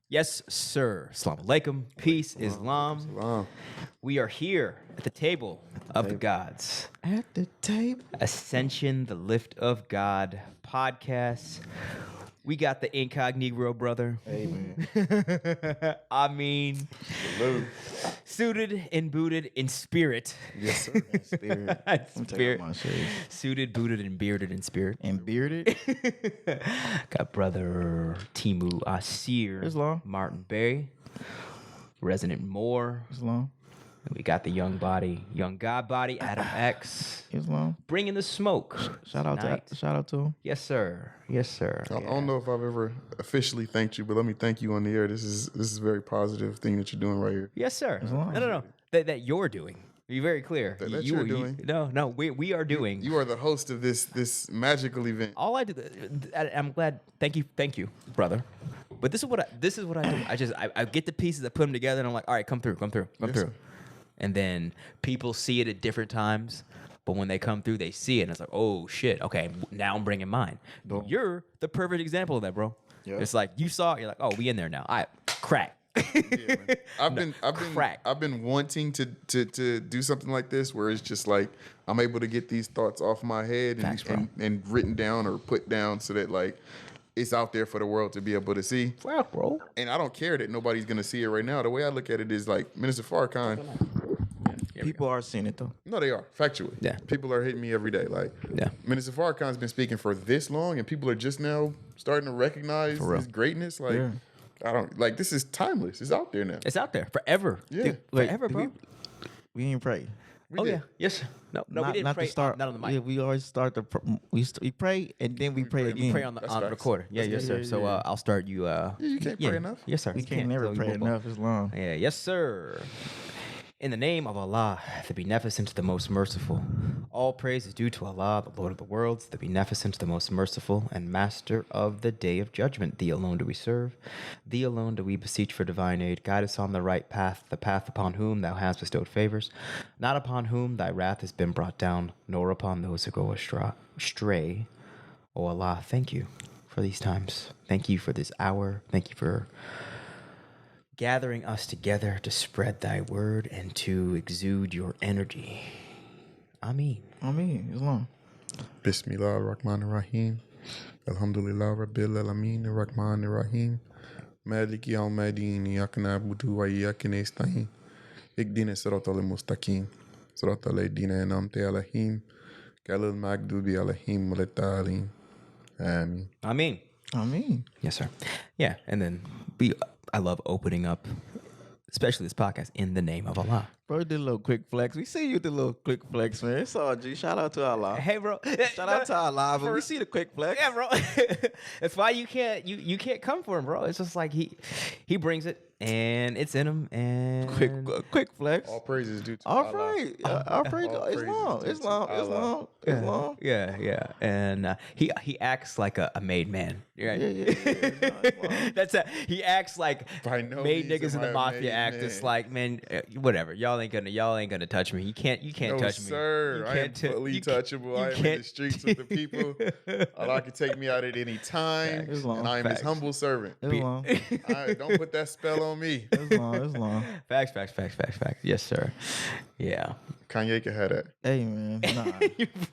Yes, sir. Assalamu alaikum. Peace, Islam. We are here at the table of the gods. At the table. Ascension, the Lift of God podcast. We got the incognito brother. Hey, man. Amin. Salute. Suited and booted in spirit. Yes, sir. Spirit. I'm taking my shades. Suited, booted, and bearded in spirit. And bearded. Got brother Temu Asyr. Islam. Martin Berry. Resident Moore. Islam. And we got the young God body, Adam X. Islam. Bringing the smoke. Shout out to him. Yes, sir. Yes, sir. I don't know if I've ever officially thanked you, but let me thank you on the air. This is a very positive thing that you're doing right here. Yes, sir. Islam. No. That you're doing. Be very clear. That you're doing. No. We are doing. You are the host of this magical event. All I do. I'm glad. Thank you, brother. But this is what I do. I get the pieces, I put them together, and I'm like, all right, come through. Yes, sir. And then people see it at different times. But when they come through, they see it, and it's like, oh shit, okay, now I'm bringing mine. Boom. You're the perfect example of that, bro. Yeah. It's like you saw it, you're like, oh, we in there now. All right, crack. Yeah, man. Crack. I've been wanting to do something like this where it's just like I'm able to get these thoughts off my head Facts, bro. and written down or put down so that like it's out there for the world to be able to see. Wow, bro. And I don't care that nobody's gonna see it right now. The way I look at it is like Minister Farrakhan. People are seeing it, though. No, they are factually. Yeah. People are hitting me every day. Like, Yeah. Minister Farrakhan's been speaking for this long, and people are just now starting to recognize real. his greatness. Like, Yeah. I don't like this is timeless. It's out there now. It's out there forever. Yeah. Dude, Wait, forever, bro. We ain't pray. We Oh did. yeah, yes. No, we didn't not pray. to start. Not on the mic. Yeah, we always start we pray and then we pray pray. again. We pray on the That's on the facts. recorder. Yeah, yes, sir. yeah, So yeah. I'll start you. Yeah, you can't pray enough. Yes, sir. we You can't never So pray you both- enough. It's long. Yeah, yes, sir. In the name of Allah, the Beneficent, the Most Merciful, all praise is due to Allah, the Lord of the worlds, the Beneficent, the Most Merciful, and Master of the Day of Judgment. Thee alone do we serve. Thee alone do we beseech for divine aid. Guide us on the right path, the path upon whom thou hast bestowed favors, not upon whom thy wrath has been brought down, nor upon those who go astray. O Allah, thank you for these times. Thank you for this hour. Thank you for gathering us together to spread thy word and to exude your energy. Amin. It's long. Bismillah ar-Rahman ar-Rahim. Alhamdulillah Rabbil Alameen ar-Rahman ar-Rahim. Maliki yawmiddin. Iyyaka na'budu wa iyyaka nasta'in. Ihdina siratal mustaqim. Siratal ladzina an'amta 'alaihim. Ghayril maghdubi 'alaihim waladdallin. Amin. Amin. Yes, sir. Yeah, and then I love opening up, especially this podcast, in the name of Allah. Bro, you did a little quick flex. We see you with the little quick flex, man. It's all G. Shout out to Allah. Hey, bro. Shout out to Allah, but we see the quick flex. Yeah, bro. That's why you can't come for him, bro. It's just like he brings it and it's in him and Quick flex. All praises due to All Allah. praise. All praise. All It's praises long. due It's to long. It's Allah. long. It's long. Yeah, and he acts like a made man. Right? Yeah. It's long. That's he acts like By no made means niggas in am the I a mafia made act. man. It's like, man, whatever. Y'all ain't gonna touch me. You can't No, touch me. sir. You I am can't t- fully you touchable. I am in can't- the streets with the people. Allah can take me out at any time, It's long. and I am His Facts. humble servant. It's long. Don't put that spell on me. It's long. It's long. Facts. Yes, sir. Yeah. Kanye can have that. Hey, man. Nah.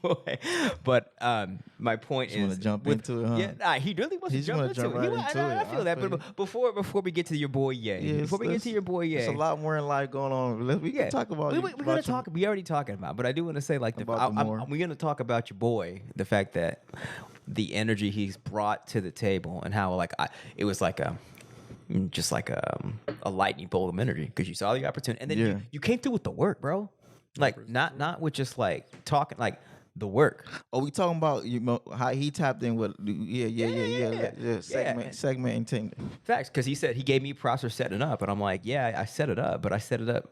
Boy. But my point Just wanna is, jump into it, huh? Yeah, he really wants He to just jump wanna into jump it. right I into it. feel I that. feel But before we get to your boy, before we get to your boy, There's a lot more in life going on. We can talk about. We're gonna talk. We already talking about, but I do want to say like About the more. we're gonna talk about your boy. The fact that the energy he's brought to the table and how it was like just like a lightning bolt of energy because you saw the opportunity and then Yeah. you came through with the work, bro. Like not with just like talking, like the work. Oh, we talking about how he tapped in with Yeah. segment and thing. Facts, because he said he gave me props for setting it up, and I'm like, yeah, I set it up, but I set it up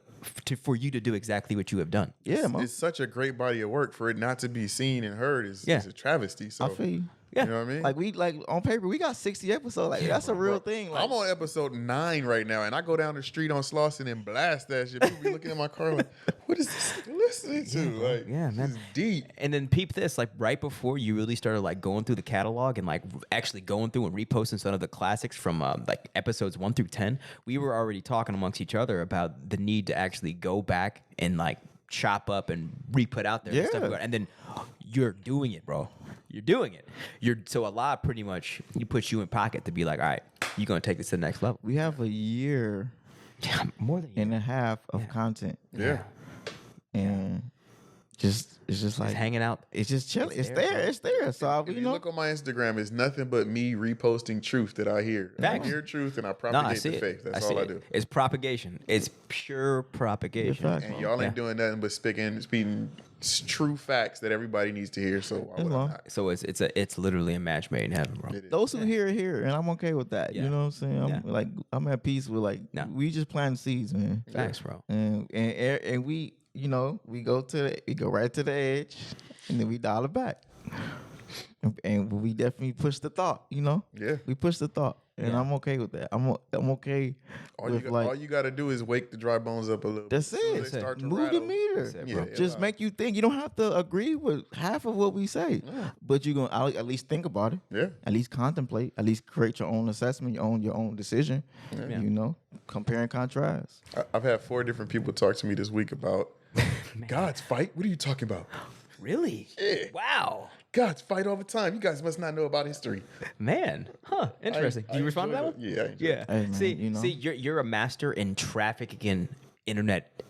for you to do exactly what you have done. Yeah, man. It's such a great body of work for it not to be seen and heard is a travesty. So I feel you. Yeah. You know what I mean? Like we on paper, we got 60 episodes. Like that's a real thing. Like, I'm on episode 9 right now, and I go down the street on Slauson and blast that shit. People be looking at my car like, what is this listening to? Like, Yeah, this man. is deep. And then peep this, like right before you really started like going through the catalog and like actually going through and reposting some of the classics from like episodes 1 through 10, we were already talking amongst each other about the need to actually go back and like chop up and re-put out there and stuff. Yeah. And then you're doing it, bro. You're doing it. So Allah pretty much he puts you in pocket to be like, all right, you're gonna take this to the next level. we have a year Yeah, more than you. and a half of content, Yeah. and it's just like Hanging out. it's just chilling. It's there, there. bro. It's there. So If you you know, look on my Instagram, it's nothing but me reposting truth that I hear. I Facts. hear truth and I No, propagate I see the it. faith. That's I see all I it. do. It's propagation. It's pure propagation. Fact. And y'all ain't doing nothing but speaking true facts that everybody needs to hear. So why would I long. not? So it's literally a match made in heaven, bro. It is. those who hear here, and I'm okay with that. Yeah. You know what I'm saying? Yeah. I'm at peace with like No. we just planting seeds, man. Facts, bro. And we we go right to the edge, and then we dial it back, and we definitely push the thought. Yeah. we push the thought, and Yeah. I'm okay with that. I'm okay with All you got to do is wake the dry bones up a little. that's bit. As soon as it. they start to Move rattle, the meter. That's it, Yeah, bro. yeah, Just wow. make you think. You don't have to agree with half of what we say, but you're gonna at least think about it. Yeah. At least contemplate. At least create your own assessment, your own decision. Yeah. Compare and contrast. I've had 4 different people talk to me this week about God's fight. What are you talking about? Really? Yeah. Wow. God's fight all the time. You guys must not know about history. Man. Huh. Interesting. Do you respond to that one? Yeah. I enjoyed Yeah. it. Hey, man, See, you're a master in trafficking internet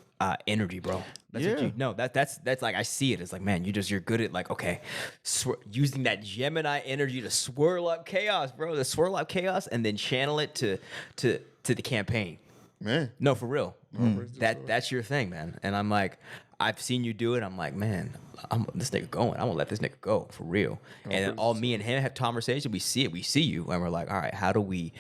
energy, bro. That's what Yeah. you know. That's like I see it. It's like, man, you're good at like, okay, using that Gemini energy to swirl up chaos, bro. To swirl up chaos and then channel it to the campaign. Man. No, for real. praise the Lord. That's your thing, man. And I'm like, I've seen you do it. I'm like, man, this nigga going. I'm gonna let this nigga go for real. And then all me and him have conversation. We see it. We see you, and we're like, all right, how do we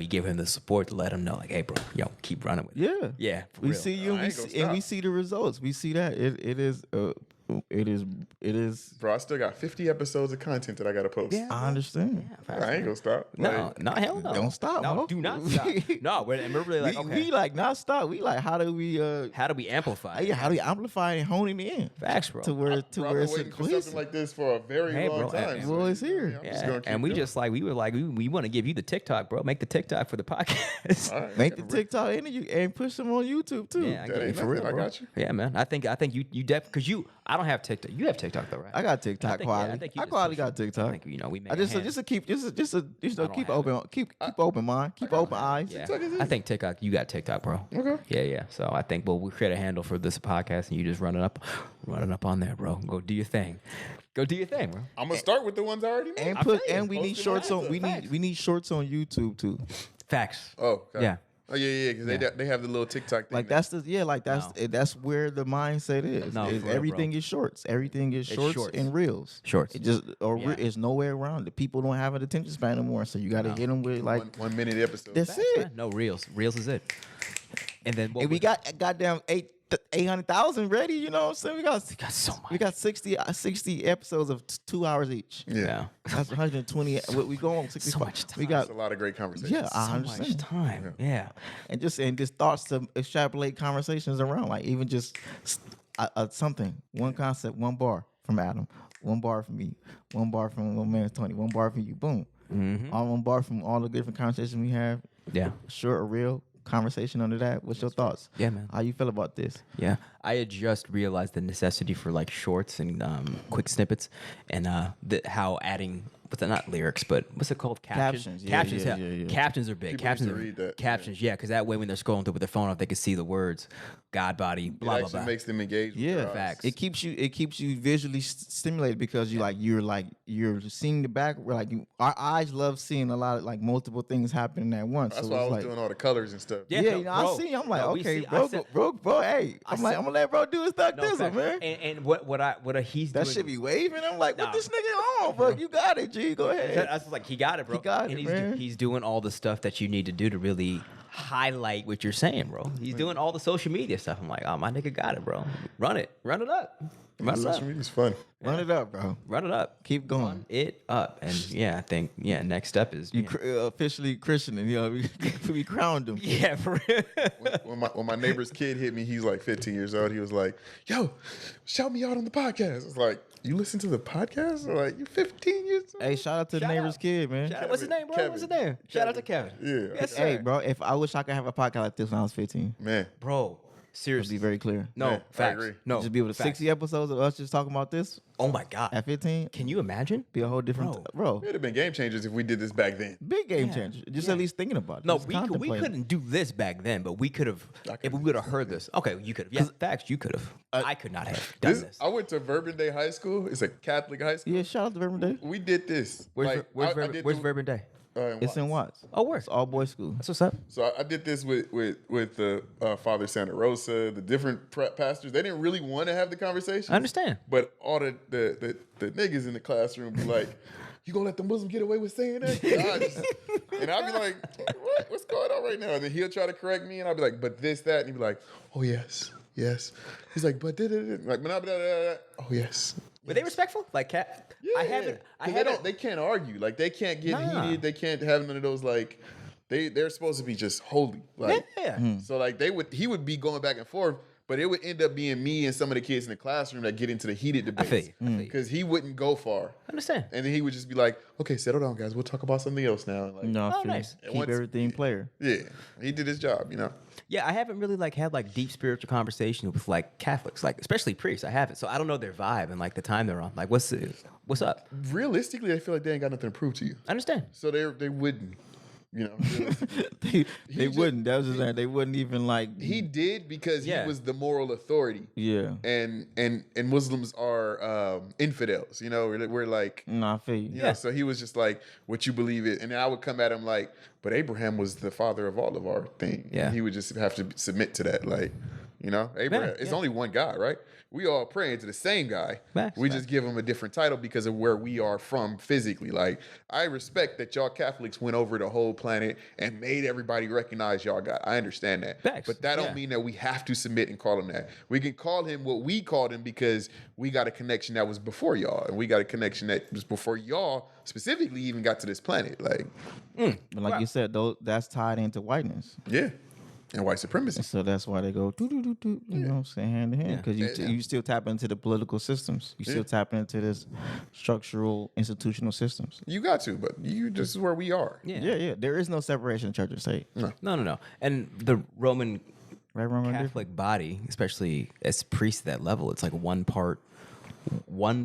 give him the support to let him know, like, hey, bro, yo, keep running with it. Yeah. Yeah. For We real. see you, and I we ain't gonna see, and we stop. see the results. We see that it is. Bro, I still got 50 episodes of content that I got to post. Yeah. I understand. I ain't going to stop. No, Like, no, hell no. Don't stop, No, bro. do not stop. No, and we're really like, okay, We like not stop. We like how do we how do we amplify? yeah, how do we amplify and hone it in Facts, bro. to where bro, I've been it's waiting for cohesive. something like this for a very Hey, long bro, time. and- Well, it's here. I'm just Yeah, gonna keep and we going. just like we were like we want to give you the TikTok, bro. Make the TikTok for the podcast. All right. Make the TikTok interview and push them on YouTube too. Yeah, I That get ain't it for real, nothing. I bro. got you. Yeah, man. I think you because I don't have TikTok. You have TikTok though, right? I got TikTok I think- yeah, I quality. think you I just quality push got it. TikTok. I think we make I just a hand. just to keep don't keep have open keep open mind, keep open eyes. Yeah, I think TikTok. You got TikTok, bro. Okay. Yeah. So I think we'll create a handle for this podcast, and you just run it up on there, bro. Go do your thing. Go do your thing, bro. I'm going to start with the ones I already made. And I put feel you. and we need Posting shorts my on ads up. we need shorts on YouTube too. Facts. Oh, okay. Yeah. Oh, yeah, because they have the little TikTok thing. Like now. that's where the mindset is. No, It's for real, everything bro. is shorts. Everything is shorts, shorts. and reels. Shorts. It just Yeah. it's nowhere around it. People don't have an attention span anymore, so you got to hit them with like 1 minute episode. that's it. Man, no reels. Reels is it. And then And we got goddamn 800,000 ready. You know what I'm saying? We got so much. We got 60 episodes of 2 hours each. Yeah. That's 120. We go on 65. much time. We got That's a lot of great conversations. yeah, so much 100%. time. Yeah. And just thoughts to extrapolate conversations around, like even just something, one concept, one bar from Adam, one bar from me, one bar from one man Tony, one bar from you, boom, all one bar from all the different conversations we have, Yeah. short or real conversation under that. What's your thoughts? Yeah, man. How you feel about this? Yeah, I had just realized the necessity for like shorts and quick snippets, and how adding what's that, not lyrics, but what's it called? Captions, yeah, Captions. yeah. Captions are big. People Captions used to are read that, captions. Yeah, because that way when they're scrolling through with their phone up, they can see the words God body, It blah blah actually blah. makes them engage with Yeah, their eyes. facts. It keeps you visually stimulated because you're seeing the back. Our eyes love seeing a lot of like multiple things happening at once. That's so why I it's was like, doing all the colors and stuff. Yeah, yeah, no, you know, bro. I see. I'm like, No, we okay, see- I bro, said- bro, hey, I'm gonna let bro do his stuff, No, this facts. man. And what he's That doing. should be waving. I'm like, what Nah. this nigga on, bro? You got it, G. Go ahead. That's just like he got it, bro. He got and it, man. he's doing all the stuff that you need to do to really highlight what you're saying, bro. He's doing all the social media stuff. I'm like, oh, my nigga got it, bro. Run it up. Run it Social up. media is fun. Run it up, bro. Run it up. Keep going. Run it up. And yeah, I think next step is You officially Christian, and we crowned him. yeah, for real. When my neighbor's kid hit me, he's like 15 years old. He was like, "Yo, shout me out on the podcast." I was like, "You listen to the podcast?" I'm like, "You 15 years old?" Hey, shout out to the Shout neighbor's out. kid, man. Shout out- What's his name, bro? Kevin. What's his name? Shout out to Kevin. Yeah. Yes, Hey, sir. bro, if I wish I could have a podcast like this when I was 15, Man, Bro, to seriously. be very clear. No, Man, I facts. agree. No, Just be able to facts. 60 episodes of us just talking about this Oh my God. at 15, Can you imagine? be a whole different, bro. it'd have been game changers if we did this back then. Big game changer. Just at least thinking about it. No, Just we contemplating. couldn't do this back then, but we could have. I If could've we would have heard this, okay, you could have. Yeah, facts, you could have. I could not have done this. I went to Verbum Day High School. It's a Catholic high school. Yeah, shout out to Vernon Day. We did this. Where's Like, where's I Verb- did where's the- Verbum Day? It's in Watts. Oh, where? It's all boys school. That's what's up. So I did this with the Father Santa Rosa, the different pastors. They didn't really want to have the conversation. I understand. But all the niggas in the classroom be like, "You gonna let the Muslim get away with saying that?" And I'd be like, What's going on right now?" And then he'll try to correct me, and I'll be like, "But this, that," and he'd be like, "Oh yes, yes." He's like, "But like, blah, blah, blah, blah. Oh yes." Were they respectful? Like, cat? Yeah. I haven't. 'Cause they can't argue. Like they can't get Nah. heated. They can't have none of those like. They're supposed to be just holy. Like Yeah. so like he would be going back and forth, but it would end up being me and some of the kids in the classroom that get into the heated I feel debates. you. I feel you. Because he wouldn't go far. I understand. And then he would just be like, "Okay, settle down, guys. We'll talk about something else now." And like, No, Oh, I feel nice. Keep once- everything player. yeah, he did his job, you know. Yeah, I haven't really like had like deep spiritual conversations with like Catholics, like especially priests. I haven't, so I don't know their vibe and like the time they're on. Like, what's up? Realistically, I feel like they ain't got nothing to prove to you. I understand. So they wouldn't, you know. realistically. they wouldn't. That was just saying. They wouldn't even like. He did because Yeah. he was the moral authority. Yeah. And Muslims are infidels, you know. We're like, No, I feel you. you know, so he was just like, "What you believe it," and then I would come at him like, "But Abraham was the father of all of our thing." Yeah. And he would just have to submit to that, like, you know, Abraham. Yeah, It's yeah. only one God, right? We all praying to the same guy. Facts, We facts. just give him a different title because of where we are from physically. Like, I respect that y'all Catholics went over the whole planet and made everybody recognize y'all God. I understand that. Facts, But that don't yeah. mean that we have to submit and call him that. We can call him what we called him because we got a connection that was before y'all, and we got a connection that was before y'all specifically even got to this planet. Like, But like you said, though, that's tied into whiteness. yeah, and white supremacy. So that's why they go doo doo doo doo. You know, saying hand to hand because Yeah. you still tap into the political systems. You still tap into this structural institutional systems. You got to, but this is where we are. Yeah. Yeah. There is no separation of church and state. No. And the Roman Right, Roman? Catholic body, especially as priests at that level, it's like one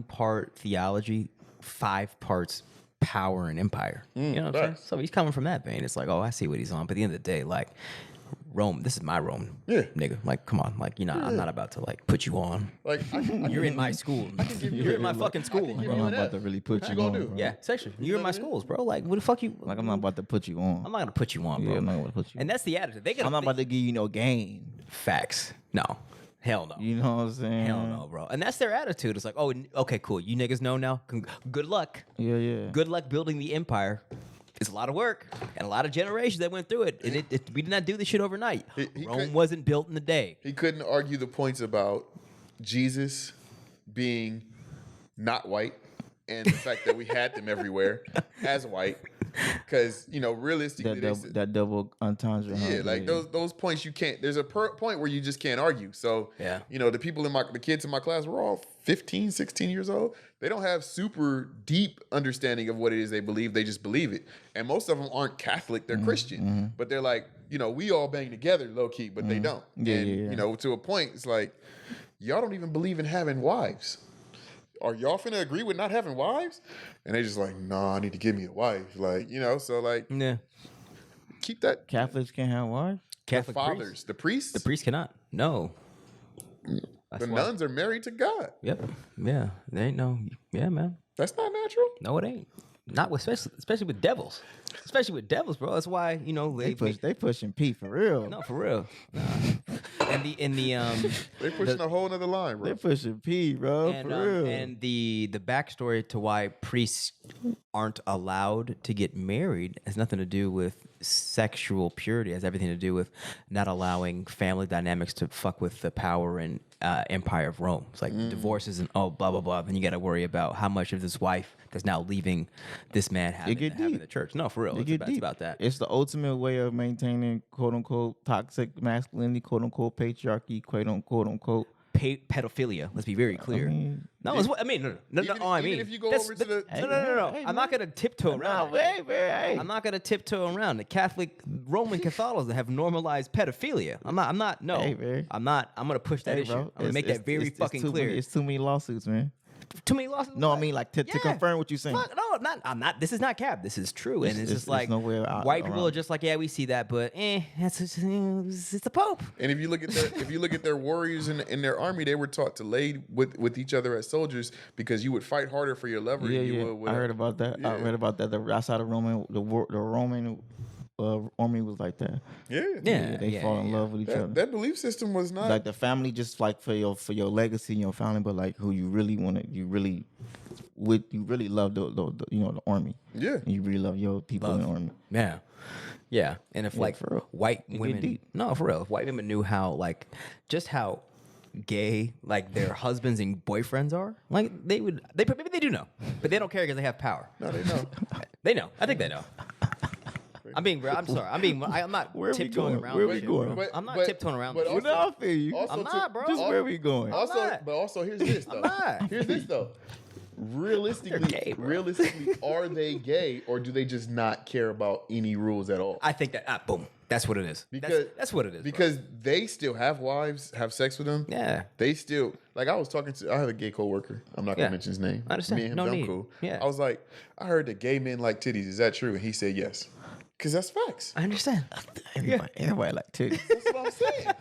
part theology, 5 parts power and empire. You know what I'm saying? facts. So he's coming from that vein. It's like, oh, I see what he's on. But at the end of the day, like Rome, this is my Rome. Yeah. Nigga. Like, come on. Like, I'm not about to like put you on. Like, I You're in my school. You're in my fucking school. give I'm you bro. not an about F. to really put What you you on. gonna do? Bro. Yeah, sexually. You're in my schools, bro. Like, what the fuck you? Like I'm not about to put you on. I'm not gonna put you on, bro. Yeah, I'm not gonna put you. And that's the attitude. They I'm not about to give you no game. facts. No, hell no. You know what I'm saying? Hell no, bro. And that's their attitude. It's like, oh, okay, cool. You niggas know now. Good luck. Yeah. Good luck building the empire. It's a lot of work and a lot of generations that went through it. And we did not do this shit overnight. He Rome could- wasn't built in a day. he couldn't argue the points about Jesus being not white and the fact that we had them everywhere as white. Because, you know, realistically, That double entendre. huh? yeah, like those points you can't. There's a point where you just can't argue. So, Yeah. you know, the kids in my class were all 15, 16 years old. They don't have super deep understanding of what it is they believe. They just believe it. And most of them aren't Catholic. They're Christian. But they're like, you know, we all bang together low key, but they don't. Yeah, and, yeah. you know, to a point, it's like, y'all don't even believe in having wives. Are y'all finna agree with not having wives? And they just like, nah, I need to give me a wife. Like, you know, so like, Yeah. keep that. Catholics can't have wives. Catholic Fathers, priests. the priests, The priest cannot. No. the That's why. nuns are married to God. Yep. Yeah. They ain't no. Yeah, man. That's not natural. No, it ain't. Not with especially with devils. Especially with devils, bro. That's why They pushing P for real. No, for real. Nah. And the They pushing a whole nother line, bro. They pushing P, bro. and, for real. and the backstory to why priests aren't allowed to get married has nothing to do with sexual purity. It has everything to do with not allowing family dynamics to fuck with the power and empire of Rome. It's like divorces and blah blah blah. Then you got to worry about how much of this wife that's now leaving this man having the church. No, for real, it's about that. It's the ultimate way of maintaining quote unquote toxic masculinity, quote unquote patriarchy, quote unquote. Pedophilia. Let's be very clear. No. Even if you go over to the no. I'm not gonna tiptoe around. Hey. I'm not gonna tiptoe around. The Roman Catholics have normalized pedophilia. I'm not. No, Hey, man. I'm not. I'm gonna push that Hey, issue. bro. I'm gonna make that very fucking clear. It's too many lawsuits, man. Too many lawsuits. No, I mean like to confirm what you're saying. Fuck, no, I'm not. This is not cap. This is true, and it's just like no way white people are just like, yeah, we see that, but it's the Pope. And if you look at their warriors in their army, they were taught to lay with each other as soldiers because you would fight harder for your lover. Yeah, than you yeah. would with I heard about that. Yeah. I read about that. Outside of Roman, the Roman army was like that. Yeah. They fall in love with each other. That belief system was not Like the family, just like for your legacy and your family, but like who you really want to, you really love the army. Yeah. And you really love your people in the army. Yeah. And if like for real. white It get women, deep. no, for real, if white women knew how how gay like their husbands and boyfriends are, like maybe they do know, but they don't care because they have power. No, they know. They know. I think they know. I'm sorry. I'm not Where we tiptoeing going? around. Where this we shit, going? bro. I'm not tiptoeing around. but this also- shit. I feel you. Also, I'm not, bro. Just where we going? Also, here's this though. not. Here's this though. Realistically, They're gay, bro. are they gay or do they just not care about any rules at all? I think that boom. That's what it is. That's what it is. Bro. Because they still have wives, have sex with them. Yeah. They still I have a gay coworker. I'm not gonna Yeah. mention his name. I understand. Me and him, No I'm need. cool. Yeah. I was like, I heard that gay men like titties. Is that true? And he said yes. Because that's facts. I understand. Everybody like titties. That's what I'm saying.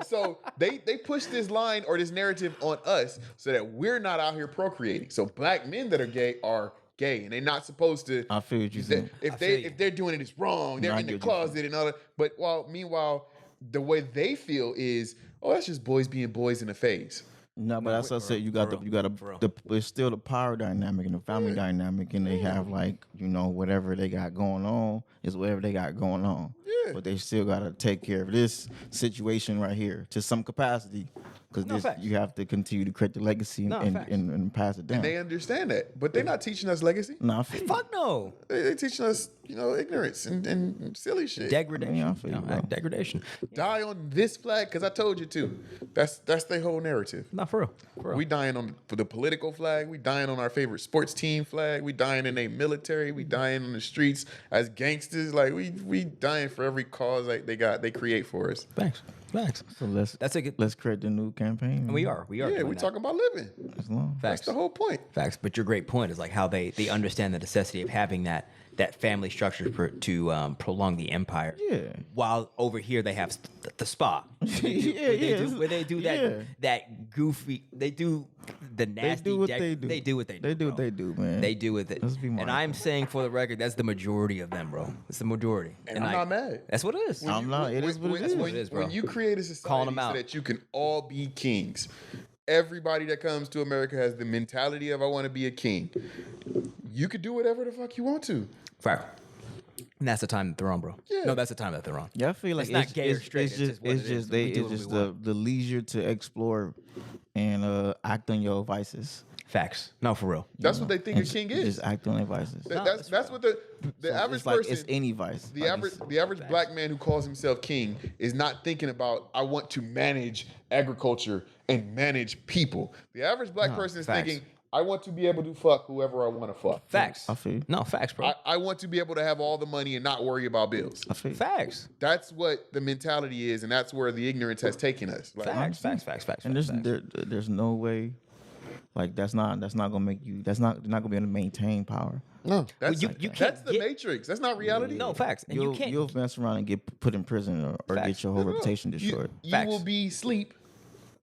So they push this line or this narrative on us so that we're not out here procreating. So black men that are gay are gay and they're not supposed to. I feel what you're saying. If they're doing it, it's wrong. They're No, I in the get what you're closet and all that. But meanwhile, the way they feel is, that's just boys being boys in a phase. No, but that's what I said. You got it's still the power dynamic and the family dynamic, and they have whatever they got going on is whatever they got going on. Yeah. But they still got to take care of this situation right here to some capacity, because facts. you have to continue to create the legacy and pass it down. And they understand that, but they're not teaching us legacy. No, I feel you. Fuck no. They're teaching us, ignorance and silly shit. Degradation. Yeah, I feel you, bro. Degradation. Die on this flag because I told you to. That's their whole narrative. Not for real. For real. We dying for the political flag. We dying on our favorite sports team flag. We dying in a military. We dying on the streets as gangsters. Like we dying for every cause like they create for us. Thanks. So let's create the new campaign. And we are. Yeah, doing we that. talking about living. As long. That's the whole point. Facts. But your great point is like how they understand the necessity of having that family structure to prolong the empire. Yeah. While over here they have the spa. Where they do that goofy. They do the nasty. do what they do. They do what they do. They do bro. what they do, man. They do with it. Let's be And mindful. I'm saying for the record, that's the majority of them, bro. It's the majority. And I'm not mad. That's what it is. I'm not. It is what it is. what it is, bro. When you create a society Calling them so out. that you can all be kings, everybody that comes to America has the mentality of I want to be a king. You could do whatever the fuck you want to. Fact. And that's the time that they're on, bro. Yeah. No, that's the time that they're on. Yeah, I feel like It's not gay or straight, it's just what it is. We do what we want. the leisure to explore and act on your vices. Facts. No, for real. That's what they think a king is. Just act on their vices. That's what the average It's like person. it's any vice. The average black man who calls himself king is not thinking about I want to manage agriculture and manage people. The average black person is facts. thinking I want to be able to fuck whoever I want to fuck. Facts. I feel you. No, facts, bro. I want to be able to have all the money and not worry about bills. I feel you. Facts. That's what the mentality is, and that's where the ignorance has taken us. Like, Facts. And there's no way, like that's not gonna make you. You're not gonna be able to maintain power. no, that's, you can't that's the get- Matrix. That's not reality. No, facts. And You'll you can't. you'll mess around and get put in prison or Facts. get your whole reputation destroyed. You Facts. will be asleep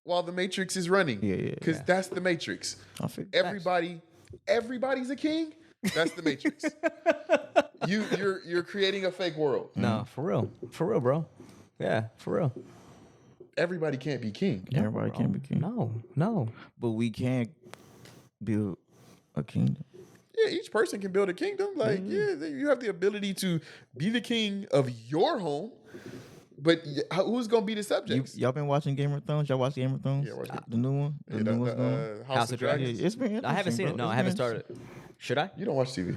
while the Matrix is running. Yeah. Because that's the Matrix. I feel you. Everybody's a king. That's the Matrix. You're creating a fake world. No, for real, bro. Yeah, for real. Everybody can't be king. Everybody can't be king. No. But we can build a kingdom. Yeah, each person can build a kingdom. Like, you have the ability to be the king of your home. But who's gonna be the subjects? Y'all been watching Game of Thrones? Y'all watch Game of Thrones? Yeah, I watched it. The new one. The new one's going. House of Dragons. Yeah, it's been interesting. I haven't seen it. bro. No, It's I haven't been started. Should I? You don't watch TV.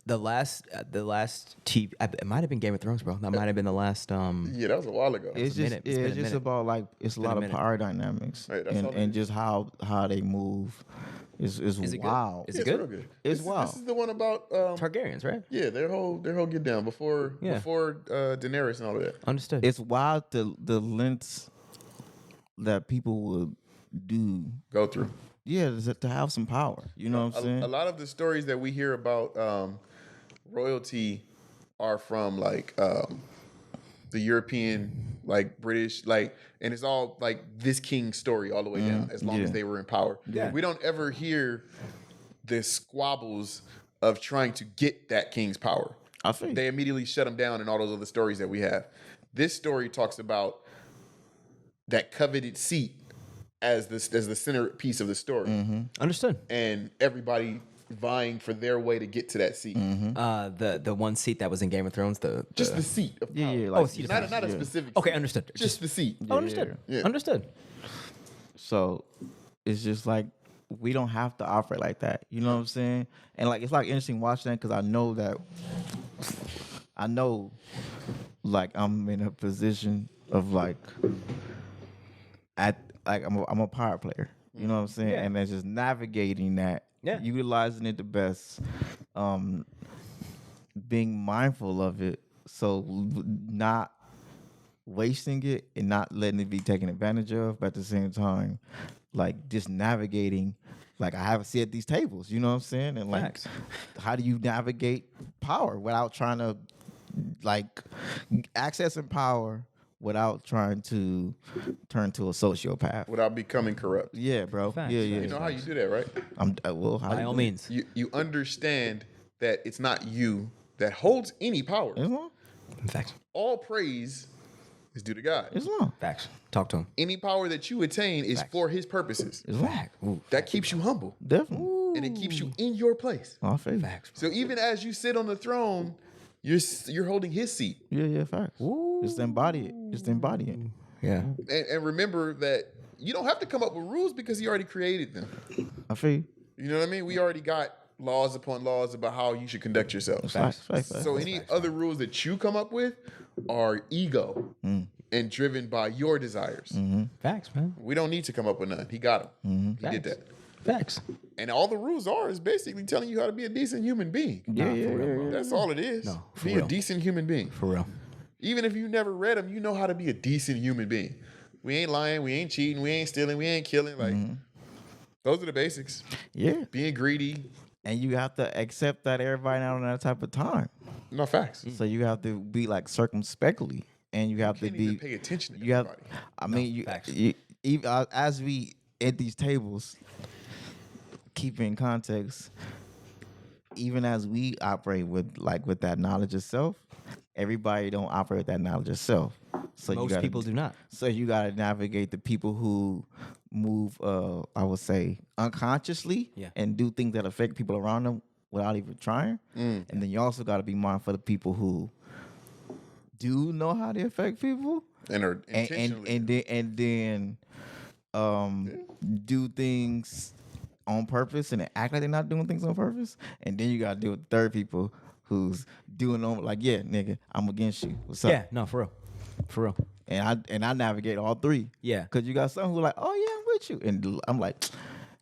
The last TV. It might have been Game of Thrones, bro. That might have been the last. Yeah, that was a while ago. It's a just minute. It's been a it's just minute. about like it's a been a lot of minute. power dynamics Right, that's all it and is. just how they move is Is it good? wild. Is Yeah, it good? real good. It's this wild. This is the one about Targaryens, right? yeah, their whole get down before Yeah. Daenerys and all of that. Understood. It's wild the lengths that people would do. Go through. Yeah, to have some power. You know what I'm saying? A lot of the stories that we hear about royalty are from like the European, like British, like, and it's all like this king's story all the way down as long yeah. as they were in power. Yeah. We don't ever hear the squabbles of trying to get that king's power. I think. They immediately shut him down in all those other stories that we have. This story talks about that coveted seat as the centerpiece of the story, Understood. and everybody vying for their way to get to that seat. The one seat that was in Game of Thrones. Just the seat of power. Yeah, Oh, like, seat of Not a yeah. specific Okay, seat. understood. Just the seat. Oh, understood. Yeah. Understood. So it's just like we don't have to operate like that. You know what I'm saying? And like it's like interesting watching that because I know like I'm in a position of like I'm a power player. You know what I'm saying? Yeah. And then just navigating that, Yeah. utilizing it the best, being mindful of it, so not wasting it and not letting it be taken advantage of, but at the same time, like just navigating. Like I have a seat at these tables, you know what I'm saying? And like, Facts. how do you navigate power without trying to, like, accessing power without trying to turn to a sociopath? Without becoming corrupt. Yeah, bro. Facts, Yeah. You know how you do that, right? Well, how By you all do it? means. You understand that it's not you that holds any power. Islam. Facts. All praise is due to God. Islam. Facts. Talk to him. Any power that you attain is Facts. for his purposes. Islam. Ooh. That keeps you humble. Definitely. And it keeps you in your place. I feel you. Facts. So even as you sit on the throne, you're holding his seat. Yeah, facts. Just embody it. Just embody it. Yeah. And remember that you don't have to come up with rules because he already created them. I feel you. You know what I mean? We already got laws upon laws about how you should conduct yourself. Facts. So any other rules that you come up with are ego and driven by your desires. Facts, man. We don't need to come up with none. He got them. He did Facts. that. Facts. And all the rules is basically telling you how to be a decent human being. Yeah. That's all it is. No, for be real. a decent human being. For real. Even if you never read them, you know how to be a decent human being. We ain't lying, we ain't cheating, we ain't stealing, we ain't killing. Like, those are the basics. Yeah. Being greedy, And you have to accept that everybody not on that type of time. no facts. So you have to be like circumspectly, and you have to Can't even be. pay attention to You have. everybody. I mean, facts. as we at these tables, keep in context. Even as we operate with that knowledge of self, everybody don't operate with that knowledge of self. So Most people do not. So you got to navigate the people who move, I would say, unconsciously Yeah. and do things that affect people around them without even trying. And then you also got to be mindful of the people who do know how to affect people And are intentionally. and then do things on purpose and act like they're not doing things on purpose. And then you got to deal with third people who's doing on like, yeah, nigga, I'm against you. What's up? Yeah. No, for real. For real. And I navigate all three. Yeah. Cause you got some who like, oh yeah, I'm with you, and I'm like,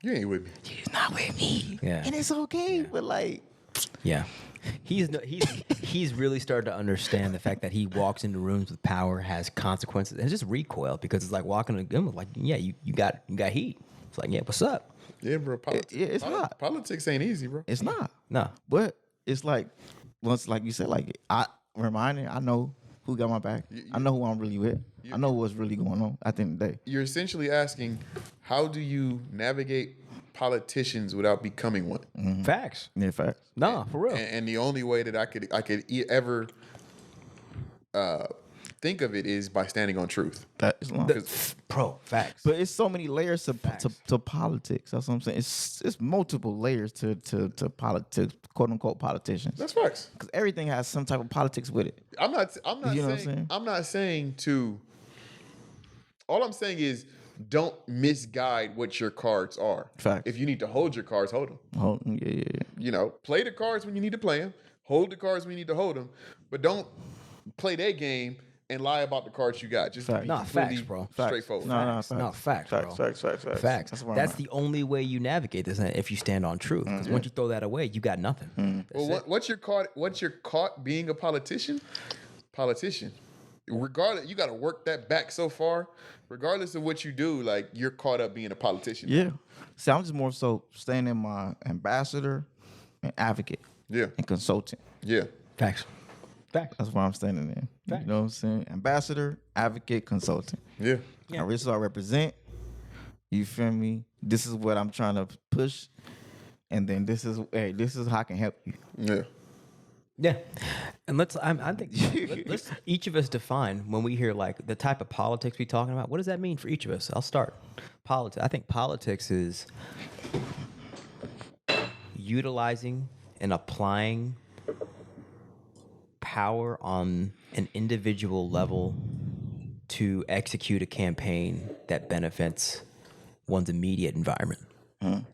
You ain't with me. he's not with me. Yeah. And it's okay, but like, Yeah. He's really started to understand the fact that he walks into rooms with power has consequences. And it's just recoil because it's like walking in a gun with like, yeah, you got heat. It's like, yeah, what's up? Yeah, bro. it's hot. Politics ain't easy, bro. it's not. No. But it's like, once like you said, like I know who got my back. I know who I'm really with. I know what's really going on at the end of the day. You're essentially asking, how do you navigate politicians without becoming one? Facts. In fact, No, for real. And the only way that I could ever think of it is by standing on truth. That is long. Bro, facts. But it's so many layers to politics. That's what I'm saying. It's multiple layers to politics, quote unquote politicians. That's facts. Because everything has some type of politics with it. I'm not You know what I'm saying saying? I'm not saying to. All I'm saying is don't misguide what your cards are. Fact. If you need to hold your cards, hold them. Oh, yeah. You know, play the cards when you need to play them. Hold the cards when you need to hold them. But don't play that game and lie about the cards you got. Just Fact. be Nah, completely facts, bro. straightforward. No, No, facts, bro. Facts. Facts. where I'm That's at. the only way you navigate this if you stand on truth. Because once you throw that away, you got nothing. Well, once you're caught being a politician, regardless, you got to work that back so far. Regardless of what you do, like you're caught up being a politician. Yeah. See, I'm just more so staying in my ambassador and advocate Yeah. and consultant. Yeah. Facts. Facts. That's where I'm standing in. Facts. You know what I'm saying? Ambassador, advocate, consultant. Yeah. Yeah. This is what I represent. You feel me? This is what I'm trying to push. And then this is how I can help you. Yeah. Yeah, and I think let's each of us define when we hear like the type of politics we talking about. What does that mean for each of us? I'll start. Politics. I think politics is utilizing and applying power on an individual level to execute a campaign that benefits one's immediate environment.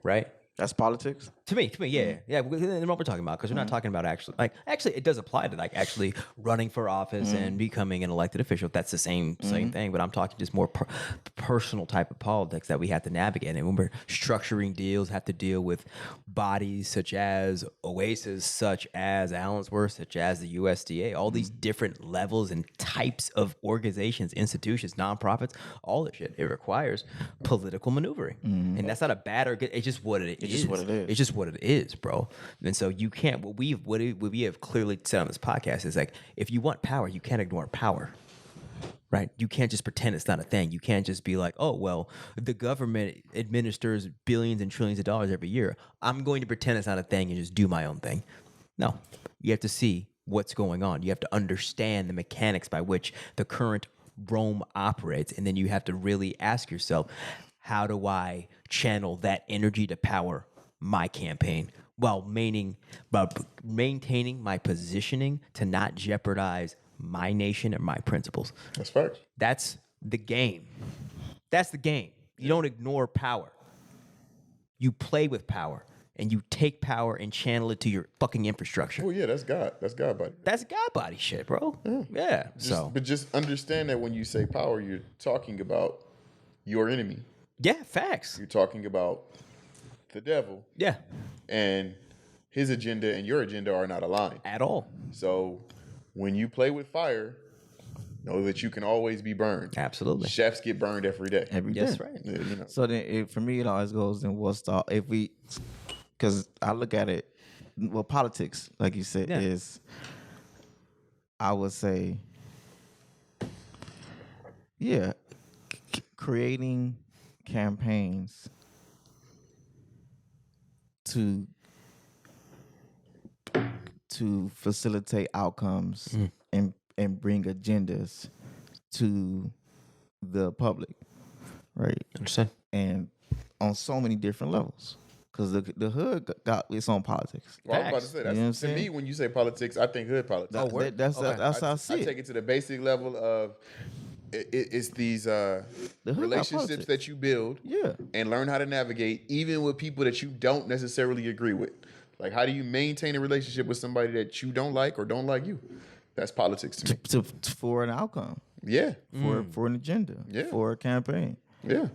Right? That's politics? To me, yeah. And what we're talking about, because we're not talking about actually, it does apply to like actually running for office and becoming an elected official. That's the same thing, but I'm talking just more personal type of politics that we have to navigate. And when we're structuring deals, have to deal with bodies such as Oasis, such as Allensworth, such as the USDA, all these different levels and types of organizations, institutions, nonprofits, all that shit. It requires political maneuvering, and that's not a bad or good. It's just what it is. just what it is. It's just what it is, bro. And so you can't. What we have clearly said on this podcast is like, if you want power, you can't ignore power, right? You can't just pretend it's not a thing. You can't just be like, oh well, the government administers billions and trillions of dollars every year. I'm going to pretend it's not a thing and just do my own thing. No, you have to see what's going on. You have to understand the mechanics by which the current Rome operates, and then you have to really ask yourself, how do I channel that energy to power my campaign while maintaining my positioning to not jeopardize my nation and my principles? That's facts. That's the game. That's the game. You don't ignore power. You play with power, and you take power and channel it to your fucking infrastructure. Well, yeah, that's God. That's God body. That's God body shit, bro. Yeah. But just understand that when you say power, you're talking about your enemy. Yeah, facts. You're talking about the devil, Yeah, and his agenda and your agenda are not aligned. at all. So when you play with fire, know that you can always be burned. Absolutely. Chefs get burned every day. Every day. That's right. Yeah, you know. So then, for me, it always goes in what's the because I look at it. Well, politics, like you said, Yeah. is I would say, yeah, creating campaigns to facilitate outcomes and bring agendas to the public, right? Understand? And on so many different levels, because the hood got its own politics. Well, I was about to say, You know what I'm that's, to me, saying? when you say politics, I think hood politics. That's how I see I it. take it to the basic level of it's these hood got relationships politics. that you build Yeah. and learn how to navigate, even with people that you don't necessarily agree with. Like, how do you maintain a relationship with somebody that you don't like or don't like you? That's politics to me. For an outcome, Yeah, for an agenda, Yeah. for a campaign. yeah,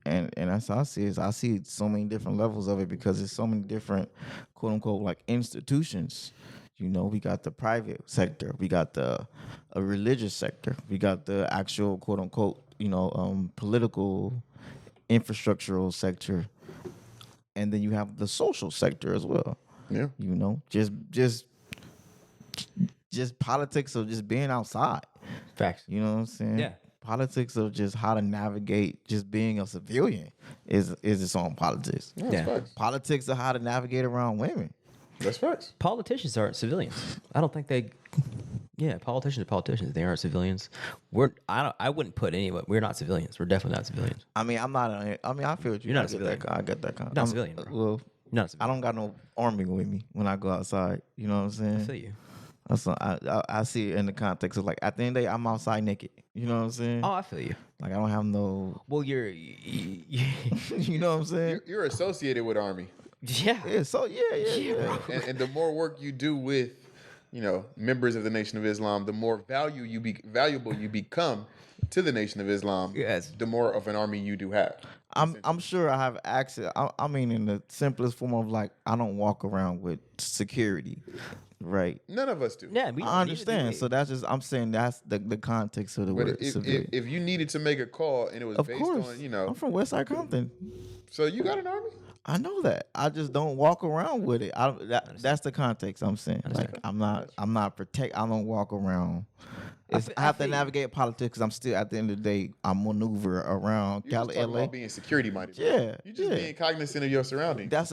And that's how I see it. I see so many different levels of it because there's so many different quote unquote like institutions. You know, we got the private sector, we got a religious sector, we got the actual quote unquote, political infrastructural sector, and then you have the social sector as well. yeah. You know, just politics of just being outside. Facts. You know what I'm saying? Yeah. Politics of just how to navigate just being a civilian is its own politics. That's Yeah. facts. Politics of how to navigate around women. That's facts. Politicians aren't civilians. I don't think they. Yeah, politicians are politicians. They aren't civilians. I wouldn't put anyone. We're not civilians. We're definitely not civilians. I mean, I'm not. I mean, I feel what you. You're not I a get civilian. that. I get that. You're not a civilian, bro. Well, You're not a I civilian. don't got no army with me when I go outside. You know what I'm saying? I feel you. That's what I see it in the context of like at the end of the day, I'm outside naked. You know what I'm saying? Oh, I feel you. Like I don't have no. Well, you're. You know what I'm saying? You're associated with Army, Yeah. Yeah. So yeah. and the more work you do with, members of the Nation of Islam, the more valuable you become to the Nation of Islam. Yes. The more of an army you do have. I'm sure I have access. I mean, in the simplest form of like, I don't walk around with security, right? None of us do. Yeah, we don't I need to understand. do So that's just I'm saying that's the context of the But word civilian. if you needed to make a call and it was Of based course, on, I'm from Westside Compton. so you got an army? I know that. I just don't walk around with it. That's the context I'm saying. Like I'm not protect. I don't walk around. I have to navigate politics because I'm still at the end of the day I'm maneuver around You're just talking LA. about being security minded. Yeah, You're just yeah. being cognizant of your surroundings. That's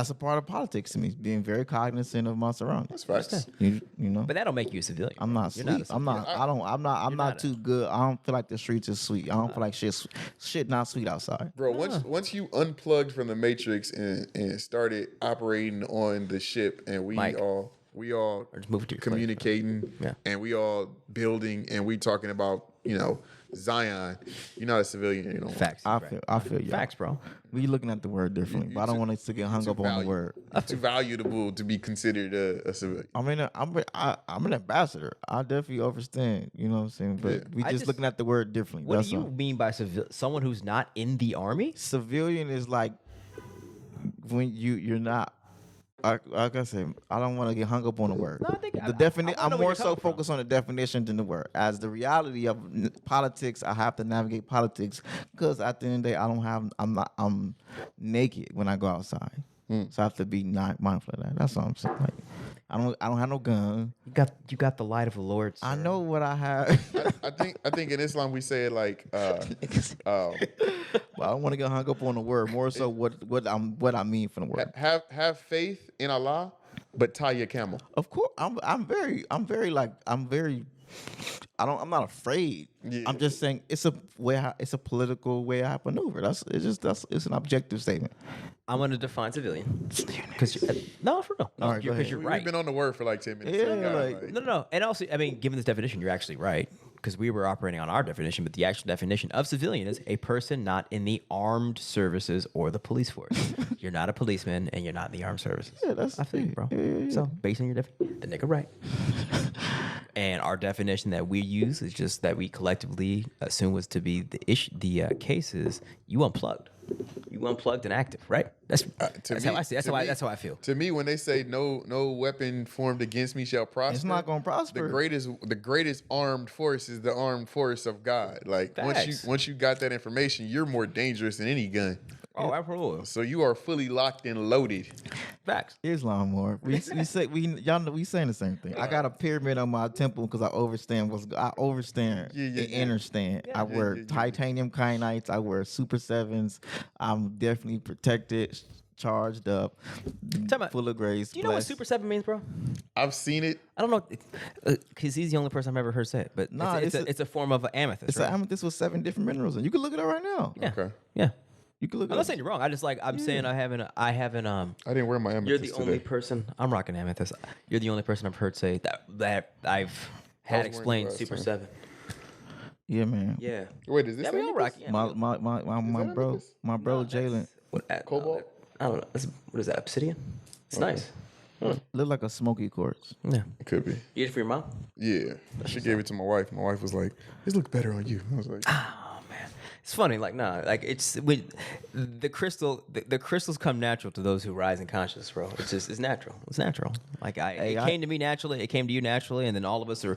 a part of politics to me. Being very cognizant of my surroundings. That's facts. You know. But that'll make you a civilian. I'm not You're sweet. a I'm not. I don't. I'm not too good. I don't feel like the streets is sweet. I don't feel like shit not sweet outside. Bro, once you unplugged from the matrix and started operating on the ship, and we Mike. all just move it to your communicating, Yeah. and we all building, and we talking about Zion. You're not a civilian anymore. Facts. I right. feel you. Facts, bro. We looking at the word differently, but I don't want us to get hung up on the word. Too valuable to be considered a civilian. I mean, I'm an ambassador. I definitely understand. You know what I'm saying? But Yeah. we I just just- looking at the word differently. What That's do you all. mean by someone who's not in the army? Civilian is like when you're not. Like I said, I don't want to get hung up on the word. No, I think the I definition. wanna know I'm where more you're so coming from. focused on the definition than the word. As the reality of politics, I have to navigate politics because at the end of the day, I'm naked when I go outside, so I have to be not mindful of that. That's all I'm saying. Like, I don't have no gun. You got the light of the Lord. I sir. know what I have. I think in Islam we say it like, But I don't want to get hung up on the word. More so what I mean from the word. have faith in Allah, but tie your camel. Of course, I'm not afraid. Yeah. I'm just saying it's a political way I maneuver. It's an objective statement. I'm gonna define civilian. Because no, for real. All right, go Because ahead. you're We've right. been on the word for like 10 minutes. Yeah, You got it, like- No. And also, I mean, given this definition, you're actually right. Because we were operating on our definition, but the actual definition of civilian is a person not in the armed services or the police force. You're not a policeman and you're not in the armed services. Yeah, that's I feel you, bro. yeah. So, based on your definition, the nigga right. And our definition that we use is just that we collectively assume was to be the issue. The case is you unplugged. You unplugged and active, right? That's how I see. That's how I feel. To me, when they say no weapon formed against me shall prosper, It's not gonna prosper. The greatest armed force is the armed force of God. Like Facts. once you got that information, you're more dangerous than any gun. Oh, absolutely. So you are fully locked and loaded. Facts. Islam more. We say y'all know we saying the same thing. I got a pyramid on my temple because I overstand and understand. I wear titanium kyanites. I wear super sevens. I'm definitely protected, charged up, Tell me, full of grace. Do you know what blessed. Super 7 means, bro? I've seen it. I don't know, because he's the only person I've ever heard say it. But Nah, it's a form of amethyst, It's right? an amethyst with 7 different minerals, and you can look it up right now. Yeah. Okay. Yeah. You can look it I'm up. not saying you're wrong. I'm saying I haven't. I didn't wear my amethyst You're the today. only person. I'm rocking amethyst. You're the only person I've heard say that I've had wearing explained it last Super time. 7. Yeah, man. Yeah. Wait, is this Yeah, we all amethyst? rock. Yeah. My that bro, amethyst? my bro No, that's- Jalen What? Cobalt? I don't know. What is that? Obsidian? It's nice. look like a smoky quartz. Yeah. It could be. You get it for your mom? Yeah. She gave it to my wife. My wife was like, "This look better on you." I was like, Oh man, it's funny. Like it's when the crystals come natural to those who rise in consciousness, bro. It's natural. It's natural. Like it came to me naturally. It came to you naturally, and then all of us are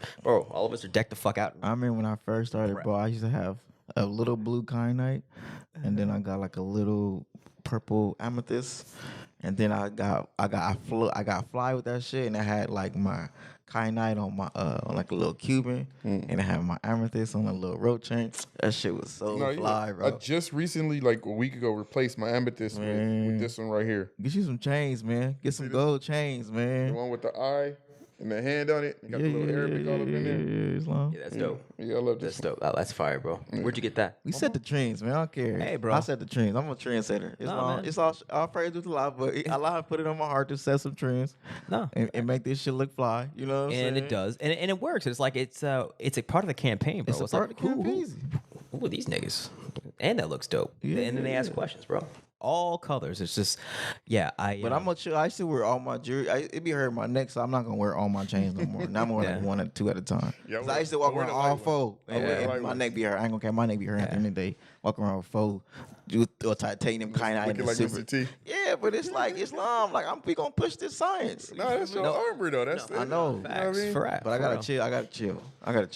decked the fuck out. I remember when I first started, bro. I used to have a little blue kyanite, and then I got like a little purple amethyst, and then I got fly with that shit, and I had like my kyanite on my on like a little Cuban, and I had my amethyst on a little rope chain. That shit was so "No, fly, bro. I just recently, like a week ago, replaced my amethyst with this one right here. Get you some chains, man. Get some gold chains, The man. one with the eye. and the hand on it. You got the little Arabic all up in there. Islam. Yeah, that's dope. Yeah, I love That's this. dope. Oh, that's fire, bro. Where'd you get that? We set the trends, man. I don't care. Hey, bro. I set the trends. I'm a trendsetter. Man. It's all praise with Allah, but Allah put it on my heart to set some trends. No. And make this shit look fly. You know what I'm saying? And it does, and it works. It's like it's a part of the campaign, bro. It's a part like, of the campaign. Who are these niggas? And that looks dope. Yeah, And then they ask questions, bro. All colors. It's just, yeah. But I'm gonna chill. I used to wear all my jewelry. It be hurting my neck, so I'm not gonna wear all my chains no more. Now I'm wearing like one or two at a time. Yeah, 'Cause I used to walk around all four, and my one. neck be hurt. I ain't gonna care. My neck be hurting at the end of the day. Walk around with four, or titanium kind of Looking like Mr. T. Yeah, but it's like Islam. Like we gonna push this science. No, that's your armor though. That's I know. Facts. I But I gotta chill.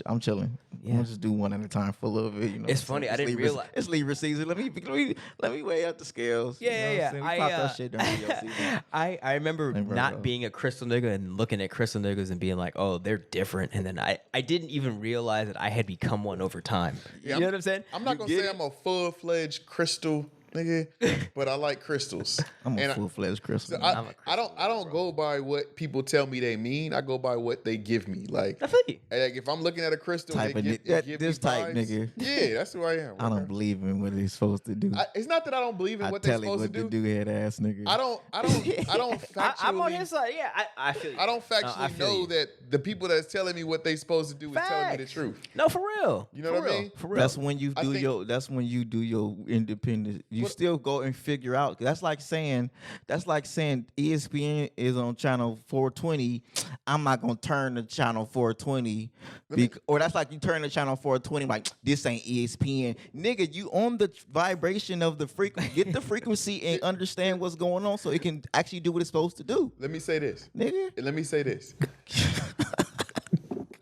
I'm chilling. I'm gonna just do one at a time for a little bit. You know. It's funny, I didn't realize- it's Libra season. Let me weigh out the scales. Yeah, you know yeah, what I'm saying? We pop that shit during Leo season. I remember bro, not bro. being a crystal nigga and looking at crystal niggas and being like, oh, they're different. And then I didn't even realize that I had become one over time. Yeah, you know what I'm saying? I'm not gonna say I'm a full-fledged crystal nigga, but I like crystals. I'm a And full-fledged crystal. I don't go by what people tell me they mean. I go by what they give me. Like, I feel you. like if I'm looking at a crystal, Type and of it ni- give this me type vibes, nigga. Yeah, that's who I am. I don't believe in what they're supposed to do. It's not that I don't believe in I what they're tell him supposed what to to do, head ass nigga. I don't factually. I'm on his side. Yeah, I feel you. I don't No, factually I feel know you. that the people that's telling me what they supposed to do is telling me the Facts. truth. No, for real. You know For what I real. mean? For real. That's when you I do think- That's when you do your independent. You still go and figure out. That's like saying ESPN is on channel 420. I'm not gonna turn the channel 420, or that's like you turn the channel 420. Like this ain't ESPN, nigga. You on the vibration of the frequency. Get the frequency and understand what's going on, so it can actually do what it's supposed to do, Let me say this. nigga. Let me say this.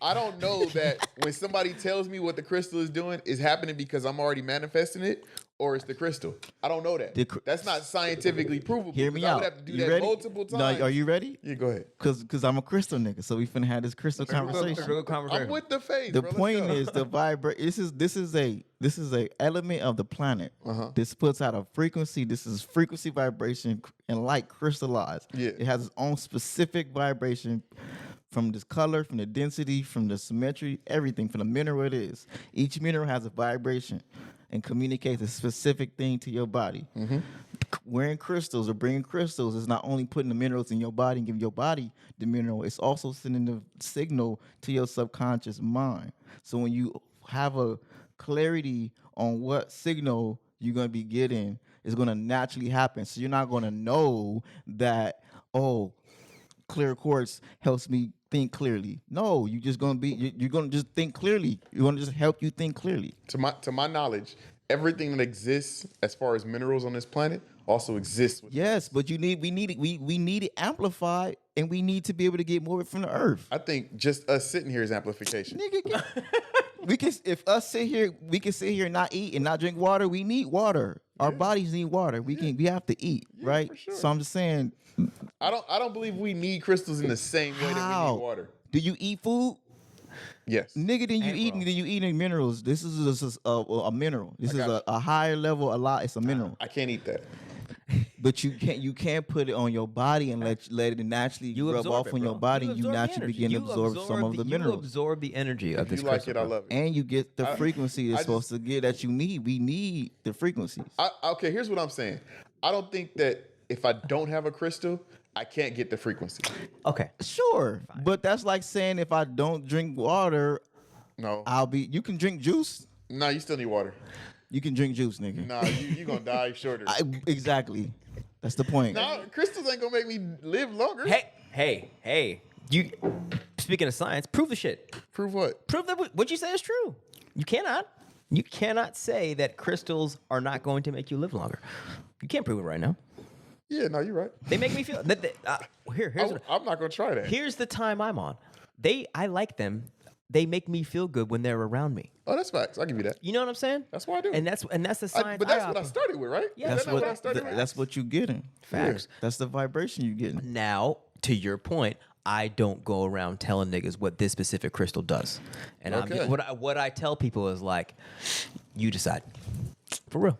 I don't know that when somebody tells me what the crystal is doing is happening because I'm already manifesting it, or it's the crystal. I don't know that. That's not scientifically provable. Hear me because I out. would have to do You that ready? multiple times. No, are you ready? Yeah, go ahead. Cause I'm a crystal nigga, so we finna have this crystal conversation. Real conversation. I'm with the faith. The bro. Let's point go. is the this is a element of the planet. This puts out a frequency. This is frequency vibration and light crystallized. Yeah. It has its own specific vibration from this color, from the density, from the symmetry, everything, from the mineral it is. Each mineral has a vibration and communicates a specific thing to your body. Wearing crystals or bringing crystals is not only putting the minerals in your body and giving your body the mineral, it's also sending the signal to your subconscious mind. So when you have a clarity on what signal you're going to be getting, it's going to naturally happen. So you're not going to know that, oh, clear quartz helps me think clearly. No, you're just going to be, you're going to just think clearly. You're going to just help you think clearly. To my knowledge, everything that exists as far as minerals on this planet also exists. Yes, but we need it amplified, and we need to be able to get more from the earth. I think just us sitting here is amplification. Nigga, we can sit here and not eat and not drink water. We need water. Our bodies need water. We have to eat, right? for sure. So I'm just saying, I don't believe we need crystals in the same way that we how? need water. Do you eat food? Yes. Nigga, then you eating minerals. This is a mineral. This is got a higher level. It's a mineral. I can't eat that. But you can't put it on your body and let it naturally rub absorb off it, on bro. your body, and you absorb the naturally energy. begin to You absorb some of the You minerals. absorb the energy of If this you like crystal, it, I bro. love it. And you get the frequency that's I supposed to get that you need. We need the frequencies. Okay, here's what I'm saying. I don't think that if I don't have a crystal, I can't get the frequency. Okay. Sure, but that's like saying if I don't drink water, No. you can drink juice. No, you still need water. You can drink juice, nigga. Nah, you gonna die shorter. Exactly. That's the point. Nah, crystals ain't gonna make me live longer. Hey. You speaking of science, prove the shit. Prove what? Prove that what you say is true. You cannot say that crystals are not going to make you live longer. You can't prove it right now. Yeah, no, you're right. They make me feel I'm not gonna try that. here's the time I'm on. I like them. They make me feel good when they're around me. Oh, that's facts. I'll give you that. You know what I'm saying? That's what I do. And that's the science. But that's what I started with, right? Yeah, That's That's not what I what started with. that's what you getting. Facts. That's the vibration you getting. Now, to your point, I don't go around telling niggas what this specific crystal does. And Okay. what I tell people is like, you decide. For real.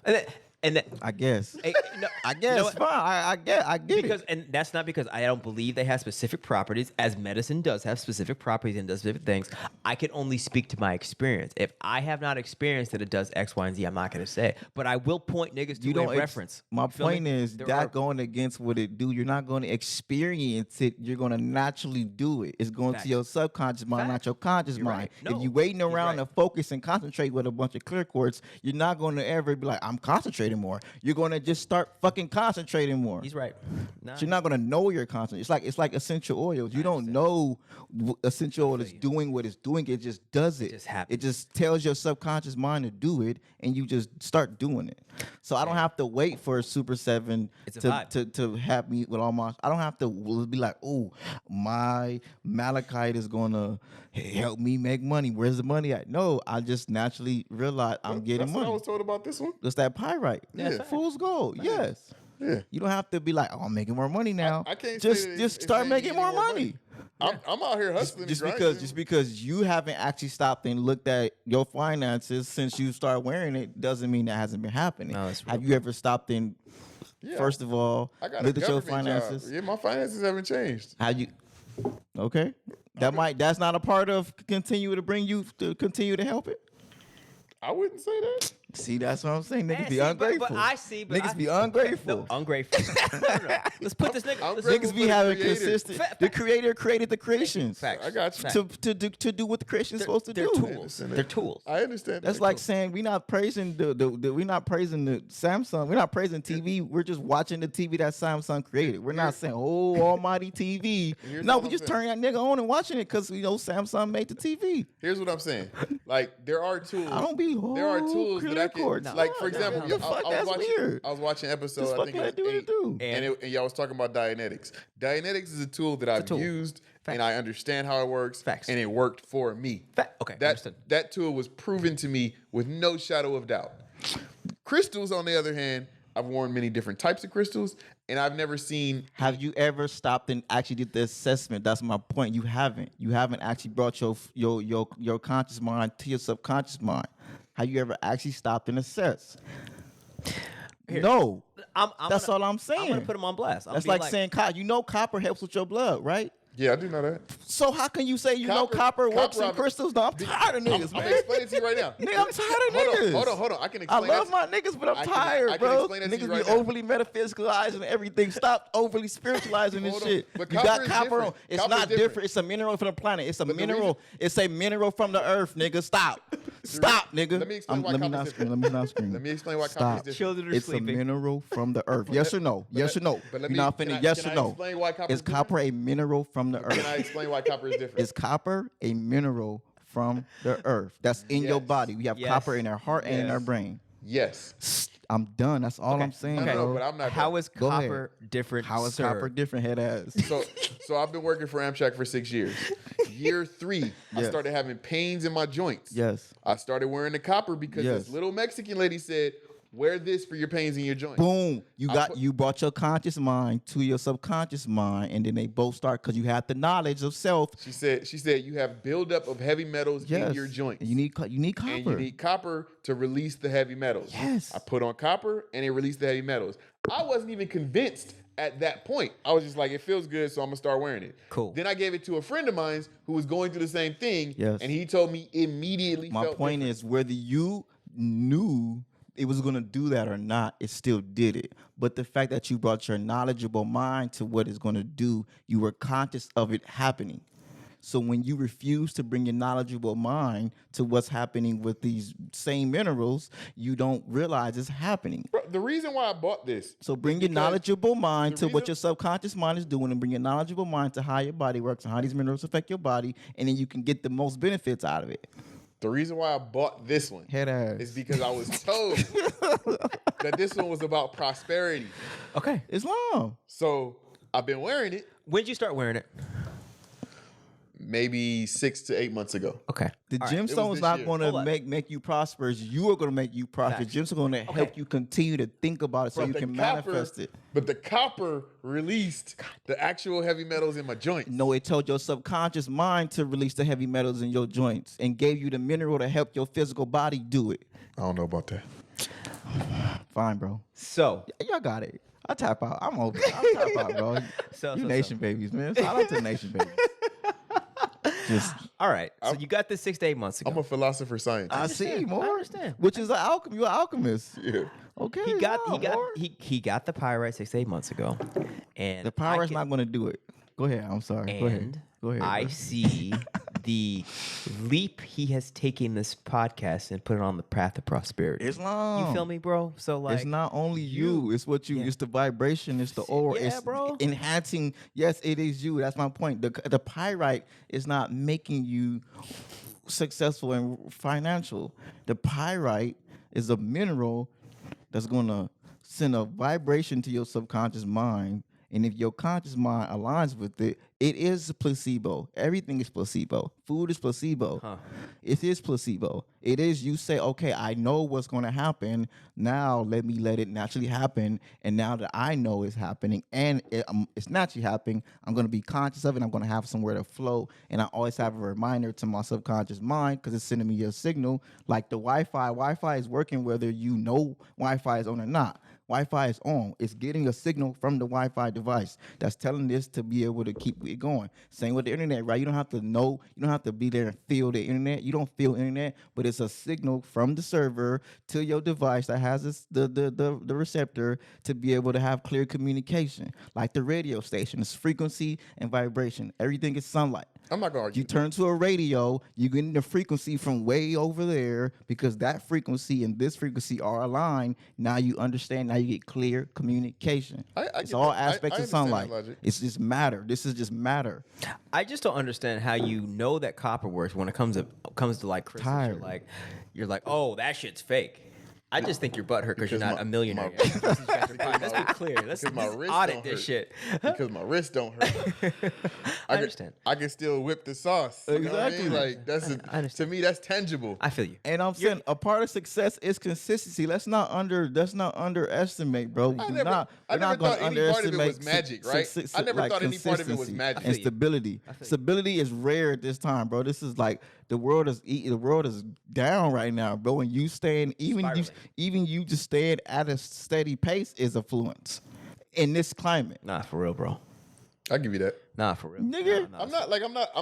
And And that, I guess. no, I you guess. know what? Fine. I get Because it. and that's not because I don't believe they have specific properties, as medicine does have specific properties and does specific things. I can only speak to my experience. If I have not experienced that it does X, Y, and Z, I'm not going to say it. But I will point niggas to You don't a reference. My You feel point me? is There that are- going against what it do. You're not going to experience it. You're going to naturally do it. It's going Facts. to your subconscious mind, not Facts. your conscious You're mind. right. If No, you're waiting he's around right. to focus and concentrate with a bunch of clear quartz, you're not going to ever be like, I'm concentrating more. You're going to just start fucking concentrating more. He's right. Nah, But you're not gonna know you're concentrating. It's like essential oils. You don't know essential oil is doing what it's doing. It just does it. just happens. It just tells your subconscious mind to do it, and you just start doing it. So I don't have to wait for a Super 7 It's a to, vibe. to have me with all my. I don't have to be like, oh, my malachite is gonna help me make money. Where's the money at? No, I just naturally realize I'm getting That's what I money. was told about this one. It's that pyrite. Yeah. Fool's gold. Yes. Yeah. You don't have to be like, oh, I'm making more money now. I can't just say that just it's start making making more money. I'm out here hustling. Just and because grinding. you haven't actually stopped and looked at your finances since you started wearing it doesn't mean that hasn't been happening. No, it's Have you ever stopped and Yeah. first of all I got looked a at your government finances? job. Yeah, my finances haven't changed. How you okay? That's not a part of continue to help it. I wouldn't say that. See, that's what I'm saying. Niggas Man, be see, but ungrateful. I see, but Niggas I- be ungrateful. No, ungrateful. No. Let's put this nigga. I'm let's- grateful Niggas be for the having creator. consistent. The creator created the creations Facts. I got you. Facts. to do what the creation is supposed to They're do. tools. They're tools. I understand. That's that. like saying we're not praising we're not praising the Samsung. We're not praising TV. We're just watching the TV that Samsung created. We're not saying, oh, almighty TV. Here's No, what we I'm just saying. turning that nigga on and watching it because Samsung made the TV. Here's what I'm saying. Like there are tools. I don't be There are tools that I can. cords. Like for example, the fuck, that's weird. I was watching an episode. Just I think fucking it do was what it 8, do. and y'all was talking about Dianetics. Dianetics is a tool that I've tool. used Facts. and I understand how it works. Facts. And it worked for me. Okay, That understood. that tool was proven to me with no shadow of doubt. Crystals, on the other hand, I've worn many different types of crystals, and I've never seen. Have you ever stopped and actually did the assessment? That's my point. You haven't. You haven't actually brought your conscious mind to your subconscious mind. Have you ever actually stopped and assessed? No. That's all I'm saying. I'm gonna put him on blast. That's like saying copper helps with your blood, right? Yeah, I do know that. So how can you say copper works in I've- crystals? No, I'm tired of niggas, I'm gonna man. explain it to you right now. Nigga, I'm tired of niggas. Hold on. I can I explain. love that my niggas, but I I'm can- tired, I can bro. explain that to you Niggas right be now. overly metaphysicalizing everything. Stop overly spiritualizing this Hold on. shit. But You copper got is copper different. on. It's Copper is not different. different. It's a mineral from the planet. It's a But the mineral. It's a mineral from the earth, nigga. Stop. Stop, nigga. Let me explain why let me copper's not different. scream. Let me not scream. Let me explain why copper is Stop. different. Children are It's sleeping. a mineral from the earth. Yes or no? Yes or no? but let You're me- not can finna. I- Yes can or I no? explain why copper Is is different? copper a mineral from the earth? Can I explain why copper is different? Is copper a mineral from the earth that's in your Yes. body? We have Yes. copper in our heart and in Yes. our brain. Yes. I'm done. That's all I'm saying, No, bro. but I'm not. How done. is Go ahead. copper different? How is sir? copper different, head ass? So I've been working for Amtrak for 6 years. Year 3, I Yes. started having pains in my joints. Yes. I started wearing the copper because Yes. this little Mexican lady said, "Wear this for your pains in your joints." Boom. put- You brought your conscious mind to your subconscious mind, and then they both start because you have the knowledge of self. She said you have buildup of heavy metals Yes. in your joints. And you need copper. And you need copper to release the heavy metals. Yes. I put on copper and it released the heavy metals. I wasn't even convinced at that point. I was just like, it feels good, so I'm gonna start wearing it. Cool. Then I gave it to a friend of mine who was going through the same thing. Yes. And he told me immediately. My felt point different. is whether you knew it was going to do that or not, it still did it. But the fact that you brought your knowledgeable mind to what it's going to do, you were conscious of it happening. So when you refuse to bring your knowledgeable mind to what's happening with these same minerals, you don't realize it's happening. Bro, the reason why I bought this. So bring your because knowledgeable mind the to what reason- your subconscious mind is doing, and bring your knowledgeable mind to how your body works and how these minerals affect your body, and then you can get the most benefits out of it. The reason why I bought this one Head ass. is because I was told that this one was about prosperity. Okay. Islam. So I've been wearing it When did you start wearing it? maybe 6 to 8 months ago. Okay. The All right. It was gemstone's this not year. going Hold to on. make you prosperous. You are going to make you prosperous. Facts. Gemstones are going to help you continue to think about it so But you the can copper- manifest it. But the copper released the actual heavy metals in my joints. No, it told your subconscious mind to release the heavy metals in your joints and gave you the mineral to help your physical body do it. I don't know about that. Fine, bro. So, Y'all got it. I tap out. I'll tap out, bro. So, you so, nation babies, man. Shout out to the nation babies. Just all right. So you got this 6 to 8 months ago. I'm a philosopher scientist. I see more. I understand. Which is an alchemy. You're an alchemist. Yeah. Okay. He got the pyrite 6 to 8 months ago, and The pyrite's not going to do it. Go ahead. I'm sorry. Go ahead. And Go ahead. I bro. see the leap he has taken this podcast and put it on the path of prosperity. Islam. You feel me, bro? So like, It's not only you. It's what you. Yeah. It's the vibration. It's the aura. Yeah, it's bro. enhancing. Yes, it is you. That's my point. The pyrite is not making you successful and financial. The pyrite is a mineral that's gonna send a vibration to your subconscious mind. And if your conscious mind aligns with it, it is placebo. Everything is placebo. Food is placebo. Huh. It is placebo. It is you say, okay, I know what's going to happen. Now let me let it naturally happen. And now that I know it's happening and it's naturally happening, I'm going to be conscious of it. I'm going to have somewhere to flow. And I always have a reminder to my subconscious mind because it's sending me a signal like the Wi-Fi. Wi-Fi is working whether you know Wi-Fi is on or not. Wi-Fi is on. It's getting a signal from the Wi-Fi device that's telling this to be able to keep it going. Same with the internet, right? You don't have to know. You don't have to be there and feel the internet. You don't feel internet, but it's a signal from the server to your device that has the receptor to be able to have clear communication. Like the radio station, it's frequency and vibration. Everything is sunlight. I'm not gonna argue. You turn to a radio, you get the frequency from way over there because that frequency and this frequency are aligned. Now you understand. Now you get clear communication. It's get all that. I aspects of understand that sunlight. logic. It's just matter. This is just matter. I just don't understand how you know that copper works when it comes to like crystals. Tired. You're like, oh, that shit's fake. I just think you're butthurt because you're Because not a millionaire. my- Let's be clear. Let's because my wrist audit don't this hurt. shit. Because my wrist don't hurt. I understand. I can still whip the sauce. You know what I mean? Exactly. Like that's I understand. to me that's tangible. I feel you. And I'm saying a part of success is consistency. Let's not underestimate, bro. I Do never- not. I We're never not going thought to any part of it was underestimate magic, right? I never thought any part of it was consistency magic. and stability. Stability is rare at this time, bro. This is like the world is down right now, bro. And you staying Spiraling. even you just staying at a steady pace is affluence in this climate. Nah, for real, bro. I'll give you that. Nah, for real. Nigga. Nah, I'm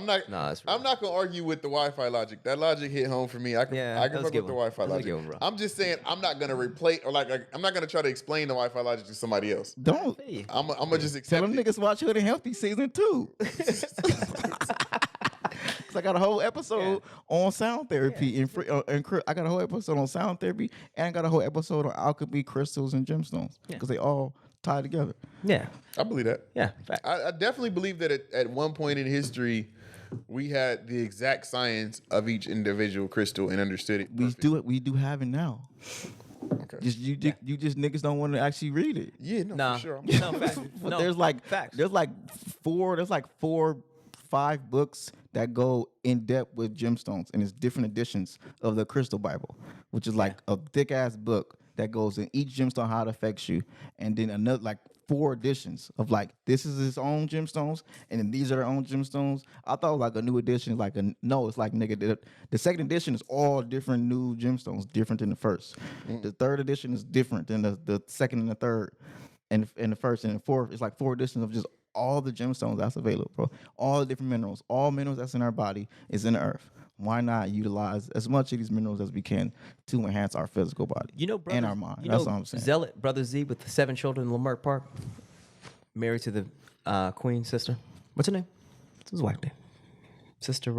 not Nah, it's real. I'm not gonna argue with the Wi-Fi logic. That logic hit home for me. I can Yeah, fuck that's a with good the one. Wi-Fi That's a logic. good one, bro. I'm just saying I'm not gonna replace or like I'm not gonna try to explain the Wi-Fi logic to somebody else. Don't I'm gonna just tell accept them it. niggas watch Hood and Healthy season 2. 'Cause I got a whole episode on sound therapy and I got a whole episode on sound therapy and I got a whole episode on alchemy, crystals, and gemstones because they all tie together. Yeah. I believe that. Yeah. Fact. I definitely believe that at one point in history, we had the exact science of each individual crystal and understood it. We do have it now. Okay. Just you just niggas don't want to actually read it. Yeah, no, Nah. for sure. No, facts. But No, there's like facts. five books that go in depth with gemstones, and it's different editions of the Crystal Bible, which is like a thick ass book that goes in each gemstone how it affects you, and then another like 4 editions of like this is its own gemstones, and then these are their own gemstones. I thought like a new edition, it's like nigga. The second edition is all different new gemstones, different than the first. The third edition is different than the second and the third, and the first and the fourth. It's like 4 editions of just all the gemstones that's available, bro. All the different minerals, all minerals that's in our body is in the earth. Why not utilize as much of these minerals as we can to enhance our physical body and our mind? That's what I'm saying. Zealot, Brother Z with the 7 children in Lamert Park, married to the Queen's sister. What's her name? What's his wife name? Sister,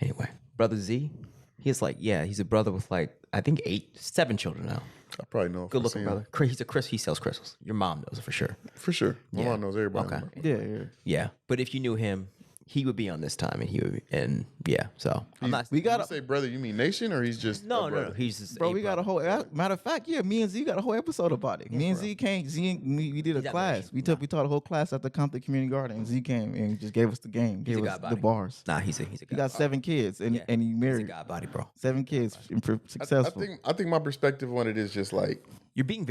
anyway, Brother Z. He's like, he's a brother with like, I think 7 children now. I probably know. Good looking brother. He sells crystals. Your mom knows it for sure. For sure. My Yeah. mom knows everybody. Okay. Yeah. Yeah. But if you knew him, he would be on this time, and he would, so I'm not. We When got you say brother, you mean nation or he's just no, a no, brother? he's just bro. We got a whole matter of fact. Yeah, me and Z got a whole episode about it. Me and for Z came. We did a got class. relation. We taught a whole class at the Compton Community Garden. And Z came and just gave us the game. He's a Gave god us body. the bars. Nah, he's a He god. got 7 kids and he He's a married god body, bro. 7 kids. I Successful. think my perspective on it is just like You're being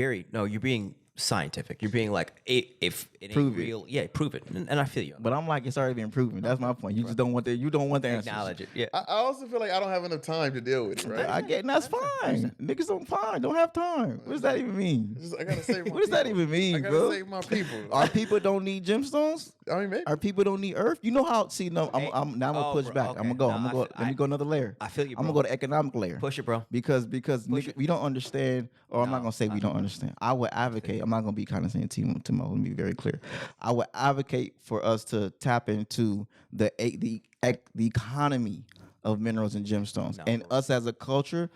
scientific. You're being like, if it ain't Prove it. real, yeah, prove it. And I feel you. But I'm like, it's already been proven. That's my point. You just don't want the answers. Acknowledge it. Yeah. I also feel like I don't have enough time to deal with it, right? I get, and that's fine. Niggas don't have time. What does that even mean? I gotta save my What does that people. even mean, I gotta bro? save my people. Our people don't need gemstones. I mean, maybe. Our people don't need earth. You know how? See, no, Hey. now I'm gonna push bro, back. okay. I'm gonna go. No, I'm gonna go. Let me go another layer. I feel you, I'm bro. gonna go to economic layer. Push it, bro. Because nigga, we don't understand, or I'm not gonna say we don't understand. I would advocate. I'm not gonna be condescending to Timo. Let me be very clear. I would advocate for us to tap into the economy of minerals and gemstones, and us as a culture.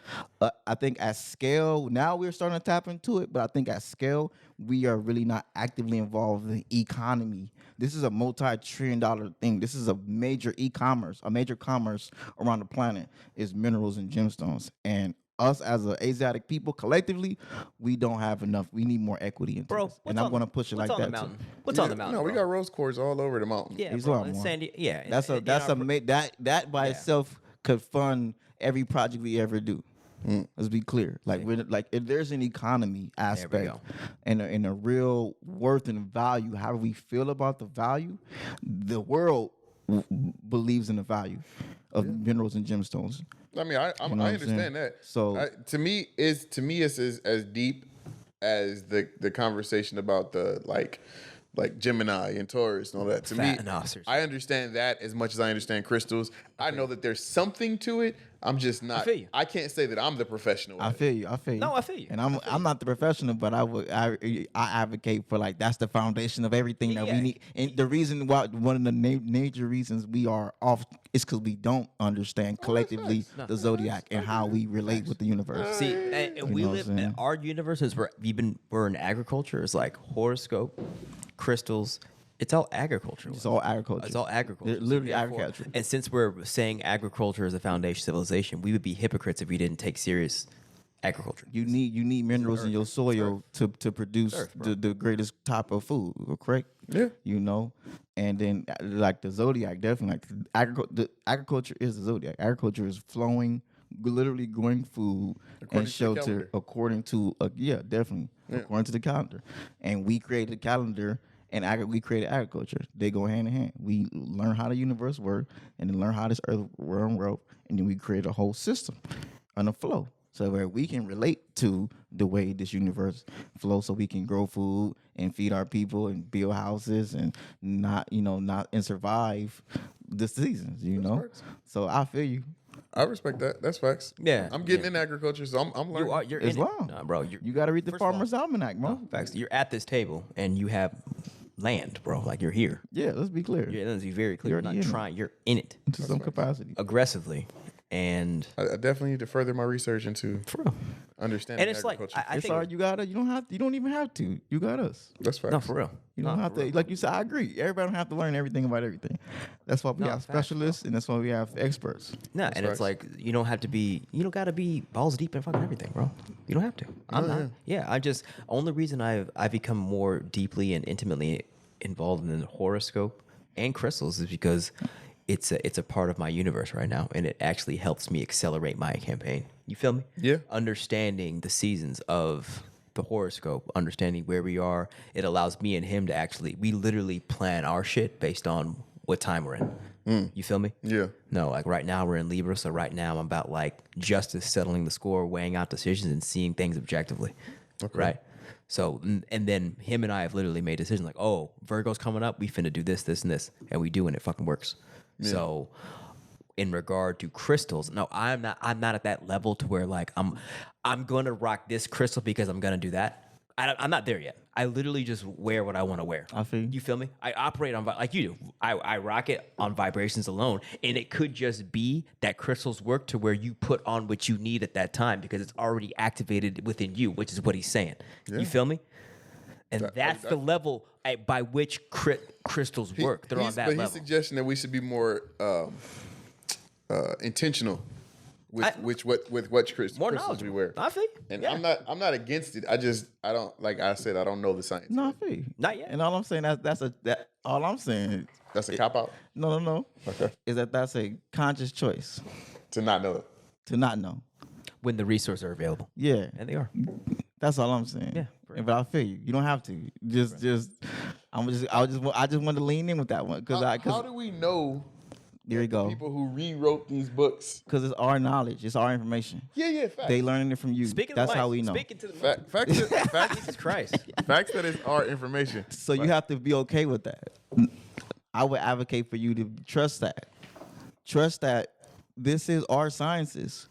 I think at scale now we're starting to tap into it, but I think at scale we are really not actively involved in the economy. This is a multi-trillion-dollar thing. This is a major commerce around the planet is minerals and gemstones. And us as an Asiatic people collectively, we don't have enough. We need more equity into Bro, this. And I'm going to push it like what's on that the mountain? too. What's on the mountain? No, we bro? got rose quartz all over the mountain. Yeah, There's a bro. lot in more. San Diego, yeah. That by itself could fund every project we ever do. Let's be clear. If there's an economy aspect go. and a real worth and value, how we feel about the value, the world believes in the value of minerals and gemstones. I mean, I what I'm understand saying? that. So- to me, it's as deep as the conversation about the like Gemini and Taurus and all that. To me, No, seriously. I understand that as much as I understand crystals. I know that there's something to it. I'm just not. feel you. I can't say that I'm the professional. I feel you. No, I feel you. And I'm not the professional, but I advocate for like that's the foundation of everything that Yeah. we need. And the reason why one of the major reasons we are off is because we don't understand collectively the zodiac and how we relate with the universe. See, and we know what live I'm saying? our universe is we're in agriculture. It's like horoscope, crystals. It's all agriculture. It's all agriculture. It's all agriculture. They're literally Therefore- agriculture. And since we're saying agriculture is the foundation of civilization, we would be hypocrites if we didn't take serious agriculture. You need minerals in your soil to produce Earth, bro. the greatest type of food, correct? Yeah. You know, and then like the zodiac, definitely like the agriculture is the zodiac. Agriculture is flowing, literally growing food According and to the shelter calendar. according to definitely according to the calendar. And we created a calendar. And we created agriculture. They go hand in hand. We learn how the universe works, and then learn how this earth works, and then we create a whole system on a flow, so where we can relate to the way this universe flows, so we can grow food and feed our people and build houses and not survive the seasons. facts. So I feel you. I respect that. That's facts. Yeah, I'm getting yeah. in agriculture, so I'm learning. You're in it. Islam. Nah, bro. You got to read the First of all- Farmer's Almanac, bro. Facts. You're at this table and you have land, bro. Like you're here. Yeah, let's be clear. Let's be very clear. You're You're already not in it. trying. You're in it To some capacity. aggressively, and I definitely need to further my research into for real. understanding And it's like agriculture. I It's think all right. You don't even have to. You got us. That's facts. no, for real. You don't No, have for to, real. like you said, I agree. Everybody don't have to learn everything about everything. That's why we No, have facts, specialists and that's why we have experts. No, and it's facts. like you don't have to be. You don't got to be balls deep in fucking everything, bro. You don't have to. I'm not. Yeah, I just only reason I've become more deeply and intimately involved in the horoscope and crystals is because it's a part of my universe right now, and it actually helps me accelerate my campaign. You feel me? Yeah. Understanding the seasons of the horoscope, understanding where we are, it allows me and him to we literally plan our shit based on what time we're in. You feel me? Yeah. No, like right now we're in Libra, so right now I'm about like justice, settling the score, weighing out decisions, and seeing things objectively. Okay. Right? So, and then him and I have literally made decisions like, oh, Virgo's coming up, we finna do this, this, and this, and we do, and it fucking works. Yeah. So, in regard to crystals, no, I'm not at that level to where like I'm gonna rock this crystal because I'm gonna do that. I'm not there yet. I literally just wear what I want to wear. I feel you. You feel me? I operate on like you do. I rock it on vibrations alone, and it could just be that crystals work to where you put on what you need at that time because it's already activated within you, which is what he's saying. Yeah. You feel me? And that's the level by which crystals work. They're on that level. But he's suggesting that we should be more intentional with what crystals we wear. I feel you. And I'm not against it. I don't like I said, I don't know the science. No, I feel you. Not yet. And all I'm saying all I'm saying That's a cop out no. Okay. Is that's a conscious choice to not know it. to not know. When the resources are available. Yeah. And they are. That's all I'm saying. Yeah, But I feel you. You don't have to. I just want to lean in with that one because How do we know there you the go. people who rewrote these books? Because it's our knowledge. It's our information. Yeah, facts. They learning it from you. Speaking That's of how life, we know. Speaking to the Facts Jesus Christ. facts that it's our information. So you have to be okay with that. I would advocate for you to trust that. Trust that this is our sciences.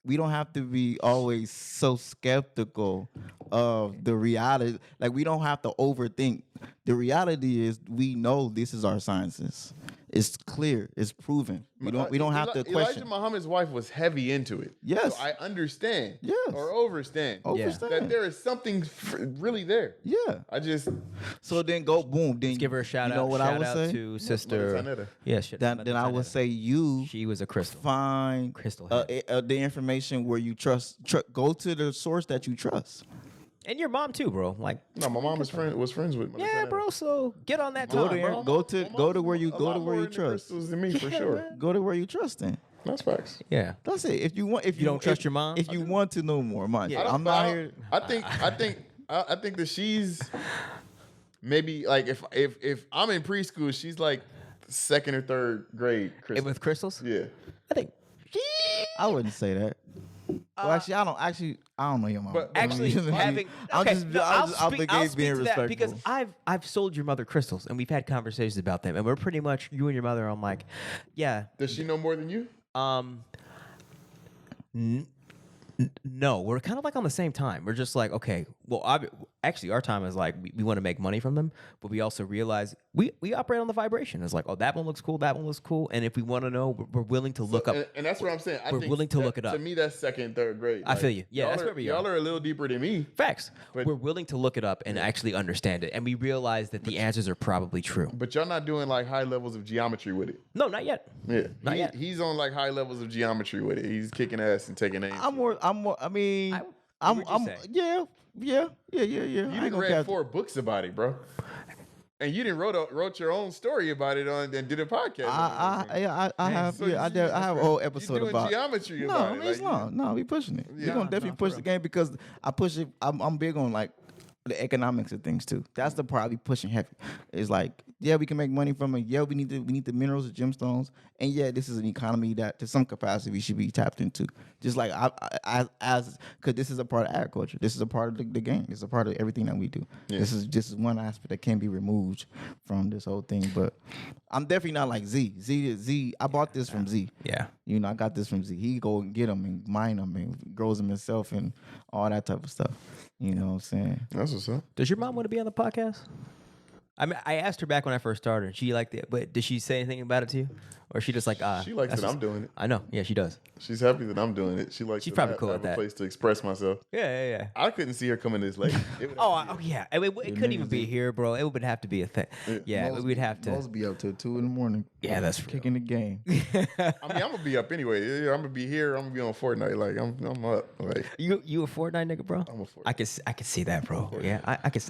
We don't have to be always so skeptical of the reality. Like, we don't have to overthink. The reality is we know this is our sciences. It's clear. It's proven. We don't have to question. Elijah Muhammad's wife was heavy into it. Yes. So I understand. Yes. Or overstand. Overstand. That there is something really there. Yeah. I just So then go boom. Then Let's give her a shout you out. know what I shout would out say? to sister. Zanetta. Yeah, Then I would say you she was a crystal. find Crystal the information where you trust. Go to the source that you trust. And your mom too, bro. Like, no, my mom was friends with Mother yeah, Zanetta. bro. So get on that Go time, there. bro. Go to where you A lot more into trust. crystals than me for sure. Go to where you trust. Then That's facts. Yeah. that's it. If you want, if You don't trust your mom? if you want to know more, mind you, Yeah. I'm not here. I think that she's maybe like if I'm in preschool, she's like second or third grade. And Crystal. with crystals, Yeah. I think. I wouldn't say that. Well, actually, I don't know your mom. But- Actually, having I'm okay, just no, out I'll the speak gate being to that respectful. because I've sold your mother crystals and we've had conversations about them and we're pretty much you and your mother. I'm like, yeah, Does she know more than you? no, we're kind of like on the same time. We're just like, okay, well, actually, our time is like we want to make money from them, but we also realize we operate on the vibration. It's like, oh, that one looks cool, that one looks cool, and if we want to know, we're willing to look up. And that's what I'm saying. I We're think willing to that- look it up. To me, that's second, third grade. I feel you. Yeah, y'all that's are, where we y'all are. are a little deeper than me. Facts. But- We're willing to look it up and actually understand it, and we realize that the answers are probably true. But y'all not doing like high levels of geometry with it. No, not yet. Yeah. Not yet. He's on like high levels of geometry with it. He's kicking ass and taking names. I'm more. I mean, what would you say? yeah. You I didn't ain't gonna read cap- 4 books about it, bro. And you didn't wrote your own story about it and did a podcast. I have. So Yeah, you- I have a whole you episode doing about geometry No, about I it. mean, it's like, long. No, we pushing it. Yeah, We're gonna no, definitely for push real. the game because I push it. I'm big on like the economics of things too. That's the part I be pushing heavy. It's like, yeah, we can make money from it. Yeah, we need the minerals, the gemstones, and yeah, this is an economy that to some capacity we should be tapped into. Just like as because this is a part of agriculture. This is a part of the game. It's a part of everything that we do. Yeah. This is one aspect that can't be removed from this whole thing. But I'm definitely not like Z. Z. I bought this from Z. Yeah. You know, I got this from Z. He go and get them and mine them and grows them himself and all that type of stuff. You know what I'm saying? That's what's up. Does your mom want to be on the podcast? I mean, I asked her back when I first started. And she liked it, but did she say anything about it to you, or she just like She likes that's that I'm just- doing it. I know. Yeah, she does. She's happy that I'm doing it. She likes She's that probably I cool have with a that. place to express myself. Yeah. I couldn't see her coming this late. It would Oh, have to be- yeah. I mean, it couldn't even be here, bro. It would have to be a thing. Yeah, we'd have to. Most be up till 2 a.m. Yeah, that's kicking the game. I mean, I'm gonna be up anyway. Yeah, I'm gonna be here. I'm gonna be on Fortnite. Like I'm up. Like You a Fortnite nigga, bro? I'm a Fortnite. I can see that, bro. Yeah, I can.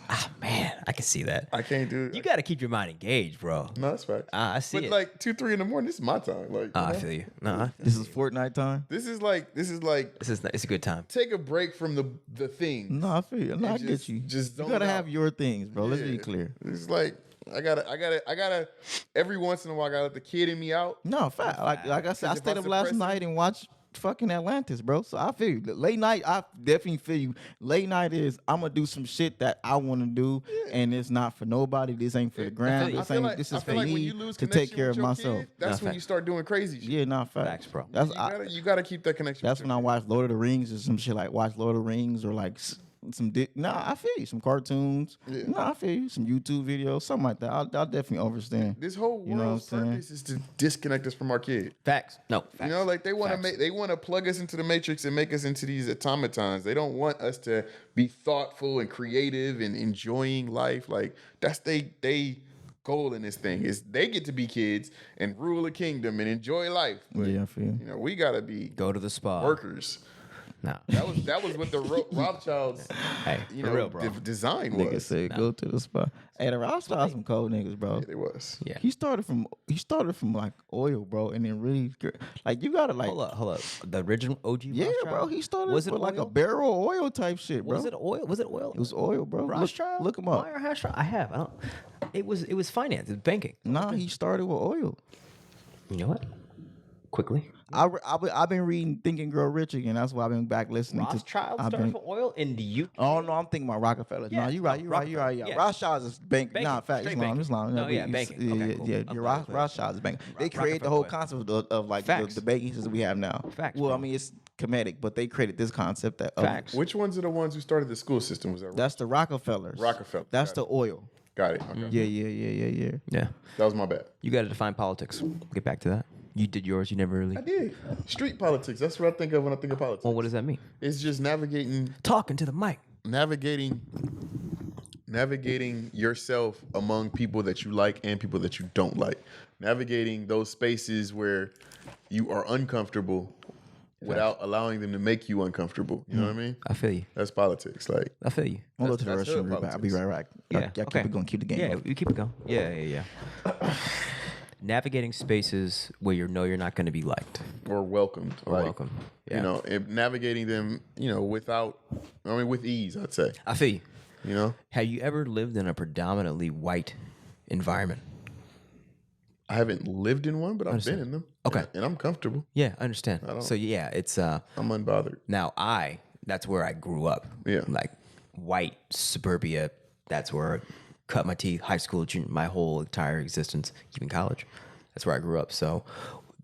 Man, I can see that. I can't do it. You got to keep your mind engaged, bro. No, that's fact. I see But it. like 2, 3 in the morning, this is my time. Like I feel you. No, This is Fortnite time. this is like it's a good time. take a break from the thing. No, I feel you. No, I just- get you. just you zone gotta out. have your things, bro. Let's be Yeah. clear. It's like I gotta every once in a while I gotta let the kid in me out. No, fact. Like I said, I Because if stayed I up last suppress it- night and watched fucking Atlantis, bro. So I feel you. Late night, I definitely feel you. Late night is I'm gonna do some shit that I want to do, and it's not for nobody. This ain't for the gram. you. This ain't. This I is for feel like when me you lose to take connection care with of your myself. kid, that's No, when you facts. start doing crazy shit. Yeah, not facts. Facts, bro. That's You gotta keep that connection. that's with when I your watch Lord of the Rings or some shit like watch Lord of the Rings or like some I feel you. Some cartoons. Yeah. I feel you. Some YouTube videos, something like that. I'll definitely understand. This whole You know what world's I'm saying? purpose is to disconnect us from our kid. Facts. No. Facts. You know, like they want to Facts. they want to plug us into the matrix and make us into these automatons. They don't want us to be thoughtful and creative and enjoying life. Like that's they goal in this thing is they get to be kids and rule a kingdom and enjoy life. But Yeah, I feel you. you know, we gotta be Go to the spa. workers. No. That was what the Rothschilds, Hey, you for know, real, bro. design Nigga was. said go to the spot. Hey, the Rothschilds some cold niggas, bro. It was. Yeah. He started from like oil, bro, and then really like you gotta like Hold up. The original OG yeah, Rothschild? bro. He started Was it with like a oil? barrel of oil type shit, bro. Was it oil? Was it oil? It was oil, bro. Rothschild? Look him up. Meyer Rothschild? I have. I don't. It was finance. It was banking. Nah, he started with oil. You know what? Quickly. I've been reading Think and Grow Rich again. That's why I've been back listening Rothschild to. started for oil in the UK. Oh no, I'm thinking about Rockefeller. Yeah, No, you're right. Rockefeller, Yeah. yeah. Rothschilds is banking. Nah, fact. Straight Islam. banking. Islam. No, yeah, banking. Okay, cool. I'm glad it's Rothschilds is banking. They created the Rockefeller whole oil. concept of like Facts. the banking system we have now. Facts, Well, bro. I mean it's comedic, but they created this concept that Facts. Which ones are the ones who started the school system? Was that That's the Rockefellers. Rockefeller, That's got the oil. Got it. Okay. Yeah. Yeah. That was my bad. You got to define politics. We'll get back to that. You did yours. You never really. I did. Street politics. That's what I think of when I think of politics. Well, what does that mean? It's just navigating Talking to the mic. navigating yourself among people that you like and people that you don't like. Navigating those spaces where you are uncomfortable without allowing them to make you uncomfortable. You know what I mean? I feel you. That's politics. Like I feel you. I'm gonna go to the That's restroom hood real back. I'll be right back. Yeah. Y'all keep it going. Keep the game Yeah, going. you keep it going. Yeah. Navigating spaces where you know you're not going to be liked or welcomed. or like, welcome. Yeah. You know, and navigating them, with ease, I'd say. I feel you. You know? Have you ever lived in a predominantly white environment? I haven't lived in one, but I've been in them. Okay. And I'm comfortable. Yeah, I understand. So yeah, it's I'm unbothered. now that's where I grew up. Yeah. Like white suburbia. That's where I cut my teeth. High school, my whole entire existence, even college. That's where I grew up. So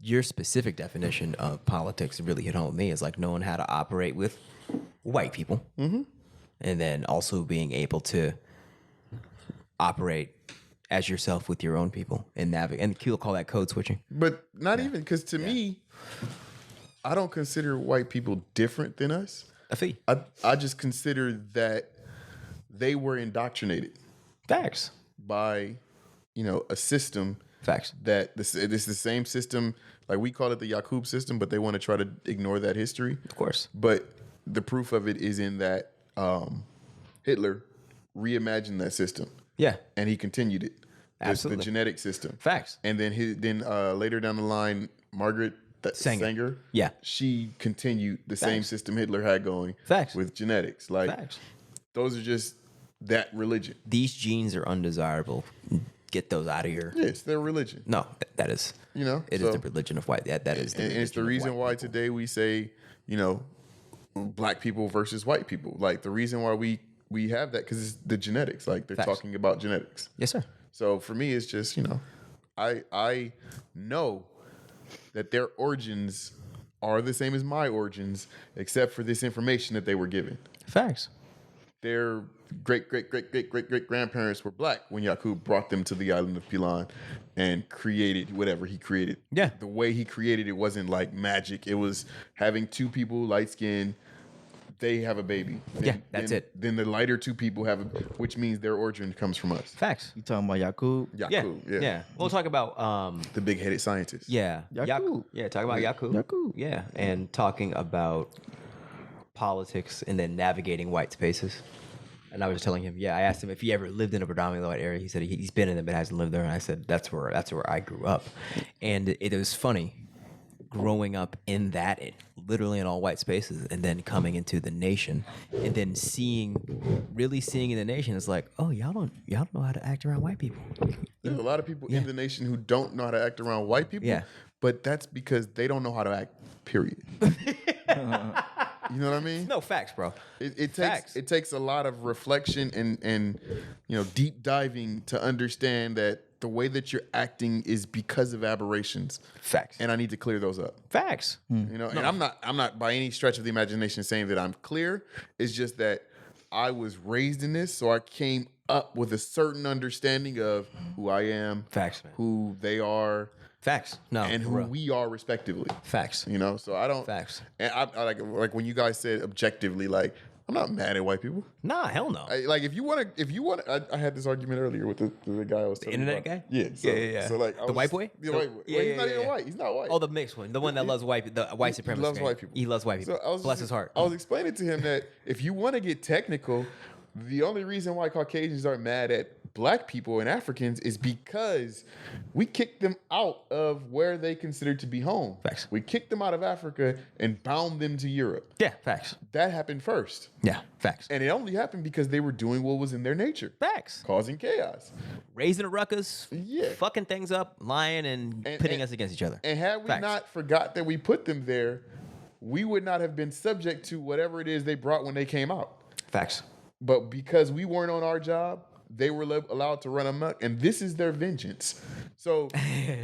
your specific definition of politics really hit home with me is like knowing how to operate with white people, and then also being able to operate as yourself with your own people and navigate. And you'll call that code switching. But not even, because to me, I don't consider white people different than us. I feel you. I just consider that they were indoctrinated Facts. by, a system Facts. that this is the same system. Like we call it the Yakub system, but they want to try to ignore that history. Of course. But the proof of it is in that Hitler reimagined that system. Yeah. And he continued it. Absolutely. The genetic system. Facts. And then later down the line, Margaret Sanger. Yeah. She continued the same system Hitler had going. Facts. With genetics. Like Facts. those are just that religion. These genes are undesirable. Get those out of your. Yeah, it's their religion. No, that is. so- It is the religion of white. That is. And it's the reason why today we say, black people versus white people. Like the reason why we have that, because it's the genetics. Like they're Facts. talking about genetics. Yes, sir. So for me, it's just, I know that their origins are the same as my origins, except for this information that they were given. Facts. Their great grandparents were black when Yakub brought them to the island of Pilan and created whatever he created. Yeah. The way he created it wasn't like magic. It was having two people, light skin, they have a baby. That's it. Then the lighter two people which means their origin comes from us. Facts. You talking about Yakub? Yakub, yeah. We'll talk about The big-headed scientist. Yakub. Talk about Yakub. Yakub. Yeah, and talking about politics and then navigating white spaces. And I was telling him, I asked him if he ever lived in a predominantly white area. He said he's been in them but hasn't lived there. And I said that's where I grew up. And it was funny growing up in that, literally in all white spaces, and then coming into the nation, and then really seeing in the nation, it's like, oh, y'all don't know how to act around white people. There's a lot of people in the nation who don't know how to act around white people. Yeah. But that's because they don't know how to act, period. You know what I mean? No, facts, bro. It takes a lot of reflection and deep diving to understand that the way that you're acting is because of aberrations. Facts. And I need to clear those up. Facts. And I'm not by any stretch of the imagination saying that I'm clear. It's just that I was raised in this, so I came up with a certain understanding of who I am, Facts, man. who they are, Facts. No, and for who real. we are respectively. Facts. So I don't. Facts. And I like when you guys said objectively, like I'm not mad at white people. Nah, hell no. Like if you want to, I had this argument earlier with the guy I was telling you internet about. guy? Yeah, Yeah. So like The white boy? the white boy. Yeah, Well, he's not yeah, even yeah. white. He's not white. Oh, the mixed one, the one that loves the white supremacist. He loves guy. white people. He loves white people. So I was Bless his heart. I was explaining to him that if you want to get technical, the only reason why Caucasians are mad at black people and Africans is because we kicked them out of where they considered to be home. Facts. We kicked them out of Africa and bound them to Europe. Yeah, facts. That happened first. Yeah, facts. And it only happened because they were doing what was in their nature. Facts. Causing chaos. Raising a ruckus, Yeah. fucking things up, lying, and pitting us against each other. And had we Facts. not forgot that we put them there, we would not have been subject to whatever it is they brought when they came out. Facts. But because we weren't on our job, they were allowed to run amok, and this is their vengeance. So,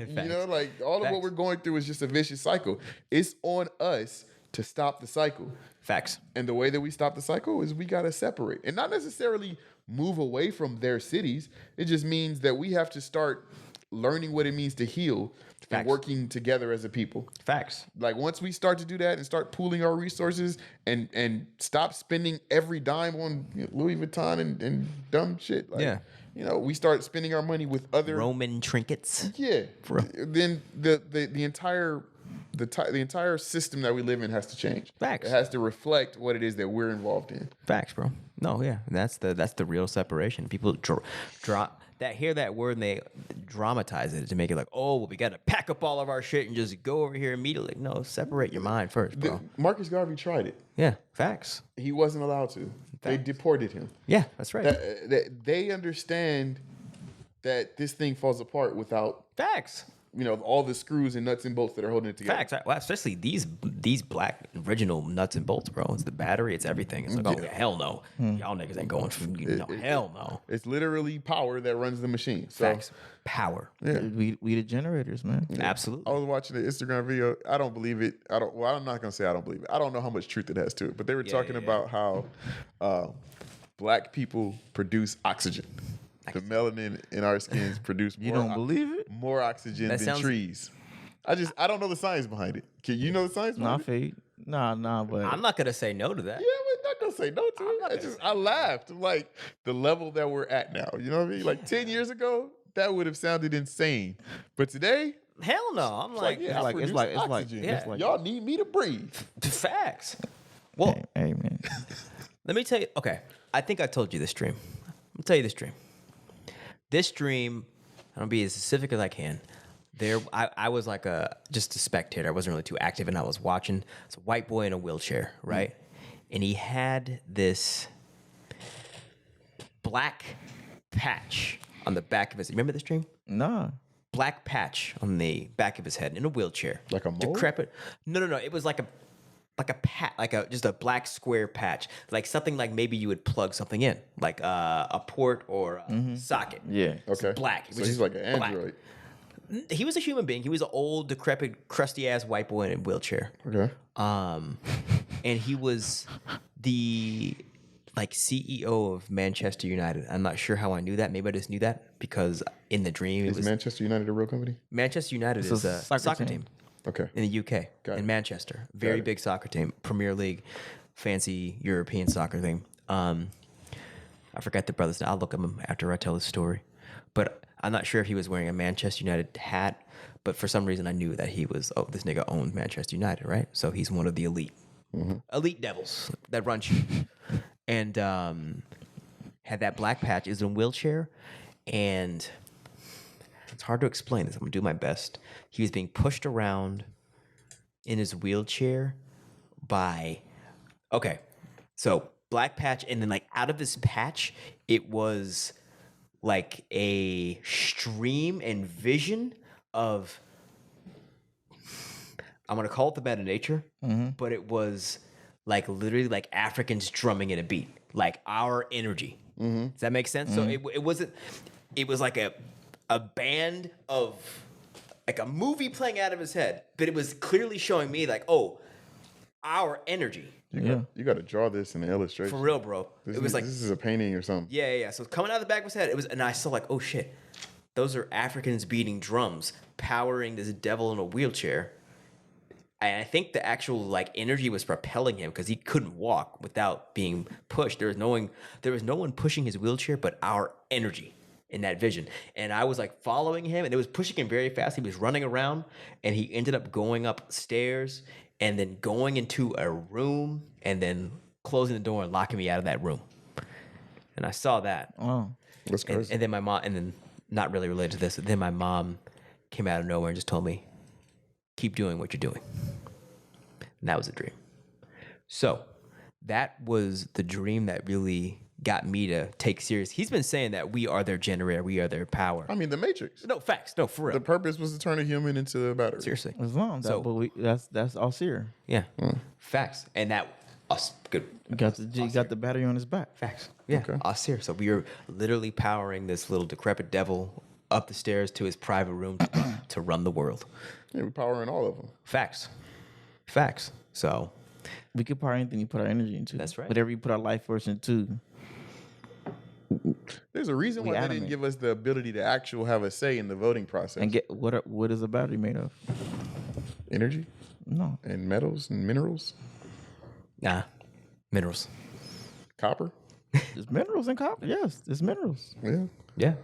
you know, like all of what Facts. we're going through is just a vicious cycle. It's on us to stop the cycle. Facts. And the way that we stop the cycle is we got to separate and not necessarily move away from their cities. It just means that we have to start learning what it means to heal and Facts. working together as a people. Facts. Like once we start to do that and start pooling our resources and stop spending every dime on Louis Vuitton and dumb shit. Like, Yeah. You know, we start spending our money with other Roman trinkets. Yeah. For real. Then the entire system that we live in has to change. Facts. It has to reflect what it is that we're involved in. Facts, bro. No, yeah, that's the real separation. People drop that, hear that word, and they dramatize it to make it like, oh, well, we got to pack up all of our shit and just go over here immediately. No, separate your mind first, bro. Marcus Garvey tried it. Yeah, facts. He wasn't allowed to. They Facts. deported him. Yeah, that's right. That they understand that this thing falls apart without, Facts. you know, all the screws and nuts and bolts that are holding it together. Facts. Well, especially these black original nuts and bolts, bro. It's the battery. It's everything. It's like, oh, hell no. Y'all niggas ain't going for, hell no. It's literally power that runs the machine. So, Facts. Power. Yeah. We the generators, man. Absolutely. I was watching the Instagram video. I don't believe it. I'm not gonna say I don't believe it. I don't know how much truth it has to it. But they were talking about how black people produce oxygen. The melanin in our skins produce more. You don't believe it? More oxygen That than sounds- trees. I don't know the science behind it. Can you know the science Nah, behind it? fade. Nah, but I'm not going to say no to that. Yeah, we're not gonna say no to it. I laughed. I'm like the level that we're at now. You know what I mean? Like 10 years ago, that would have sounded insane. But today, Hell no. I'm like, yeah, I like- it's produce like- oxygen. it's like- Y'all need me to breathe. facts. Well, hey man. let me tell you. Okay, I think I told you this dream. I'll tell you this dream. This dream, I'm gonna be as specific as I can. I was like just a spectator. I wasn't really too active, and I was watching. It's a white boy in a wheelchair, right? And he had this black patch on the back of his. Remember this dream? Nah. Black patch on the back of his head in a wheelchair. Like a mole? Decrepit. No. It was like just a black square patch, like something like maybe you would plug something in, like a port or a socket. Yeah. It's Okay. black. It So was he's just like an black. android. He was a human being. He was an old, decrepit, crusty ass white boy in a wheelchair. Okay. And he was the CEO of Manchester United. I'm not sure how I knew that. Maybe I just knew that because in the dream it Is was Manchester United a real company? Manchester United is a soccer team. Okay. In the UK, Got in it. Manchester. Very it. big soccer team, Premier League, fancy European soccer thing. I forgot the brother's name. I'll look him after I tell his story. But I'm not sure if he was wearing a Manchester United hat, but for some reason I knew that he was, this nigga owned Manchester United, right? So he's one of the elite devils that run shit. And had that black patch, is in a wheelchair, and it's hard to explain this. I'm gonna do my best. He was being pushed around in his wheelchair by, so black patch, and then like out of this patch, it was like a stream and vision of, I'm gonna call it the meta nature, but it was like literally like Africans drumming in a beat, like our energy. Does that make sense? So it wasn't. It was like a band of like a movie playing out of his head, but it was clearly showing me like, oh, our energy. You got to draw this in the illustration. For real, bro. This It was like, this is a painting or something. yeah. So coming out of the back of his head, it was, and I saw like, oh shit, those are Africans beating drums, powering this devil in a wheelchair I think the actual like energy was propelling him because he couldn't walk without being pushed. There was no one pushing his wheelchair, but our energy in that vision. And I was like following him, and it was pushing him very fast. He was running around, and he ended up going upstairs and then going into a room and then closing the door and locking me out of that room. And I saw that. Oh, That's crazy. And then my mom, and then not really related to this, then my mom came out of nowhere and just told me, keep doing what you're doing. And that was a dream. So that was the dream that really got me to take serious. He's been saying that we are their generator, we are their power. I mean, the Matrix. No, facts. No, for real. The purpose was to turn a human into a battery. Seriously. as long as So- that's Asyr. Yeah. Facts. And that, us, good. You got the battery on his back. Facts. Yeah. Okay. Asyr. So we are literally powering this little decrepit devil up the stairs to his private room to run the world. Yeah, we're powering all of them. Facts. Facts. So We could power anything you put our energy into. That's right. Whatever you put our life force into. There's a reason We why they animate. didn't give us the ability to actually have a say in the voting process. And get what is a battery made of? Energy No. and metals and minerals, nah. Minerals. copper. It's minerals and copper. Yes, it's minerals. Yeah. Yeah.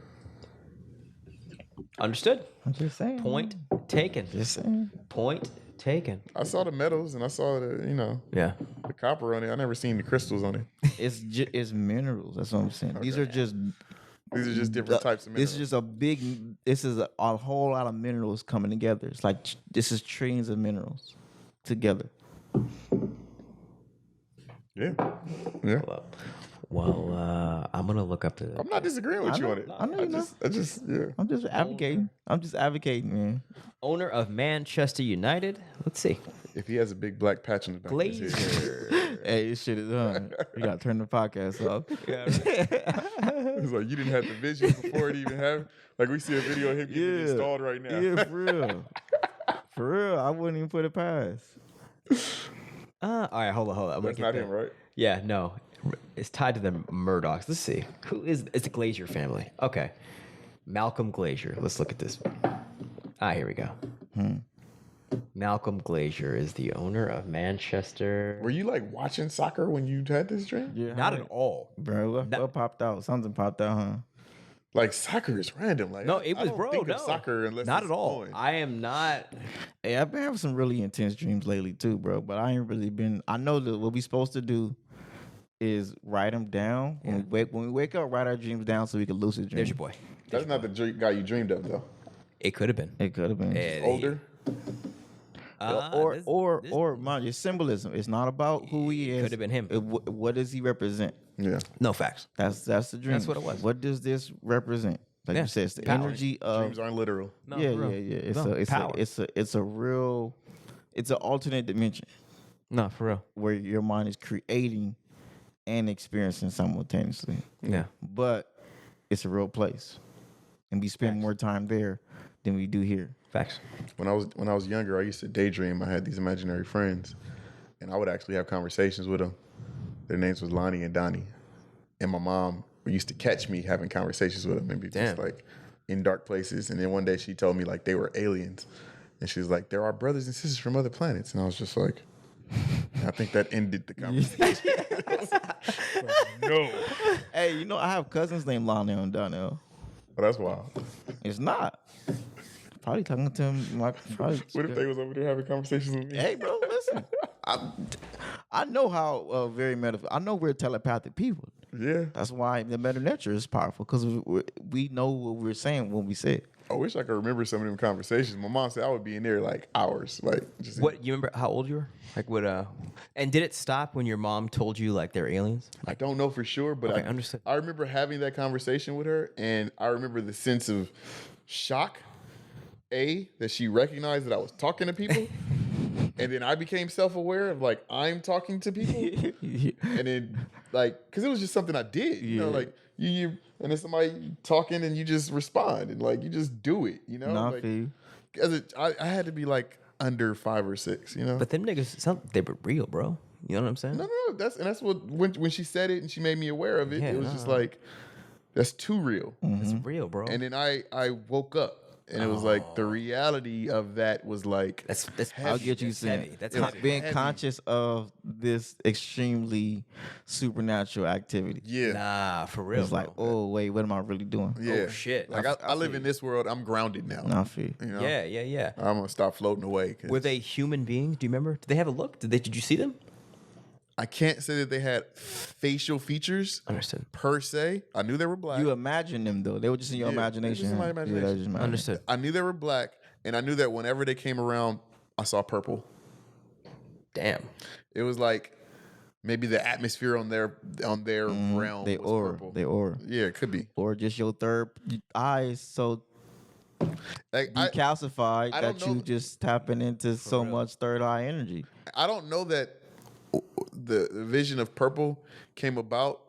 Understood. I'm just saying. Point taken. Just saying. Point taken. I saw the metals and I saw the Yeah. the copper on it. I never seen the crystals on it. It's minerals. That's what I'm saying. These are just These are just different types of minerals. This is just this is a whole lot of minerals coming together. It's like this is trillions of minerals together. Yeah. Yeah. Well, I'm gonna look up the. I'm not disagreeing with you on it. I know you're not. I just yeah. I'm just advocating. Man. Owner of Manchester United. Let's see. If he has a big black patch on the back of his head. Glazer. Hey, this shit is done. We gotta turn the podcast off. It's like you didn't have the vision before it even happened. Like we see a video of him getting installed right now. Yeah, for real. For real, I wouldn't even put it past. All right, hold on. I'm That's gonna not get him, that. right? Yeah, no. It's tied to the Murdochs. Let's see. Who is it's the Glazer family. Okay. Malcolm Glazer. Let's look at this. Here we go. Malcolm Glazer is the owner of Manchester. Were you like watching soccer when you had this dream? Yeah, Not at all. bro. What popped out? Something popped out, huh? Like soccer is random. Like No, it I was don't bro. think No, of soccer unless not it's at all. on. I am not. Hey, I've been having some really intense dreams lately too, bro. But I ain't really been. I know that what we supposed to do is write them down when we wake up. Write our dreams down so we can lucid dream. There's your boy. That's not the guy you dreamed of though. It could have been. It could have been. Older. Or mind your symbolism. It's not about who he is. could have been him. What does he represent? Yeah. No facts. That's the dream. That's what it was. What does this represent? Like Yeah, you said, it's the power. energy of Dreams aren't literal. No, yeah. for real. It's No, power. it's a real, it's an alternate dimension No, for real. where your mind is creating and experiencing simultaneously. Yeah. But it's a real place, and we spend more time there than we do here. Facts. When I was younger, I used to daydream. I had these imaginary friends, and I would actually have conversations with them. Their names was Lonnie and Donnie, and my mom used to catch me having conversations with them and be just Damn. like in dark places. And then one day she told me like they were aliens, and she was like, "They're our brothers and sisters from other planets." And I was just like, I think that ended the conversation. No, Hey, you know I have cousins named Lionel and Donnell. but that's wild. It's not. Probably talking to him. Like, probably. What if they was over there having conversations with me? Hey, bro, listen. I know how very I know we're telepathic people. Yeah. That's why the meta nature is powerful because we know what we're saying when we say it. I wish I could remember some of them conversations. My mom said I would be in there like hours, like just What you remember? How old you were? Like what? And did it stop when your mom told you like they're aliens? I don't know for sure, but Okay, understood. I remember having that conversation with her, and I remember the sense of shock. That she recognized that I was talking to people, and then I became self-aware of like I'm talking to people, and then like because it was just something I did, you know, like you and then somebody talking and you just respond and like you just do it, you know. Nah, I like, feel you. Cause I had to be like under 5 or 6, you know. But them niggas, they were real, bro. You know what I'm saying? No, that's what when she said it and she made me aware of it, Yeah, it was just like that's too real. It's real, bro. And then I woke up And it was like the reality of that was like That's I'll heavy. get you That's saying heavy. That's It was heavy. being heavy. conscious of this extremely supernatural activity. Yeah. Nah, for real. It's like, bro. oh wait, what am I really doing? Yeah. Oh, shit. Like I live in this world. I'm grounded now. No, I feel. You know? Yeah. I'm gonna stop floating away. 'Cause Were they human beings? Do you remember? Did they have a look? Did you see them? I can't say that they had facial features Understood. per se. I knew they were black. You imagine them though; they were just in your Yeah, imagination. just in my Yeah, imagination. they just imagine. Understood. I knew they were black, and I knew that whenever they came around, I saw purple. Damn. It was like maybe the atmosphere on their realm They was aura, purple. they aura, Yeah, it could be. or just your third eye is so Like decalcified I that don't you know- just tapping into so much third eye energy. I don't know that the vision of purple came about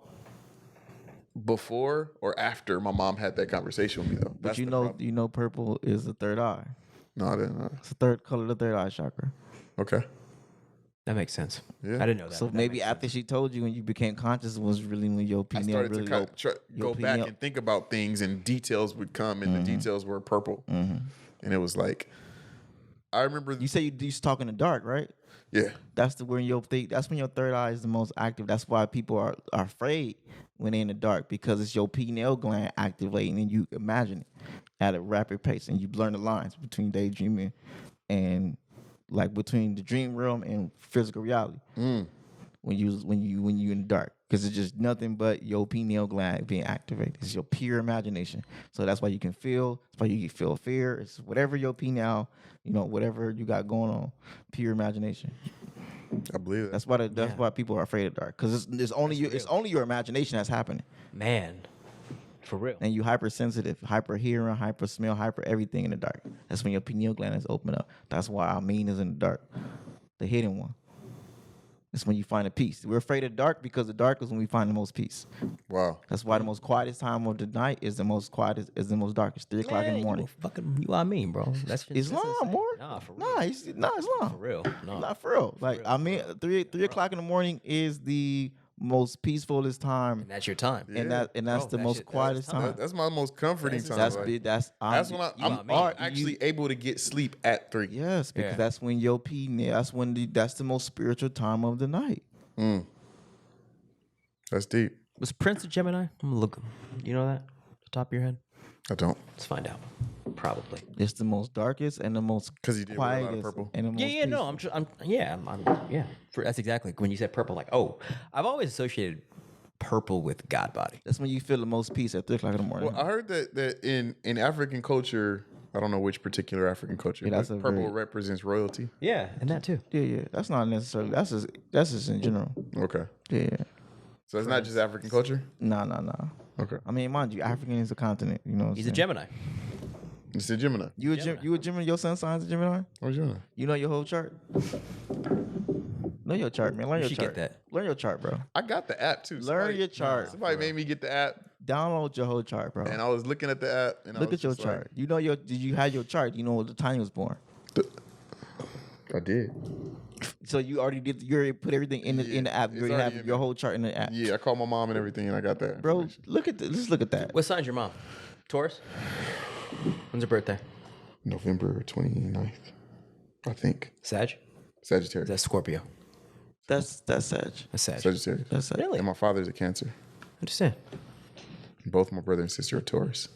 before or after my mom had that conversation with me though. But That's you the know, problem. purple is the third eye. No, I didn't know. It's the third color, the third eye chakra. Okay. That makes sense. Yeah. I didn't know that. So but that maybe makes after she told you and you became conscious was really when your I pineal started really to go back pineal- and think about things, and details would come, and the details were purple, and it was like, I remember. You say you used to talk in the dark, right? Yeah, That's when your third eye is the most active. That's why people are afraid when they're in the dark, because it's your pineal gland activating and you imagine it at a rapid pace, and you blur the lines between daydreaming and like between the dream realm and physical reality. When you in the dark, because it's just nothing but your pineal gland being activated. It's your pure imagination. So that's why you can feel. That's why you can feel fear. It's whatever your pineal, whatever you got going on, pure imagination. I believe that. That's why people are afraid of dark, because it's only your imagination that's happening, Man, for real. and you hypersensitive, hyper hearing, hyper smell, hyper everything in the dark. That's when your pineal gland is open up. That's why Amin is in the dark, the hidden one. It's when you find a peace. We're afraid of dark because the dark is when we find the most peace. Wow. That's why the most quietest time of the night is the most darkest. 3 o'clock in the morning. You I mean, bro. That's Islam, more. Nah, for real. Islam. For real. No. Not for real. Like I mean, 3 o'clock in the morning is the most peacefulest time, And that's your time. and that's Bro, the that most shit- that's quietest time. time. That's my most comforting time. That's like, big. that's when I'm actually able to get sleep at 3. Yes, because Yeah. that's when your pineal. That's the most spiritual time of the night. That's deep. Was Prince a Gemini? I'm gonna look. You know that? Off the top of your head? I don't. Let's find out. Probably. It's the most darkest and the most 'Cause he did wear a lot of quietest purple. and the most Yeah, no, peaceful. yeah. That's exactly when you said purple. Like, oh, I've always associated purple with God body. That's when you feel the most peace at 3 o'clock in the morning. Well, I heard that in African culture, I don't know which particular African culture, Yeah, that's but a purple very- represents royalty. Yeah, and that too. Yeah. That's not necessarily. That's just in general. Okay. Yeah. So it's not just African culture? No. Okay. I mean, mind you, African is a continent. You know, what I'm He's a saying? Gemini. It's a Gemini. You a Gemini? Your sun sign's a Gemini? What's Gemini? You know your whole chart? Know your chart, man. Learn You your should chart. get that. Learn your chart, bro. I got the app too. Learn your chart. Somebody made me get the app, Download your whole chart, bro. and I was looking at the app, and I Look was at your just like, chart. You know did you have your chart? You know what the time you was born. I did. So you already put everything in the app. You it's already already have in your there. whole chart in the app. Yeah, I called my mom and everything, and I got that. Bro, information. look at this. Let's look at that. What sign's your mom? Taurus? When's her birthday? November 29th, I think. Sag? Sagittarius. That's Scorpio. That's Sag. That's Sag. Sagittarius. That's Sag. Really? And my father's a Cancer. Understand. Both my brother and sister are Taurus.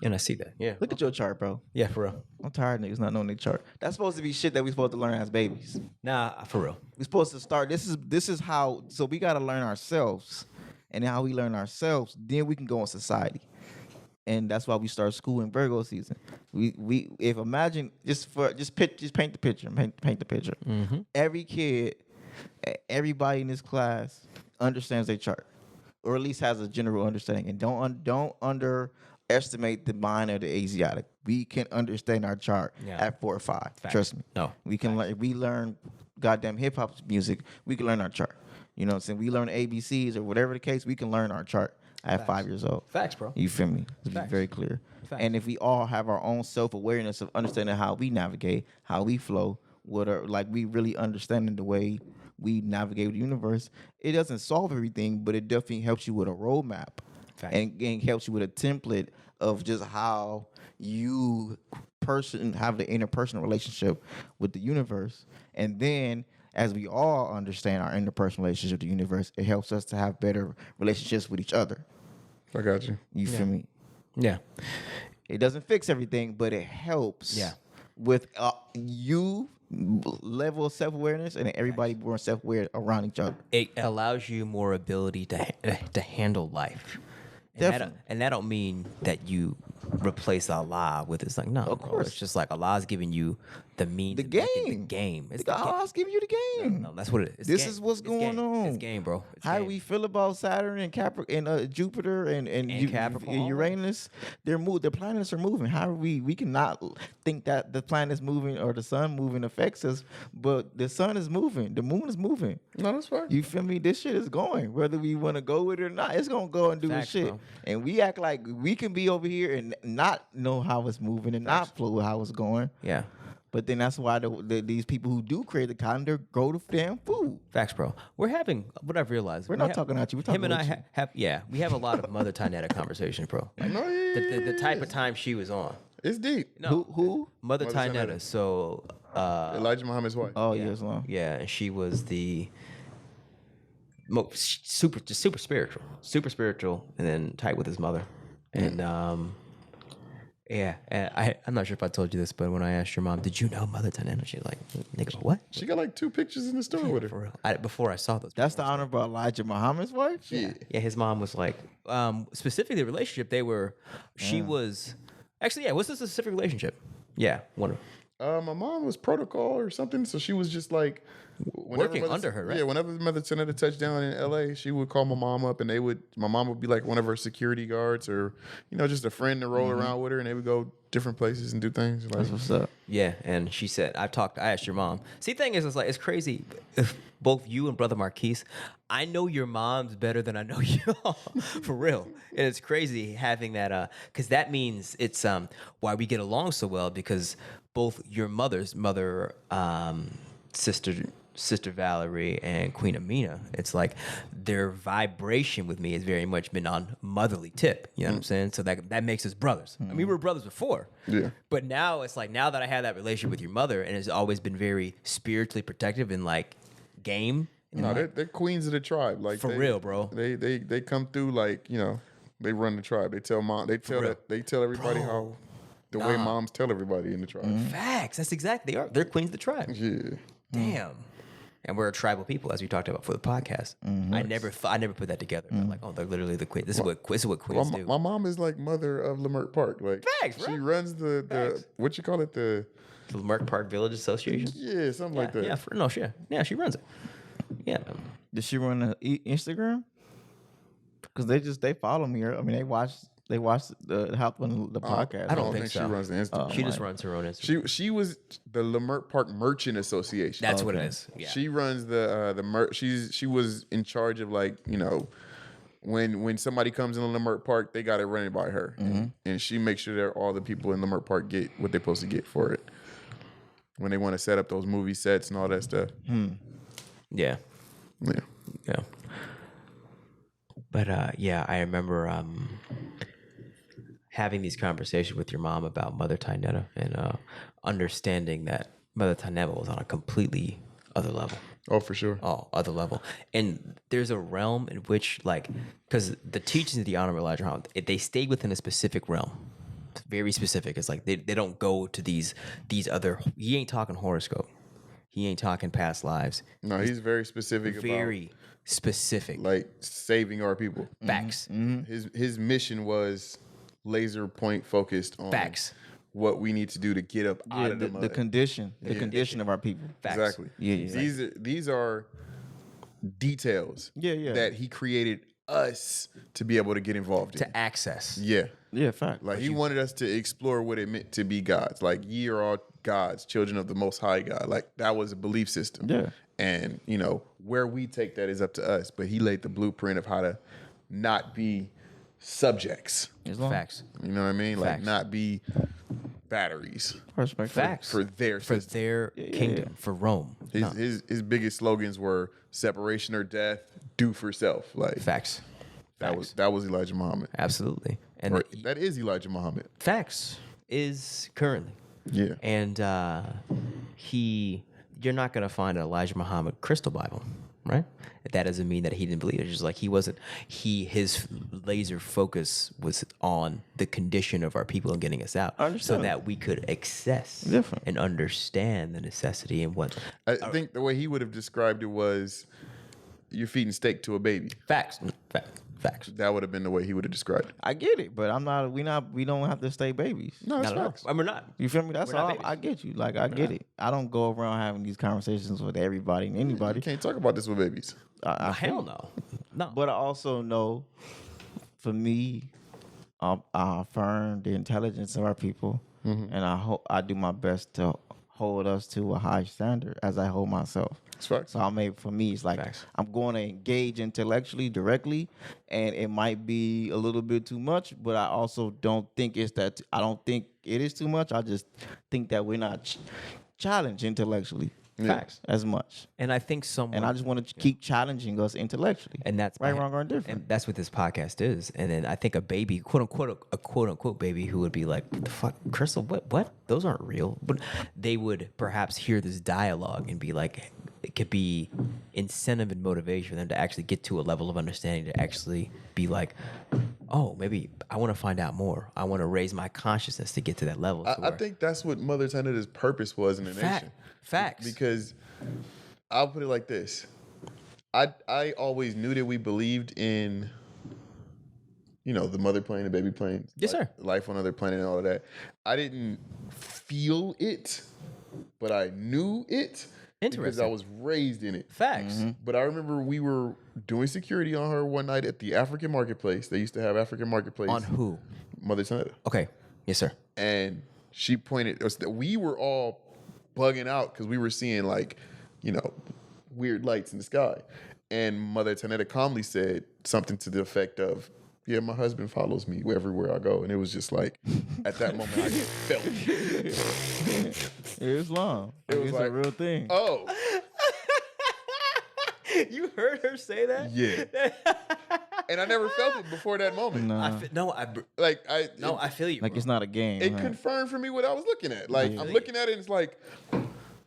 And I see that. Yeah. Look at your chart, bro. Yeah, for real. I'm tired of niggas not knowing their chart. That's supposed to be shit that we supposed to learn as babies. Nah, for real. We're supposed to start. This is how. So we got to learn ourselves, and how we learn ourselves, then we can go in society. And that's why we start school in Virgo season. If imagine just paint the picture. Paint the picture. Every kid, everybody in this class understands their chart, or at least has a general understanding. And don't underestimate the mind of the Asiatic. We can understand our chart at 4 or 5. Facts. Trust me. No. We can learn. If we learn goddamn hip hop music, we can learn our chart. You know what I'm saying? We learn ABCs or whatever the case. We can learn our chart at 5 years old. Facts, bro. You feel me? To be Facts. very clear. Facts. And if we all have our own self-awareness of understanding how we navigate, how we flow, we really understanding the way we navigate the universe, it doesn't solve everything, but it definitely helps you with a roadmap and helps you with a template of just how you have the interpersonal relationship with the universe. And then as we all understand our interpersonal relationship with the universe, it helps us to have better relationships with each other. I got you. You feel me? Yeah. It doesn't fix everything, but it helps with you level of self-awareness and everybody more self-aware around each other. It allows you more ability to handle life. Definitely. And that don't mean that you replace Allah with it's like, no, Of bro, course. it's just like Allah's giving you the means. The of making game. The game. It's Allah's giving you the game. No, that's what it is. This game. is what's It's going game. on. It's game, bro. It's How do game. we feel about Saturn and Jupiter and Capricorn? and Uranus? The planets are moving. How are we cannot think that the planets moving or the sun moving affects us, but the sun is moving, the moon is moving. No, that's fine. You feel me? This shit is going. Whether we want to go with it or not, it's gonna go and do Facts, its shit. bro. And we act like we can be over here and not know how it's moving and not flow with how it's going. Yeah. But then that's why these people who do create the calendar go to damn food. Facts, bro. We're having what I've realized. We're not talking at you. We're talking him and I with you. have we have a lot of Mother Tynetta conversations, bro. Like, No, the type of time she was on. It's deep. No, Who? Mother Mother Tynetta. Tynetta. So Elijah Muhammad's wife. Oh yes, long. yeah, and she was the super spiritual, and then tight with his mother, and yeah, and I'm not sure if I told you this, but when I asked your mom, did you know Mother Tynetta? She's like, nigga, what? She got like 2 pictures in the store with her. For real. Before I saw those. That's the Honorable Elijah Muhammad's wife. Yeah. Yeah, his mom was like, specifically the relationship they were. She was actually, yeah. What's the specific relationship? Yeah, one of. My mom was protocol or something, so she was just like whenever Working under her, right? Yeah, whenever Mother Tynetta touched down in LA, she would call my mom up, and my mom would be like one of her security guards, or just a friend to roll around with her, and they would go different places and do things. Like, That's what's up. Yeah, and she said, I asked your mom. See, the thing is, it's crazy. If both you and Brother Marquise, I know your moms better than I know y'all, for real. And it's crazy having that, because that means it's why we get along so well, because both your mother's mother, Sister Valerie and Queen Amina, it's like their vibration with me has very much been on motherly tip. You know what I'm saying? So that makes us brothers. I mean, we were brothers before. Yeah. But now it's like, now that I have that relationship with your mother, and it's always been very spiritually protective and like game. And no, like, they're queens of the tribe. Like For real, bro. They come through like they run the tribe. They tell everybody how the way moms tell everybody in the tribe. facts. That's exactly they're queens of the tribe. Yeah. Damn. And we're a tribal people, as we talked about for the podcast. I never put that together. I'm like, oh, they're literally the queen. This is what queens do. My mom is like mother of Leimert Park. Like Facts, bro. she runs the Facts. what you call it, the The Merck Park Village Association. yeah, something like that. Yeah, she runs it. Yeah. Did she run an Instagram? Because they follow me. I mean, they watch the help on the podcast. I don't I don't think think she so. runs the Instagram. She just runs her own Instagram. She was the Leimert Park Merchant Association. That's what it is. Yeah. She runs the she was in charge of like, when somebody comes in Leimert Park, they got it running by her. And she makes sure that all the people in Leimert Park get what they're supposed to get for it. When they want to set up those movie sets and all that stuff. Yeah. Yeah. Yeah. But yeah, I remember having these conversations with your mom about Mother Tynetta and understanding that Mother Tynetta was on a completely other level. Oh, for sure. Oh, other level. And there's a realm in which, like, because the teachings of the Honorable Elijah Muhammad, they stayed within a specific realm. It's very specific. It's like they don't go to these other. He ain't talking horoscope. He ain't talking past lives. No, he's very specific Very specific. about like saving our people. Facts. His mission was laser point focused on Facts. what we need to do to get up out of the the mud. condition of our people. Facts. Exactly. Yeah. These are details. Yeah. That he created us to be able to get involved in. To access. Yeah. Yeah, fact. Like he wanted us to explore what it meant to be gods. Like ye are all gods, children of the Most High God. Like that was a belief system. Yeah. And where we take that is up to us. But he laid the blueprint of how to not be subjects. Facts. You know what I mean? Like Facts. not be batteries Respect. Facts. for their For system. their kingdom. For Rome. His biggest slogans were separation or death, do for self. Like Facts. That was Elijah Muhammad. Absolutely. And Or that is Elijah Muhammad. facts is currently. Yeah. And you're not going to find an Elijah Muhammad crystal Bible, right? That doesn't mean that he didn't believe it. It's just like his laser focus was on the condition of our people and getting us out so Understood. that we could access Different. and understand the necessity and what. I think the way he would have described it was you're feeding steak to a baby. Facts. Facts. That would have been the way he would have described it. I get it, but we don't have to stay babies. No, it's Not at all. facts. I mean, we're not. You feel me? That's We're not all. babies. I get you. Like I get it. I don't go around having these conversations with everybody and You anybody. can't talk about this with babies. I feel Hell you. no. No. But I also know, for me, I affirm the intelligence of our people, and I do my best to hold us to a high standard as I hold myself. It's facts. So for me, it's like Facts. I'm going to engage intellectually directly, and it might be a little bit too much, but I also don't think it's that. I don't think it is too much. I just think that we're not challenged intellectually. Facts. As much, And I think someone. and I just want to keep challenging us intellectually. And that's right, wrong, or indifferent. And that's what this podcast is. And then I think a baby, quote unquote baby, who would be like, "What the fuck, Crystal? What? Those aren't real." But they would perhaps hear this dialogue and be like, it could be incentive and motivation for them to actually get to a level of understanding to actually be like, "Oh, maybe I want to find out more. I want to raise my consciousness to get to that level." I think that's what Mother Teneda's purpose was in the nation. Facts. Because I'll put it like this. I always knew that we believed in, the mother plane, the baby plane. Yes, sir. Life on another planet and all of that. I didn't feel it, but I knew it. Because Interesting. I was raised in it. Facts. But I remember we were doing security on her one night at the African Marketplace. They used to have African Marketplace. On who? Mother Teneda. Okay. Yes, sir. And she pointed us that we were all bugging out because we were seeing weird lights in the sky. And Mother Teneda calmly said something to the effect of, "Yeah, my husband follows me everywhere I go." And it was just like, at that moment, I just felt it. Islam. It was It's like, a real thing. Oh, You heard her say that? yeah. And I never felt it before that moment. Nah. I feel you. Like bro. it's not a game. It huh? confirmed for me what I was looking at. Like, I'm looking at it and it's like,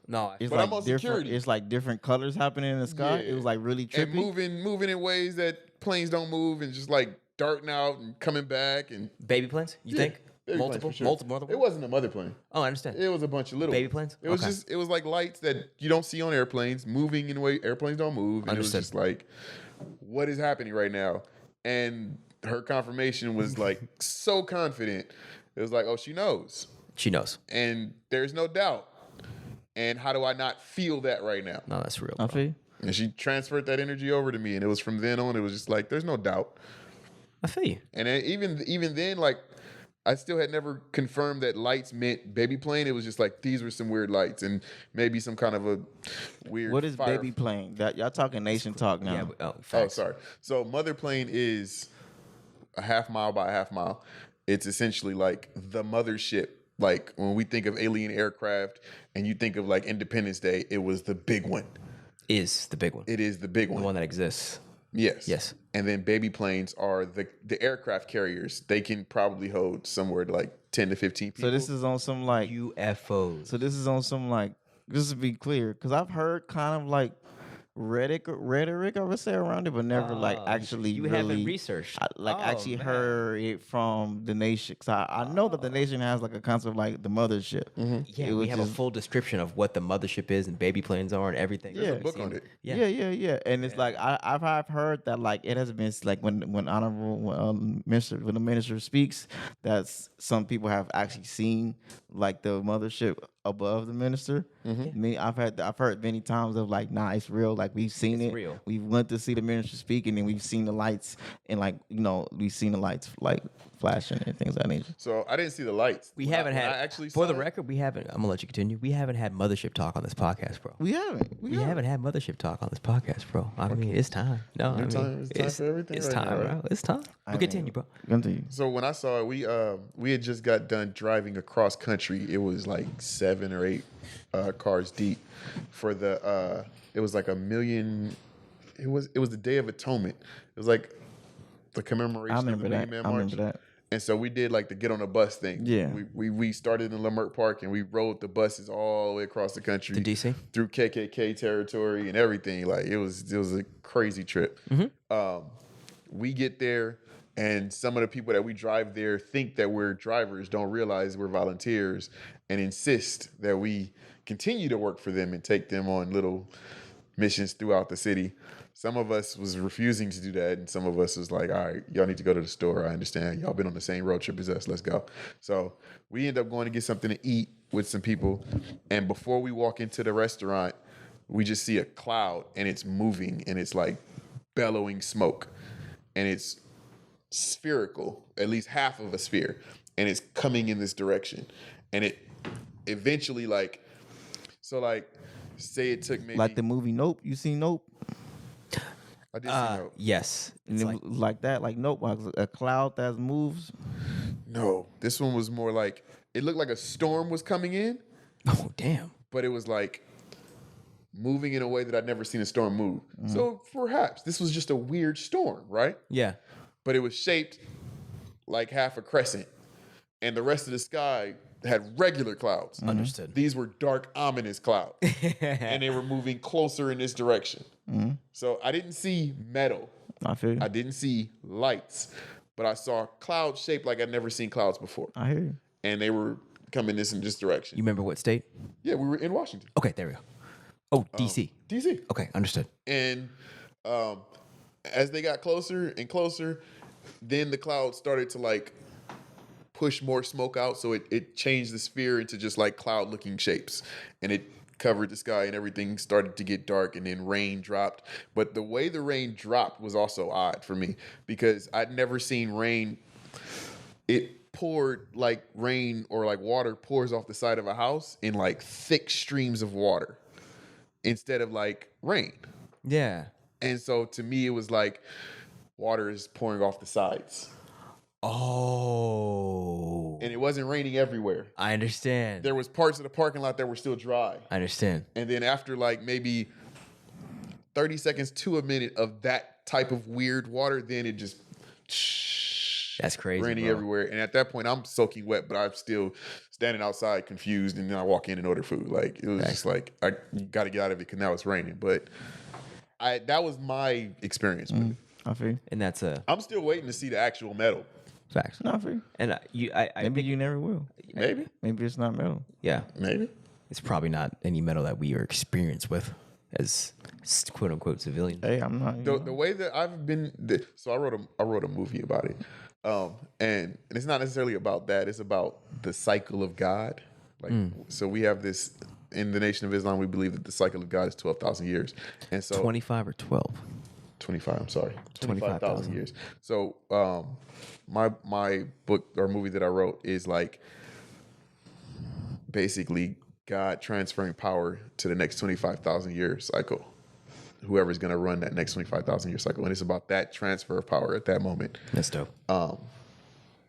No, It's But like I'm on different. security. It's like different colors happening in the sky. Yeah. It was like really and trippy. moving in ways that planes don't move and just like darting out and coming back and baby planes. You think baby planes multiple, for sure. multiple? It wasn't a mother plane. Oh, I understand. It was a bunch of little Baby ones. planes? It was Okay. it was like lights that you don't see on airplanes, moving in a way airplanes don't move. And Understood. it was just like, what is happening right now? And her confirmation was like so confident. It was like, oh, she knows. She knows. And there's no doubt. And how do I not feel that right now? No, that's real. I Bro. feel you. And she transferred that energy over to me. And it was from then on, it was just like, there's no doubt. I feel you. And then even then, like, I still had never confirmed that lights meant baby plane. It was just like, these were some weird lights and maybe some kind of a weird What is fire. baby plane? That y'all talking nation talk now. Yeah. But, Oh, facts. sorry. So mother plane is a half mile by a half mile. It's essentially like the mothership. Like when we think of alien aircraft and you think of like Independence Day, it was the big one. Is the big one. It is the big The one. one that exists. Yes. Yes. And then baby planes are the aircraft carriers. They can probably hold somewhere to like 10 to 15 people. So this is on some like. UFOs. So this is on some like. Just to be clear, because I've heard kind of like rhetoric I would say around it, but never like actually you really haven't researched. actually man. heard it from the nation. Cause I know that the nation has like a concept like the mothership. Yeah, It we was have a just- full description of what the mothership is and baby planes are and everything. There's a We've book seen on it. Yeah. Yeah. And it's like I've heard that like it has been like when honorable minister when the minister speaks, that some people have actually seen like the mothership above the minister. Me, I've heard many times of like, nah, it's real. Like we've seen It's it. real. We went to see the minister speak, and then we've seen the lights and like we've seen the lights like flashing and things of that nature. So I didn't see the lights. We When haven't when had. I actually For saw the it, record, we haven't. I'm gonna let you continue. We haven't had mothership talk on this podcast, bro. We haven't. We haven't had mothership talk on this podcast, bro. I mean, it's time. No, I mean, It's time for everything It's right time, now, right? bro. It's time. We'll continue, bro. Continue. So when I saw it, we had just got done driving across country. It was like 7 or 8 cars deep for the. It was like a million. It was the Day of Atonement. It was like the commemoration I of the remember Million that. Man I March. remember that. And so we did like the get on a bus thing. Yeah. We started in Leimert Park and we rode the buses all the way across the country To DC? through KKK territory and everything. Like it was a crazy trip. We get there and some of the people that we drive there think that we're drivers, don't realize we're volunteers, and insist that we continue to work for them and take them on little missions throughout the city. Some of us was refusing to do that, and some of us was like, all right, y'all need to go to the store. I understand. Y'all been on the same road trip as us. Let's go. So we end up going to get something to eat with some people, and before we walk into the restaurant, we just see a cloud, and it's moving, and it's like bellowing smoke, and it's spherical, at least half of a sphere, and it's coming in this direction. And it eventually say it took maybe Like the movie Nope. You seen Nope? I did see no. Yes. And It's it was like that, like Nope, like a cloud that moves. No, this one was more like it looked like a storm was coming in, oh, damn. but it was like moving in a way that I'd never seen a storm move. So perhaps this was just a weird storm, right? Yeah. But it was shaped like half a crescent, and the rest of the sky had regular clouds. Understood. These were dark, ominous clouds, and they were moving closer in this direction. So I didn't see metal. I feel you. I didn't see lights, but I saw clouds shaped like I'd never seen clouds before. I hear you. And they were coming in this direction. You remember what state? Yeah, we were in Washington, Okay, there we go. Oh, DC. D.C. Okay, understood. And as they got closer and closer, then the clouds started to like push more smoke out. So it changed the sphere into just like cloud looking shapes. And it covered the sky and everything started to get dark, and then rain dropped. But the way the rain dropped was also odd for me because I'd never seen rain. It poured like rain or like water pours off the side of a house in like thick streams of water instead of like rain. Yeah. And so to me, it was like water is pouring off the sides. Oh. And it wasn't raining everywhere. I understand. There was parts of the parking lot that were still dry. I understand. And then after like maybe 30 seconds to a minute of that type of weird water, then it just That's crazy. raining bro. everywhere. And at that point, I'm soaking wet, but I'm still standing outside confused. And then I walk in and order food. Like it was just like, I got to get out of it because now it's raining. But that was my experience with it. I feel you. And that's a I'm still waiting to see the actual metal. fact. No, I feel you. And I Maybe think, you never will. Maybe. Maybe it's not metal. yeah, Maybe. it's probably not any metal that we are experienced with as quote unquote civilians. Hey, I'm not. The way that I've been, so I wrote a movie about it, and it's not necessarily about that. It's about the cycle of God. Like, so we have this in the Nation of Islam. We believe that the cycle of God is 12,000 years, and so 25 or 12. 25. I'm sorry, 25,000 25,000 years. So my book or movie that I wrote is like basically God transferring power to the next 25,000 year cycle. Whoever's going to run that next 25,000 year cycle. And it's about that transfer of power at that moment. That's dope.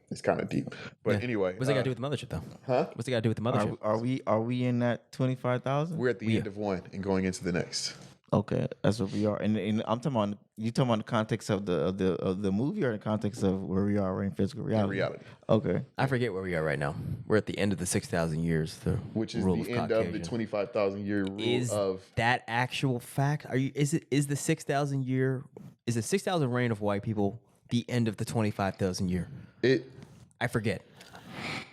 It's kind of deep. But anyway. What's that got to do with the mothership, though? Huh? What's it got to do with the mothership? Are we in that 25,000? We're at the end of one and going into the next. Okay, that's what we are. And I'm talking about you talking about the context of the movie or the context of where we are in physical reality. Reality. Okay. I forget where we are right now. We're at the end of the 6,000 years. The Which is rule the end of the 25,000 year rule Is of. that actual fact? Is the 6,000 year, is the 6,000 reign of white people the end of the 25,000 year? I forget.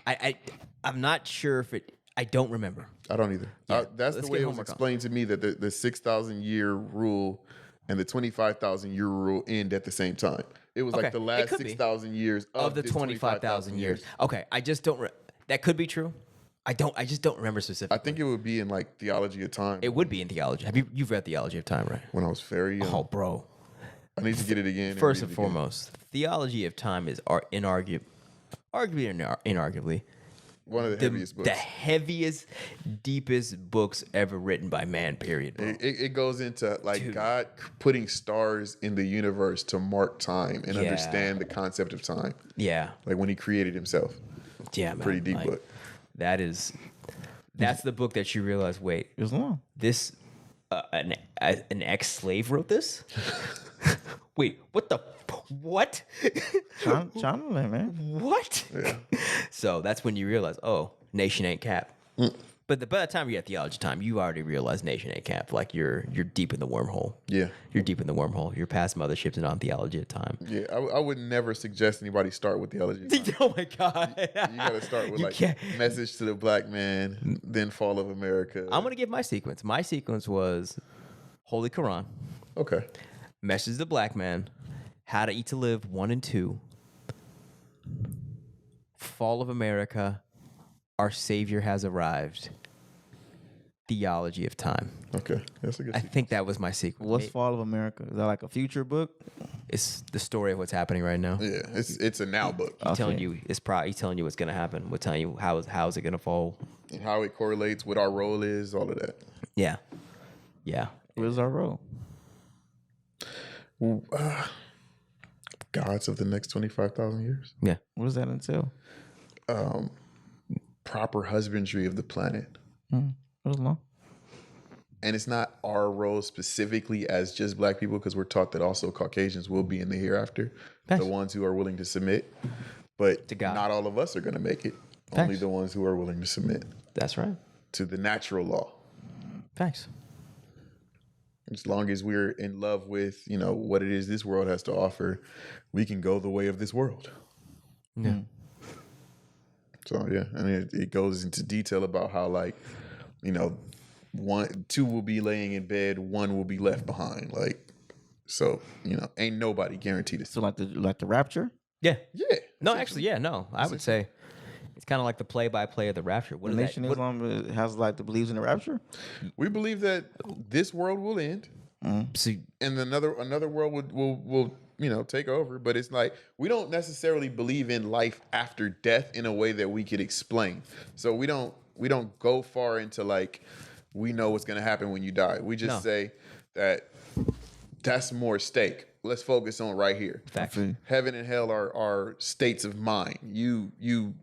I'm not sure if it. I don't remember. I don't either. Yeah, That's let's the way get it was homework on. explained to me that the 6,000 year rule and the 25,000 year rule end at the same time. It was Okay, like the it last could be. 6,000 years Of the this 25,000 years. Okay, I just don't. That could be true. I just don't remember specifically. I think it would be in like Theology of Time It would be in theology. You've read Theology of Time, right? when I was very young. Oh, bro. I need to get it again. First read and it again. foremost, Theology of Time is arguably One of the heaviest books. the heaviest, deepest books ever written by man, period, bro. It goes into like God putting stars in the universe to mark time and Yeah. understand the concept of time. Yeah. Like when he created himself. Yeah, man. Pretty deep Like, book. That's the book that you realize, wait, It was long. this an ex-slave wrote this? Wait, what the What? Trying to learn, man. What? So that's when you realize, oh, nation ain't cap. But by the time you're at theology time, you already realize nation ain't cap. Like you're deep in the wormhole. Yeah. You're deep in the wormhole. You're past motherships and on theology at time. Yeah, I would never suggest anybody start with theology. Oh my God. You got to start with You like can't- message to the black man, then fall of America. I'm going to give my sequence. My sequence was Holy Quran, Okay. Message to the Black Man, How to Eat to Live 1 and 2, Fall of America, Our Savior Has Arrived, Theology of Time. Okay. That's a good I sequence. think that was my sequence. What's Fall of America? Is that like a future book? It's the story of what's happening right now. Yeah, it's a now book. He's telling Okay. you he's telling you what's gonna happen. We're telling you how's it gonna fall. And how it correlates, what our role is, all of that. Yeah. Yeah. Where's our role? Gods of the next 25,000 years. Yeah. What does that entail? Proper husbandry of the planet. What's long? And it's not our role specifically as just black people, because we're taught that also Caucasians will be in the hereafter, Thanks. the ones who are willing to submit. But To God. not all of us are going to make it. Only Thanks. the ones who are willing to submit That's right. to the natural law. Thanks. As long as we're in love with, what it is this world has to offer, we can go the way of this world. Yeah. So yeah, I mean, it goes into detail about how two will be laying in bed, one will be left behind. So ain't nobody guaranteed it. So like the rapture? Yeah. Yeah. No, actually, yeah, no. I would say it's kind of like the play-by-play of the rapture. What The is Nation that? of Islam has like the believes in the rapture? We believe that this world will end, See, and another world will take over. But it's like we don't necessarily believe in life after death in a way that we could explain. So we don't go far into we know what's going to happen when you die. We just say that that's more stake. Let's focus on right here. facts. Heaven and hell are states of mind. You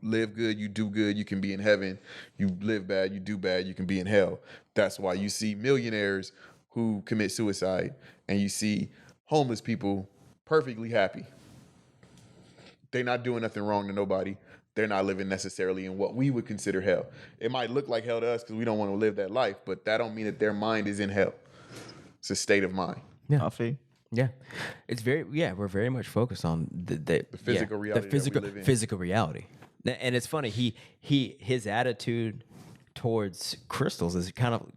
live good, you do good, you can be in heaven. You live bad, you do bad, you can be in hell. That's why you see millionaires who commit suicide, and you see homeless people perfectly happy. They're not doing nothing wrong to nobody. They're not living necessarily in what we would consider hell. It might look like hell to us because we don't want to live that life, but that don't mean that their mind is in hell. It's a state of mind. I feel. Yeah, we're very much focused on the physical reality that we live in. physical reality. And it's funny, his attitude towards crystals is kind of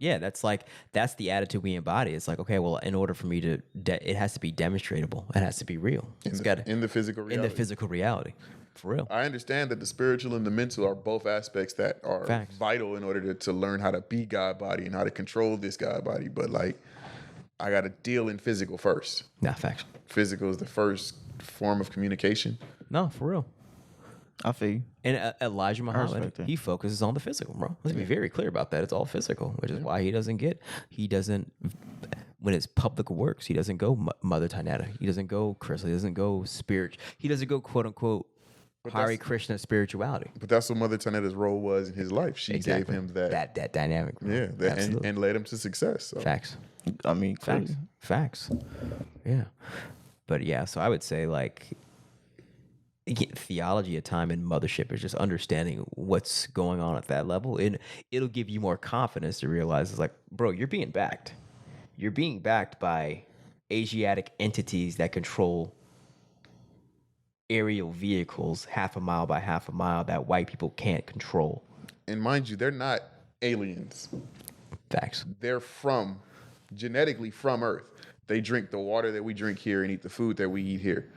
that's the attitude we embody. It's like, okay, well, in order for me to it has to be demonstratable. It has to be real. In the physical reality. in the physical reality. For real. I understand that the spiritual and the mental are both aspects that are Facts. vital in order to learn how to be God body and how to control this God body. But I got to deal in physical first. Nah, facts. Physical is the first form of communication. No, for real. I feel you. And Elijah Muhammad, respect that. he focuses on the physical, bro. Let's be very clear about that. It's all physical, which is why he doesn't, when it's public works, he doesn't go Mother Tanata. He doesn't go crystal. He doesn't go spirit. He doesn't go quote unquote Hare Krishna spirituality. But that's what Mother Taneta's role was in his life. She gave him that dynamic. Bro. yeah, Absolutely. and led him to success. So. Facts. I mean, Facts. Facts. Yeah. But yeah, so I would say theology at time and mothership is just understanding what's going on at that level. And it'll give you more confidence to realize it's like, bro, you're being backed. You're being backed by Asiatic entities that control aerial vehicles half a mile by half a mile that white people can't control. And mind you, they're not aliens. Facts. They're genetically from Earth. They drink the water that we drink here and eat the food that we eat here.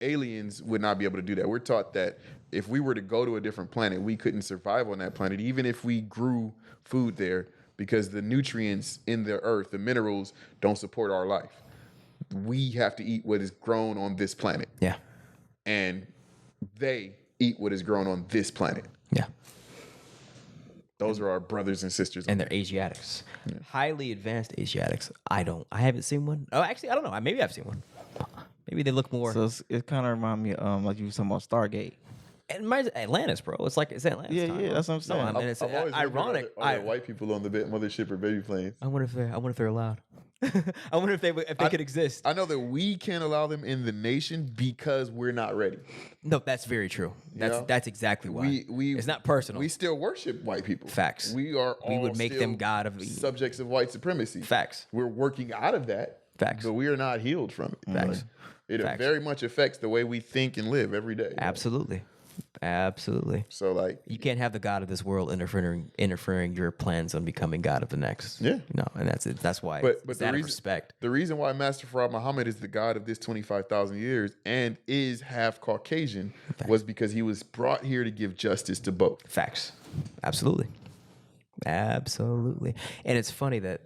Aliens would not be able to do that. We're taught that if we were to go to a different planet, we couldn't survive on that planet, even if we grew food there, because the nutrients in the earth, the minerals, don't support our life. We have to eat what is grown on this planet. Yeah. And they eat what is grown on this planet. Yeah. Those are our brothers and sisters. And they're Asiatics. Highly advanced Asiatics. I haven't seen one. Oh, actually, I don't know. Maybe I've seen one. Maybe they look more. So it kind of remind me like you were talking about Stargate. It reminds Atlantis, bro. It's Atlantis. Yeah, time, yeah, bro. that's what I'm saying. No, I mean, it's I've always ironic. Are there white people on the mothership or baby planes? I wonder if they're allowed. I wonder if they could exist. I know that we can't allow them in the nation because we're not ready. No, that's very true. That's exactly why. It's not personal. We still worship white people. Facts. We are all We would make them god of subjects of white supremacy. Facts. We're working out of that. Facts. But we are not healed from it. Facts. It Facts. very much affects the way we think and live every day. Absolutely. Absolutely. So like You can't have the god of this world interfering your plans on becoming god of the next. Yeah. No, and that's it. That's why. But it's the out of reason, respect. the reason why Master Farad Muhammad is the god of this 25,000 years and is half Caucasian was because he was brought here to give justice to both. Facts. Absolutely. Absolutely. And it's funny that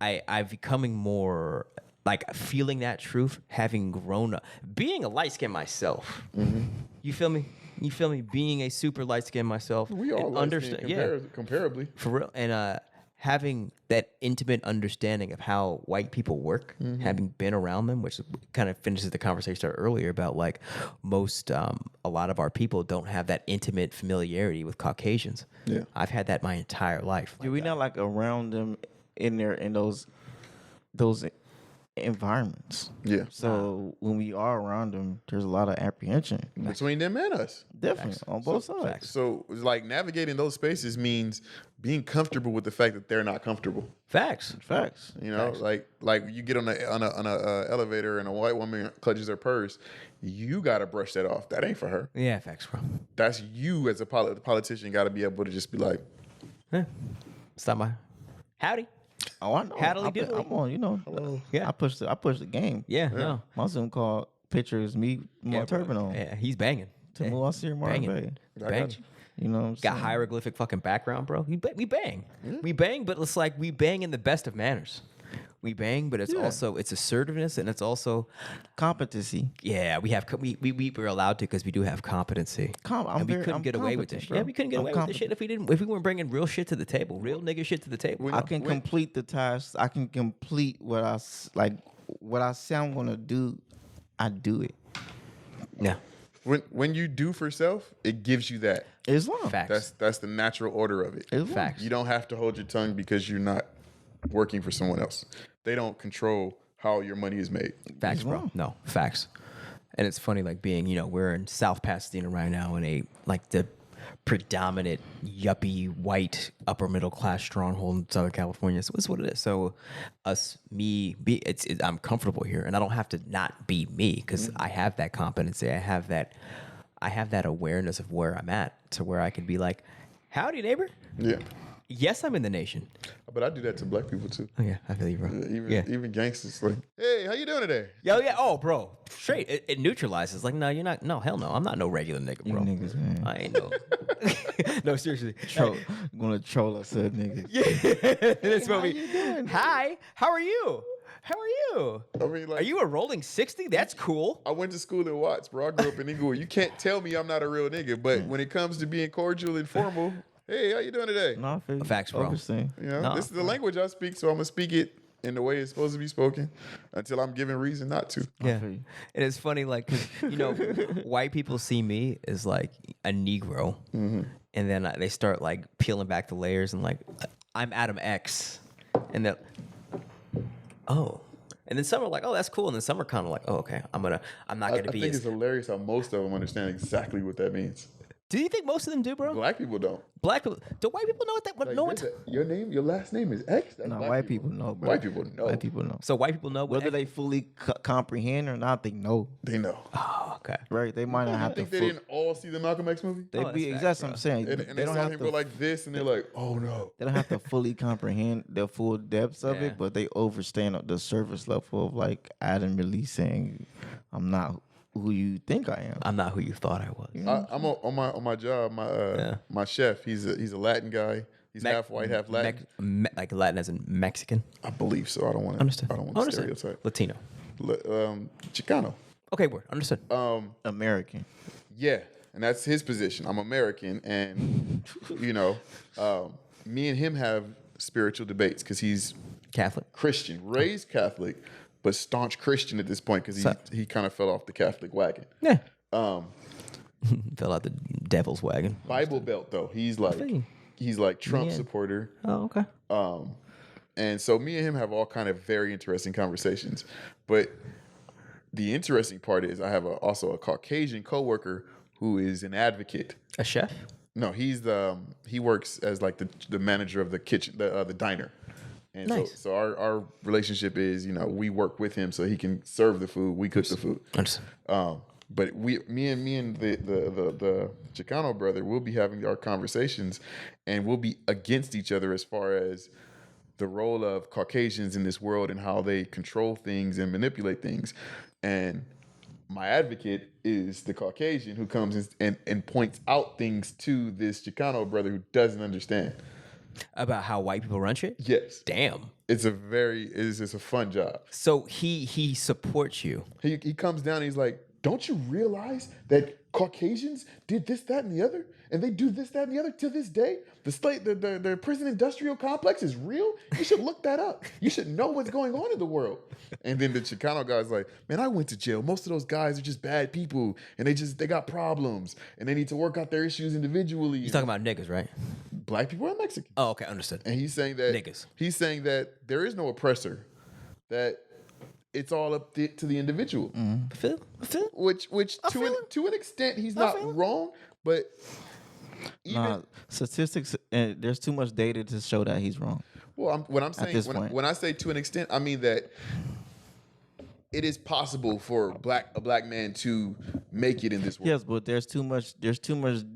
I'm becoming more like feeling that truth, having grown up, being a light skin myself. Mm-hmm. You feel me? You feel me? Being a super light skin myself. We all understand. comparably. For real. And having that intimate understanding of how white people work, having been around them, which kind of finishes the conversation earlier about like a lot of our people don't have that intimate familiarity with Caucasians. Yeah. I've had that my entire life. Do we not like around them in those environments? Yeah. So when we are around them, there's a lot of apprehension. Between them and us. Definitely on both sides. So like navigating those spaces means being comfortable with the fact that they're not comfortable. Facts. Facts. You know, like you get on a elevator and a white woman clutches her purse, you got to brush that off. That ain't for her. Yeah, facts, bro. That's you as a politician got to be able to just be like, Stop my howdy. Oh, I know. Haddly diddly. I'm on. You know. Hello. Yeah. I pushed the game. Yeah. No. My Zoom call picture is me with my turban on. Yeah, he's banging. Temu Asyr Banging. Bay. I Bang. got you. You know what I'm saying? Got hieroglyphic fucking background, bro. We bang. We bang, but it's like we bang in the best of manners. We bang, but it's also it's assertiveness and it's also Competency. we were allowed to because we do have competency. And we couldn't get away with this. bro. Yeah, we couldn't get away with this shit if we weren't bringing real shit to the table, real nigga shit to the table. I can complete the tasks. I can complete what I say I'm gonna do. I do it. Yeah, When you do for self, it gives you that. Islam. facts. That's the natural order of it. Islam. Facts. You don't have to hold your tongue because you're not working for someone else. They don't control how your money is made. Facts, bro. No, facts. And it's funny, like being, we're in South Pasadena right now in the predominant yuppie white upper middle class stronghold in Southern California. So it's what it is. So I'm comfortable here, and I don't have to not be me because I have that competency. I have that awareness of where I'm at to where I can be like, howdy, neighbor. Yeah. Yes, I'm in the nation. But I do that to black people too. Oh, yeah, I feel you, bro. Even gangsters like, hey, how you doing today? Yo, yeah. Oh, bro. Straight. It neutralizes. Like, no, you're not. No, hell no. I'm not no regular nigga, You bro. niggas, man. I ain't no. No, seriously. Gonna troll us, said niggas. Yeah. That's what how you doing? Hi. How are you? How are you? I mean, like, Are you a rolling 60? That's cool. I went to school in Watts, bro. I grew up in Inglewood. You can't tell me I'm not a real nigga, but when it comes to being cordial and formal, hey, how you doing today? No, I feel you. Facts, bro. Overstand. You know, No. this is the language I speak, so I'm gonna speak it in the way it's supposed to be spoken until I'm given reason not to. Yeah. feel you. And it's funny, like, 'cause, white people see me as like a Negro. And then they start like peeling back the layers and like, I'm Adam X. And they're, oh. And then some are like, oh, that's cool. And then some are kind of like, oh, okay, I'm not I going to be think as. it's hilarious how most of them understand exactly what that means. Do you think most of them do, bro? Black people don't. Black people. Do white people know what that? Like, No one. your last name is X. That's No, black white people know, bro. White people know. White people know. So white people know what Whether they fully comprehend or not, they know. They know. Oh, okay. Right? They might not I have to. think they didn't all see the Malcolm X movie. They Oh, be that's that's facts, what I'm saying. And they they don't saw have him to. go like this, and they're like, "Oh no." They don't have to fully comprehend the full depths of Yeah. it, but they overstand the surface level of like Adam really saying, "I'm not who you think I am." I'm not who you thought I was. I'm on my job. My chef. He's a Latin guy. He's half white, half Latin. Like Latin as in Mexican. I believe so. I don't want to. Understood. I don't want to stereotype. Latino. Chicano. Okay, word. Understood. American. Yeah, and that's his position. I'm American, and me and him have spiritual debates because he's Catholic. Christian, raised Catholic, but staunch Christian at this point because he kind of fell off the Catholic wagon. Yeah. Fell out the devil's wagon. Bible Belt though, he's like Trump Yeah. supporter. Oh, okay. And so me and him have all kind of very interesting conversations. But the interesting part is I have also a Caucasian coworker who is an advocate. A chef? No, he works as like the manager of the kitchen, the diner. And Nice. so our relationship is, we work with him so he can serve the food, we cook the food. But me and the Chicano brother, we'll be having our conversations, and we'll be against each other as far as the role of Caucasians in this world and how they control things and manipulate things. And my advocate is the Caucasian who comes and points out things to this Chicano brother who doesn't understand. About how white people run shit? Yes. Damn. It's a fun job. So he supports you. He comes down and he's like, don't you realize that Caucasians did this, that, and the other? And they do this, that, and the other to this day? The prison industrial complex is real? You should look that up. You should know what's going on in the world. And then the Chicano guy's like, man, I went to jail. Most of those guys are just bad people. And they got problems. And they need to work out their issues individually. You're talking about niggas, right? Black people are Mexican. Oh, okay, understood. And he's saying that Niggas. He's saying that there is no oppressor. That it's all up to the individual. I feel. Which to an extent he's not wrong, but even statistics, and there's too much data to show that he's wrong. well, when I'm saying this point. when I say to an extent, I mean that it is possible for a black man to make it in this world. Yes, but there's too much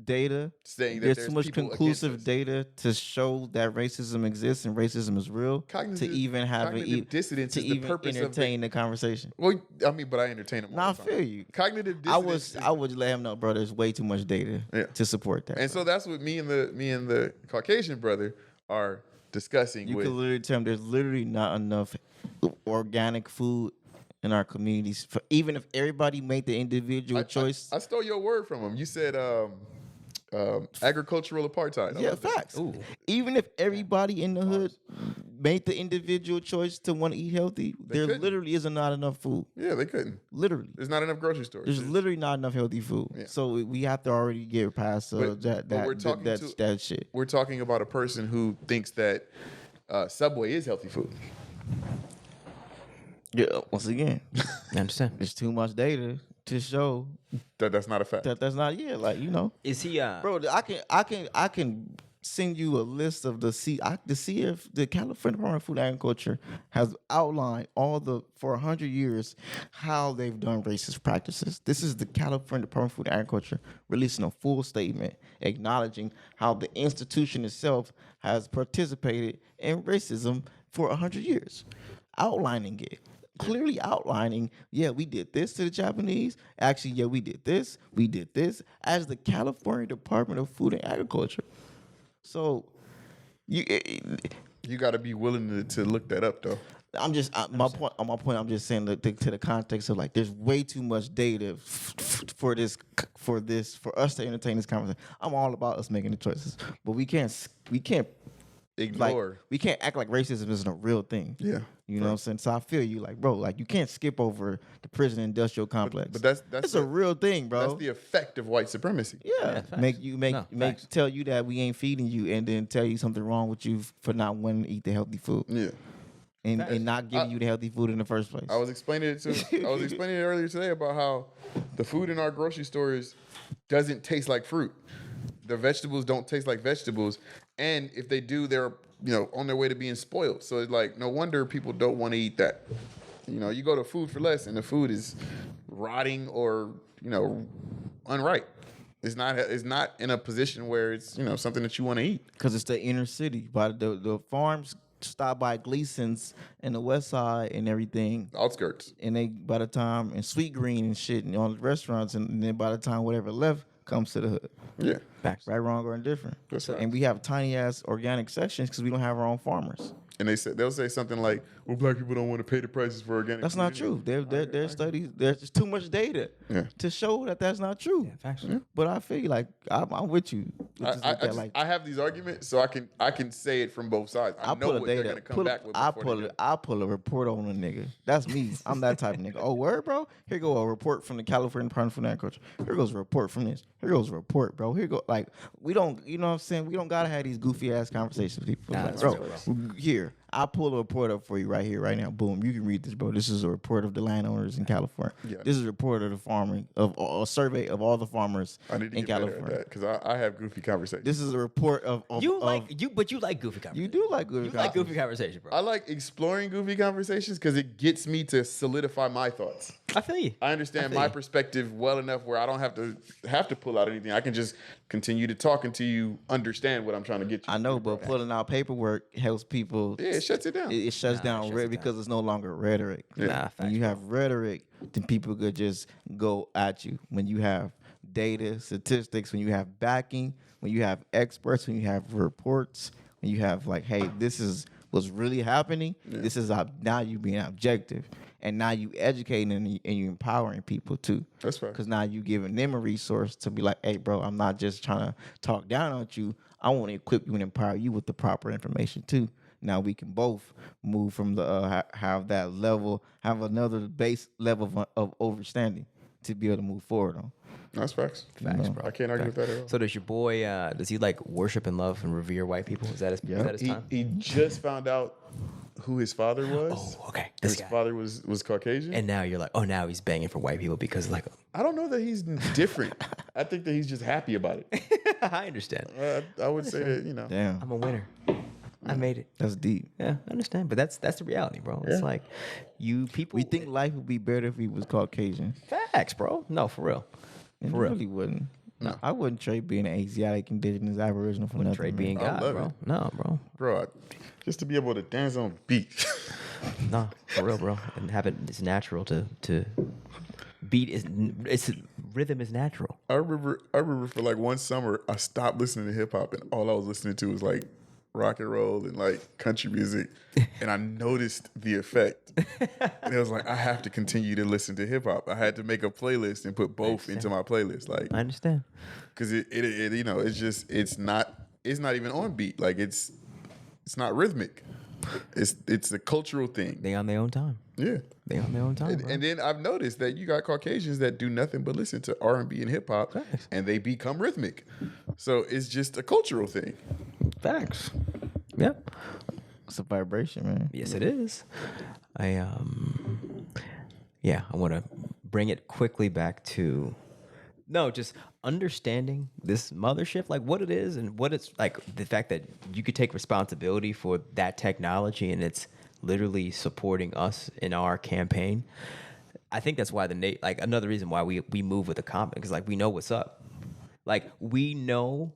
data. Saying that there's too much people conclusive against us. data to show that racism exists and racism is real. Cognitive- to even have cognitive dissonance to is the even purpose of entertain the conversation. Well, I mean, but I entertain him. No, I all the time. feel you. Cognitive I dissonance. would let him know, bro. There's way too much data Yeah. to support that. And so that's what me and the Caucasian brother are discussing. You with. can literally tell him there's literally not enough organic food in our communities. For even if everybody made the individual choice. I stole your word from him. You said agricultural apartheid. I Yeah, love that. facts. Even if everybody in the hood made the individual choice to want to eat healthy, there couldn't. literally isn't not enough food. Yeah, they couldn't. Literally. There's not enough grocery stores. There's literally not enough healthy food. Yeah. So we have to already get past But we're talking that shit. We're talking about a person who thinks that Subway is healthy food. Yeah, once again, I understand. there's too much data to show That's not a fact. that's not Is he bro. I can send you a list of the CF, the California Department of Food and Agriculture has outlined for 100 years how they've done racist practices. This is the California Department of Food and Agriculture releasing a full statement acknowledging how the institution itself has participated in racism for 100 years, outlining it. Clearly outlining, we did this to the Japanese. Actually, we did this as the California Department of Food and Agriculture. So, you got to be willing to look that up, though. I'm just my point. On my point, I'm just saying that to the context of like, there's way too much data for us to entertain this conversation. I'm all about us making the choices, but we can't Ignore. we can't act like racism isn't a real thing. Yeah. You know what I'm saying? So I feel you, like, bro, like you can't skip over the prison industrial complex. But that's it's a real thing, bro. That's the effect of white supremacy. Yeah, facts. Facts. tell you that we ain't feeding you, and then tell you something wrong with you for not wanting to eat the healthy food, Yeah. and not giving you the healthy food in the first place. I was explaining it earlier today about how the food in our grocery stores doesn't taste like fruit. The vegetables don't taste like vegetables, and if they do, they're on their way to being spoiled. So it's like no wonder people don't want to eat that. You go to Food for Less, and the food is rotting or unripe. It's not in a position where it's something that you want to eat. Because it's the inner city, but the farms stop by Gleason's in the West Side and everything. Outskirts. And they, by the time, and Sweet Green and shit, and all the restaurants, and then by the time whatever left comes to the hood. Yeah. Facts. Right, wrong, or indifferent. That's right. And we have tiny ass organic sections because we don't have our own farmers. And they'll say something like, "Well, black people don't want to pay the prices for organic." That's food not true. There's studies. There's just too much data to show that that's not true. Yeah, facts. But I feel like I'm with you. I have these arguments, so I can say it from both sides. I know what they're gonna come back with. I pull a report on a nigga. That's me. I'm that type of nigga. Oh, word, bro. Here go a report from the California Department of Food and Agriculture. Here goes a report from this. Here goes a report, bro. Here go, like, we don't. You know what I'm saying? We don't gotta have these goofy ass conversations with people. Nah, Like, that's bro, real, here. I'll pull a report up for you right here, right now. Boom, you can read this, bro. This is a report of the landowners in California. Yeah. This is a report of the farming of a survey of all the farmers I need to in get better California. at that because I have goofy conversations. This is a report of But you like goofy conversations. you do like goofy. You like goofy conversation, bro. I like exploring goofy conversations because it gets me to solidify my thoughts. I feel you. I understand my perspective well enough where I don't have to pull out anything. I can just continue to talk until you understand what I'm trying to get you. I know, but pulling out paperwork helps people. Yeah, it shuts it down. It shuts down because it's no longer rhetoric. Nah, When facts, you have rhetoric, then people could just go at you. When you have data, statistics, when you have backing, when you have experts, when you have reports, when you have like, hey, this is what's really happening. This is now you being objective, and now you educating and you empowering people too. That's right. Because now you giving them a resource to be like, hey, bro, I'm not just trying to talk down on you. I want to equip you and empower you with the proper information too. Now we can both move from the have that level, have another base level of understanding to be able to move forward on. That's facts. Facts, bro. I can't argue with that at all. So does your boy? Does he like worship and love and revere white people? Is that his? Is that his time? He just found out who his father was. Oh, okay. This His guy. father was Caucasian. And now you're like, oh, now he's banging for white people because like, I don't know that he's different. I think that he's just happy about it. I understand. I would say that, you know. Damn, I'm a winner. I made it. that's deep. Yeah, I understand. But that's the reality, bro. It's Yeah. like you people. We think life would be better if he was Caucasian. facts, bro. No, for real. It For real. really wouldn't. No, I wouldn't trade being an Asiatic, Indigenous, Aboriginal for nothing. Trade man. being I God, love bro. it. No, bro. Bro, just to be able to dance on beat. No, for real, bro. And have it. It's natural to beat is. It's rhythm is natural. I remember for like one summer, I stopped listening to hip hop and all I was listening to was like rock and roll and like country music. And I noticed the effect. And it was like, I have to continue to listen to hip hop. I had to make a playlist and put both into my playlist. Like, I understand. cause it you know, it's not even on beat. Like it's not rhythmic. It's a cultural thing. They on their own time. Yeah. They on their own time. bro. And then I've noticed that you got Caucasians that do nothing but listen to R&B and hip hop, Facts. and they become rhythmic. So it's just a cultural thing. Facts. Yep. It's a vibration, man. Yes, it is. I want to bring it quickly back to just understanding this mothership, like what it is and what it's like, the fact that you could take responsibility for that technology and it's literally supporting us in our campaign. I think that's why another reason why we move with the comment, because like we know what's up. Like we know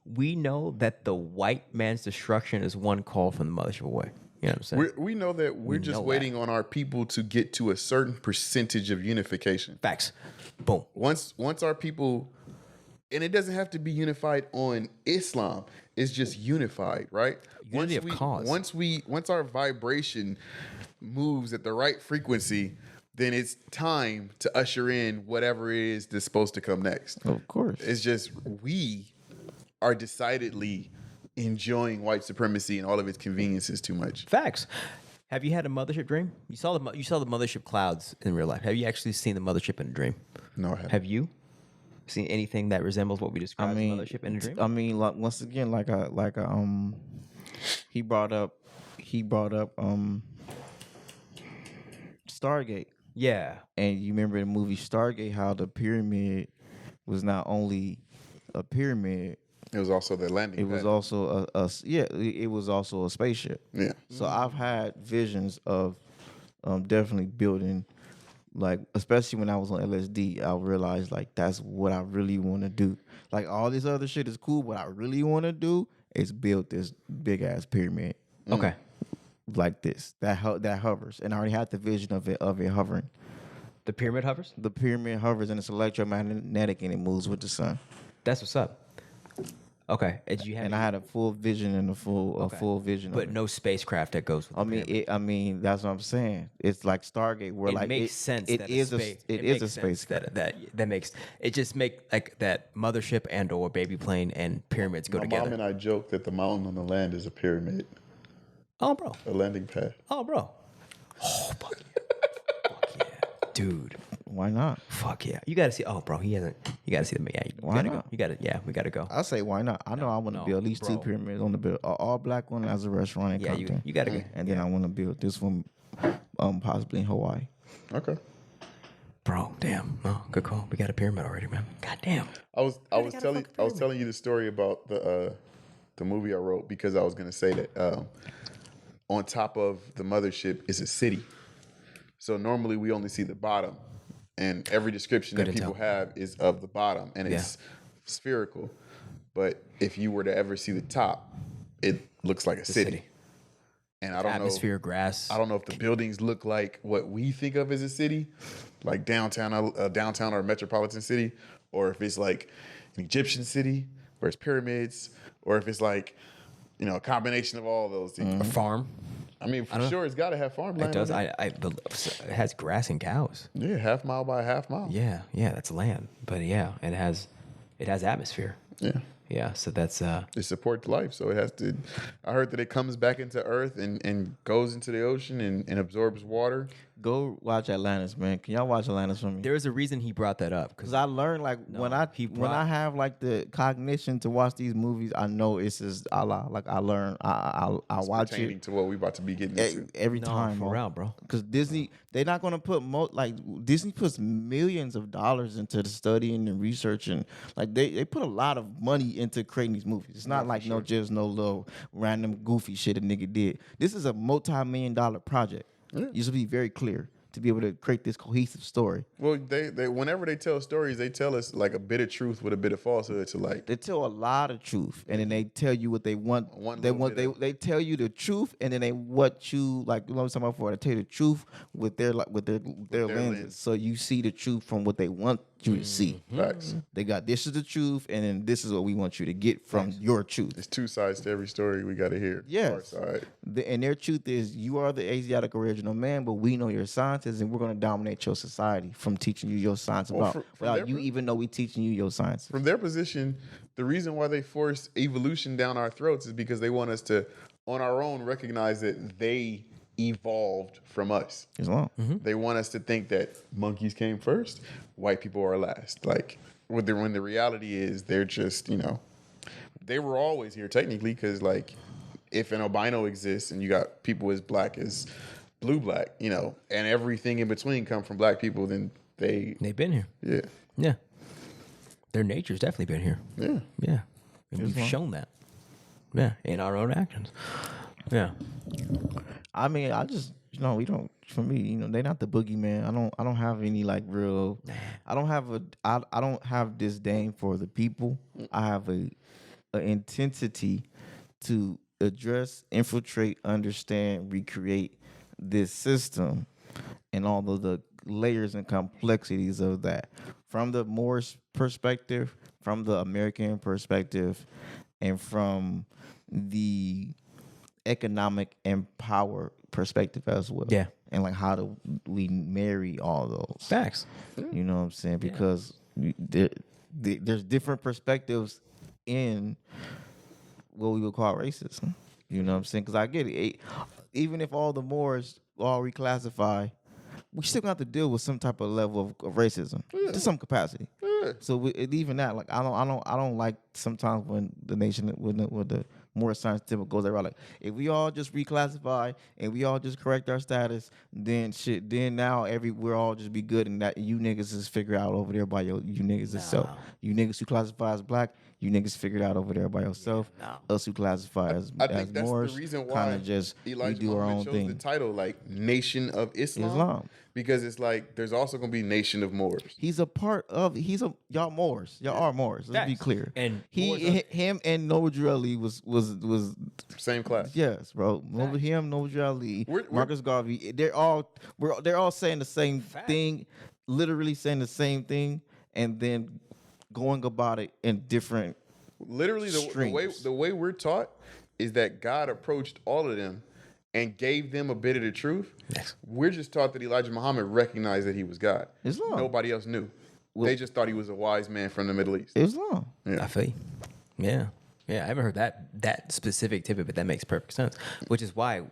that the white man's destruction is one call from the mothership away. You know what I'm saying? We know that we're just know waiting on our people to get to a certain percentage of unification. Facts. Boom. Once our people, and it doesn't have to be unified on Islam, it's just unified, right? Unity of cause. Once our vibration moves at the right frequency, then it's time to usher in whatever it is that's supposed to come next. Of course. It's just we are decidedly enjoying white supremacy and all of its conveniences too much. Facts. Have you had a mothership dream? You saw the mothership clouds in real life. Have you actually seen the mothership in a dream? No, I haven't. Have you seen anything that resembles what we described as mothership in a dream? I mean, like once again, he brought up Stargate, Yeah. and you remember the movie Stargate, how the pyramid was not only a pyramid, It was also the landing it was pad. also it was also a spaceship. Yeah. So I've had visions of definitely building, like, especially when I was on LSD, I realized like that's what I really want to do. Like all this other shit is cool, what I really want to do is build this big ass pyramid Okay. like this that hovers, and I already had the vision of it hovering. The pyramid hovers? The pyramid hovers and it's electromagnetic and it moves with the sun. That's what's up. Okay. And you have And I had a full vision and a full vision. but of it. no spacecraft that goes with I the mean, pyramid. I mean, that's what I'm saying. It's like Stargate, where It like makes sense. It that is it is a makes space. sense that makes it just make like that mothership and or baby plane and pyramids go My together. mom and I joke that the mountain on the land is a pyramid, Oh, bro. a landing pad. Oh, bro. Oh, fuck yeah. Fuck yeah. Dude. Why not? Fuck yeah. You got to see. Oh, bro. He hasn't. You gotta see them. Yeah, you Why gotta not? go. You gotta. Yeah, we gotta go. I say why not? I know I want to no, build at least two bro. pyramids on the build. All black one as a restaurant in Yeah, Compton. you gotta go. And then I want to build this one, possibly in Hawaii. Okay. Bro, damn. Oh, good call. We got a pyramid already, man. God damn. I was telling you the story about the movie I wrote because I was gonna say that on top of the mothership is a city. So normally we only see the bottom, and every description Good that people intel. have is of the bottom, and it's spherical. But if you were to ever see the top, it looks like a city. And I don't Atmosphere, grass. I don't know if the buildings look like what we think of as a city, like downtown or a metropolitan city, or if it's like an Egyptian city where it's pyramids, or if it's like, a combination of all those things. A farm. I mean, for sure, it's got to have farmland. It does. on it. It has grass and cows. Yeah, half mile by half mile. Yeah, that's land. But yeah, it has atmosphere. Yeah. Yeah, so that's It supports life, so it has to. I heard that it comes back into Earth and goes into the ocean and absorbs water. Go watch Atlantis, man. Can y'all watch Atlantis for me? there was a reason he brought that up Because I learned when I have like the cognition to watch these movies, I know it's just Allah. Like I learn, I watch Pertaining it to what we about to be getting into. every time. for real, bro. Because Disney, they're not gonna put Disney puts millions of dollars into the studying and research, and like they put a lot of money into creating these movies. It's not like just no little random goofy shit a nigga did. This is a multi-million-dollar project. You should be very clear to be able to create this cohesive story. Well, they whenever they tell stories, they tell us like a bit of truth with a bit of falsehood to like. They tell a lot of truth, and then they tell you what they want. They tell you the truth, and then they what you like. You know what I'm talking about? They tell you the truth with their lenses, lens. so you see the truth from what they want you to see. Facts. They got this is the truth, and then this is what we want you to get from your truth. There's two sides to every story. We got to hear. Yes. Our side. And their truth is you are the Asiatic original man, but we know you're scientists, and we're going to dominate your society from teaching you your science without you even know we teaching you your science. From their position, the reason why they force evolution down our throats is because they want us to, on our own, recognize that they evolved from us. Islam. They want us to think that monkeys came first, white people are last. Like when the reality is they're just, they were always here technically because like if an albino exists and you got people as black as blue black, and everything in between come from black people, then they've been here. Yeah. Yeah, their nature's definitely been here. Yeah. Yeah, and we've shown that. Yeah, in our own actions. Yeah. I mean, I just we don't. For me, they're not the boogeyman. I don't have any like real. I don't have disdain for the people. I have a intensity to address, infiltrate, understand, recreate this system, and all of the layers and complexities of that, from the Moorish perspective, from the American perspective, and from the economic and power perspective as well. Yeah. And like how do we marry all those? Facts. You know what I'm saying? Because there's different perspectives in what we would call racism. You know what I'm saying? Because I get it. Even if all the Moors all reclassify, we still have to deal with some type of level of racism to some capacity. So even that, like I don't like sometimes when the nation when the more scientific goes around like if we all just reclassify and we all just correct our status, then now we're all just be good and that you niggas is figured out over there by you niggas itself. You niggas who classify as black, you niggas figured out over there by yourself. Us who classify as I think that's Moors, the reason why kind of just Elijah we do our Muhammad own chose thing. the title like Nation of Islam. Because it's like there's also gonna be Nation of Moors. He's a part of. Y'all Moors. Y'all are Moors. Let's be Facts. clear. And him and Noble Ali was Same class. yes, bro. Noble Ali, We're- Marcus Garvey. They're all saying the same thing, literally saying the same thing, and then going about it in different. Literally the way we're taught is that God approached all of them and gave them a bit of the truth. Yes. We're just taught that Elijah Muhammad recognized that he was God. Islam. Nobody else knew. They just thought he was a wise man from the Middle East. Islam. I feel you. Yeah. Yeah, I haven't heard that specific tidbit, but that makes perfect sense. Which is why,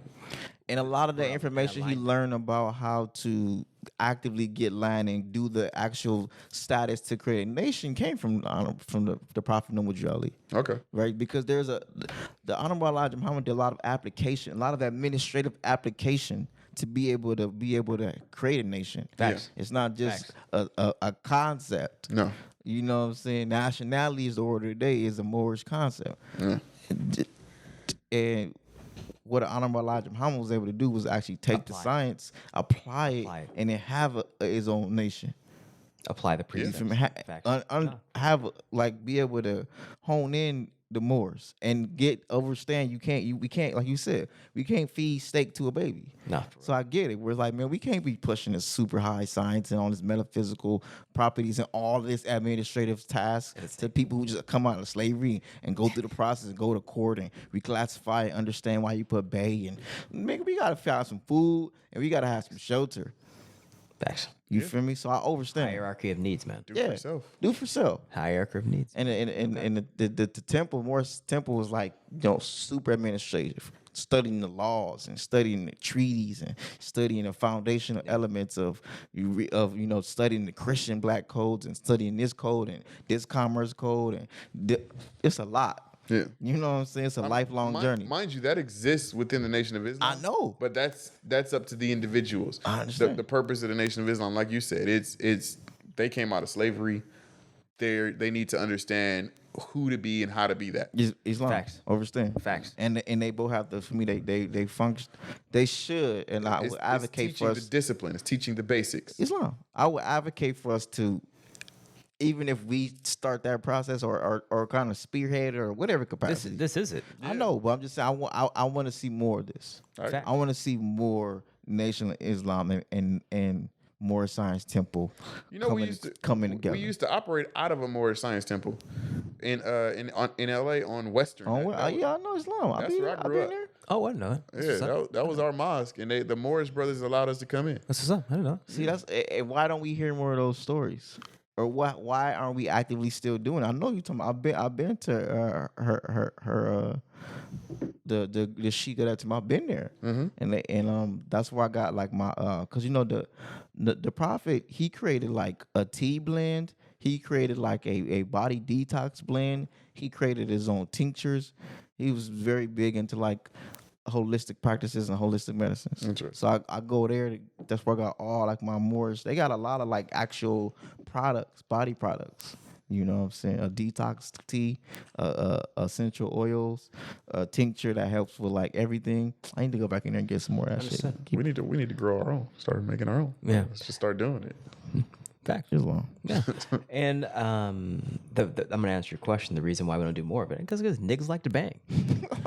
And a lot of the information he learned about how to actively get land and do the actual status to create a nation came from the Prophet Muhammad Ali. Okay. Right, because the Honorable Elijah Muhammad did a lot of application, a lot of administrative application to be able to create a nation. Facts. It's not just Facts. a concept. No. You know what I'm saying? Nationality is the order of the day is a Moorish concept. And what the Honorable Elijah Muhammad was able to do was actually take the science, apply it, and then have his own nation. apply the precepts. Facts. Be able to hone in the Moors and understand we can't, like you said, we can't feed steak to a baby. No. So I get it. We're like, man, we can't be pushing this super high science and all this metaphysical properties and all this administrative tasks to people who just come out of slavery and go through the process and go to court and reclassify and understand why you put Bay and maybe we gotta find some food and we gotta have some shelter. Facts. You feel me? So I understand. Hierarchy of needs, man. Do it for yourself. Do for self. Hierarchy of needs. And the temple, Morris temple was like, super administrative, studying the laws and studying the treaties and studying the foundational elements of studying the Christian black codes and studying this code and this commerce code and it's a lot. Yeah. You know what I'm saying? It's a lifelong journey. Mind you, that exists within the Nation of Islam. I know. But that's up to the individuals. I understand. The purpose of the Nation of Islam, like you said, it's they came out of slavery. They need to understand who to be and how to be that. Islam. Facts. Understand. Facts. And they both have to, for me, they function. They should, and I would advocate it's for teaching us. the discipline. It's teaching the basics. Islam. I would advocate for us to, even if we start that process or kind of spearhead or whatever capacity. This is it. I know, but I'm just saying I want to see more of this. Right. I want to see more Nation of Islam and more Science Temple. Coming together. We used to operate out of a Moorish Science Temple in LA on Western. I know Islam. That's where I grew up. There. Oh, I didn't know it. Yeah, that was our mosque, and the Moorish brothers allowed us to come in. That's what's up. I didn't know. See, why don't we hear more of those stories? Or why aren't we actively still doing it? I know you talking about, I've been to the Sheikah that's I've been there, and that's where I got like my because the Prophet, he created like a tea blend, he created like a body detox blend, he created his own tinctures, he was very big into like holistic practices and holistic medicines. That's right. So I go there. That's where I got all like my Moors. They got a lot of like actual products, body products. You know what I'm saying? A detox tea, essential oils, a tincture that helps with like everything. I need to go back in there and get some more of that shit. We need to grow our own. Start making our own. Yeah. Let's just start doing it. Facts. Islam. Yeah. And I'm gonna answer your question. The reason why we don't do more of it because niggas like to bang,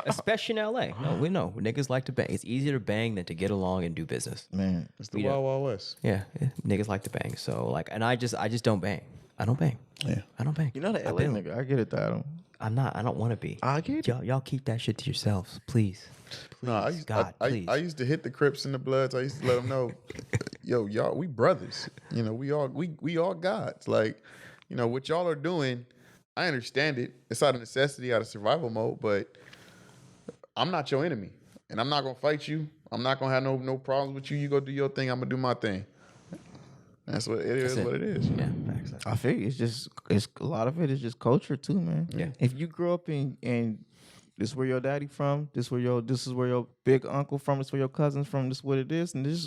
especially in LA. No, we know niggas like to bang. It's easier to bang than to get along and do business. Man, It's the Wild Wild West. Yeah, niggas like to bang. So like, and I just don't bang. I don't bang. Yeah. I don't bang. you know the LA nigga. I get it, that I'm not. I don't want to be. I get it. Y'all keep that shit to yourselves, please. No, I used to hit the Crips and the Bloods. I used to let them know, yo, y'all, we brothers. We all gods. Like, what y'all are doing, I understand it. It's out of necessity, out of survival mode, but I'm not your enemy. And I'm not gonna fight you. I'm not gonna have no problems with you. You go do your thing, I'm gonna do my thing. That's what it is. What it is. Yeah, facts. I feel it's a lot of it is just culture too, man. Yeah. If you grow up in this is where your daddy from, this is where your big uncle from, this is where your cousin's from, this is what it is, and this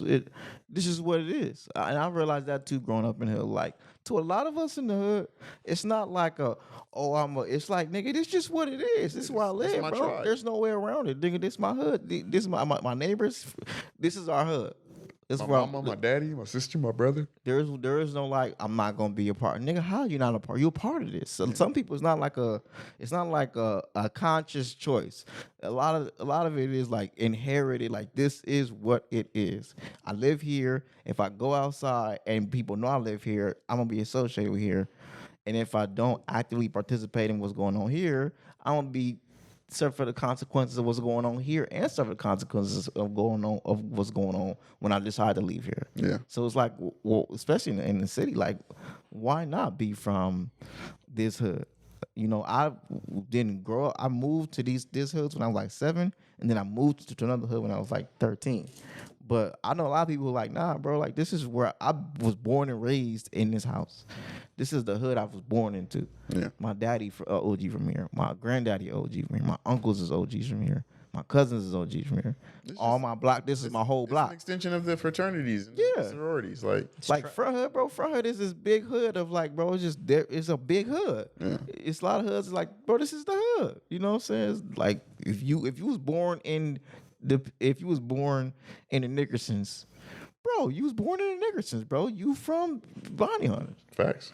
is what it is. And I realized that too growing up in the hood. Like to a lot of us in the hood, it's not like it's like, nigga, this just what it is. This is where I live, my bro. tribe. There's no way around it. Nigga, this is my hood. This is my neighbors. This is our hood. This My where mama, my daddy, my sister, my brother. there is no like I'm not gonna be a part. Nigga, how you not a part? You're a part of this. So some people it's not like a conscious choice. A lot of it is like inherited. Like this is what it is. I live here. If I go outside and people know I live here, I'm gonna be associated with here. And if I don't actively participate in what's going on here, I'm gonna be suffer the consequences of what's going on here and suffer the consequences of what's going on when I decide to leave here. Yeah. So it's like, well, especially in the city, like, why not be from this hood? You know, I didn't grow up. I moved to this hoods when I was like 7, and then I moved to another hood when I was like 13. But I know a lot of people who are like, nah, bro, like this is where I was born and raised in this house. This is the hood I was born into. Yeah. My daddy OG from here. My granddaddy OG from here. My uncles is OGs from here. My cousins is OGs from here. All my block. This is my whole It's block. an extension of the fraternities and Yeah. the sororities. Like, Like front hood, bro. Front hood is this big hood of like, bro. It's just there. It's a big hood. Yeah. It's a lot of hoods. It's like, bro, this is the hood. You know what I'm saying? It's like if you was born in the Nickersons, bro, you was born in the Nickersons, bro. You from Bonnie Hunters. facts.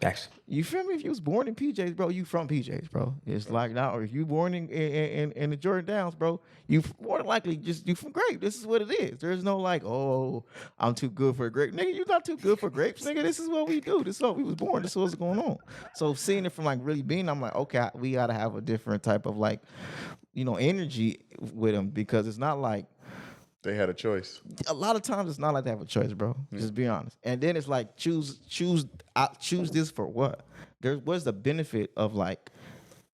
Facts. You feel me? If you was born in PJs, bro, you from PJs, bro. It's like now, or if you born in the Jordan Downs, bro, you more than likely just you from grape. This is what it is. There's no like, oh, I'm too good for a grape, nigga. You're not too good for grapes, nigga. This is what we do. This is what we was born. This is what's going on. So seeing it from like really being, I'm like, okay, we gotta have a different type of like, energy with them because it's not like. They had a choice. A lot of times it's not like they have a choice, bro. Just be honest. And then it's like choose this for what? What's the benefit of like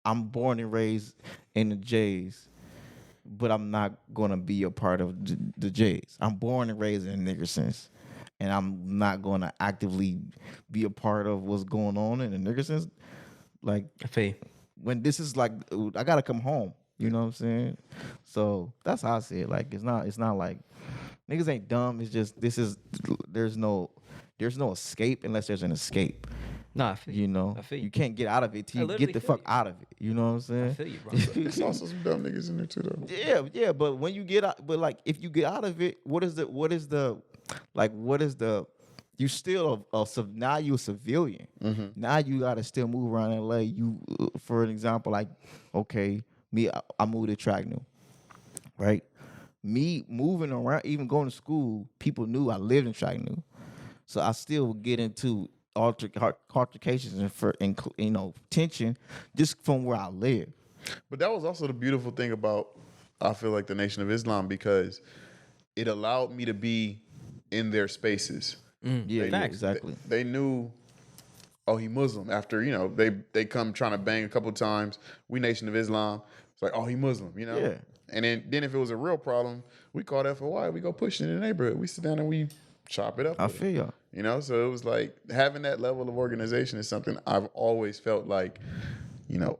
I'm born and raised in the J's, but I'm not gonna be a part of the J's. I'm born and raised in Nickersons, and I'm not gonna actively be a part of what's going on in the Nickersons. Like I feel you. when this is like I gotta come home. You know what I'm saying? So that's how I see it. Like it's not like niggas ain't dumb. It's just there's no escape unless there's an escape. Nah, I feel you. You know, I feel you. you can't get out of it till I you literally get the feel fuck you. out of it. You know what I'm saying? I feel you, bro. There's also some dumb niggas in there too, though. Yeah, but when you get out, but like if you get out of it, what is the you still now you a civilian. Mm-hmm. Now you gotta still move around LA. You, for an example, like okay, I moved to Tracknell, right? Me moving around, even going to school, people knew I lived in Tracknell, so I still would get into altercations and tension just from where I live. But that was also the beautiful thing about, I feel like, the Nation of Islam, because it allowed me to be in their spaces. Yeah, Facts. exactly. They knew, oh, he Muslim. After, they come trying to bang a couple times. We Nation of Islam. It's like, oh, he Muslim, Yeah. And then if it was a real problem, we call FOI. We go push it in the neighborhood. We sit down and we chop it up. I with it. feel y'all. So it was like having that level of organization is something I've always felt like,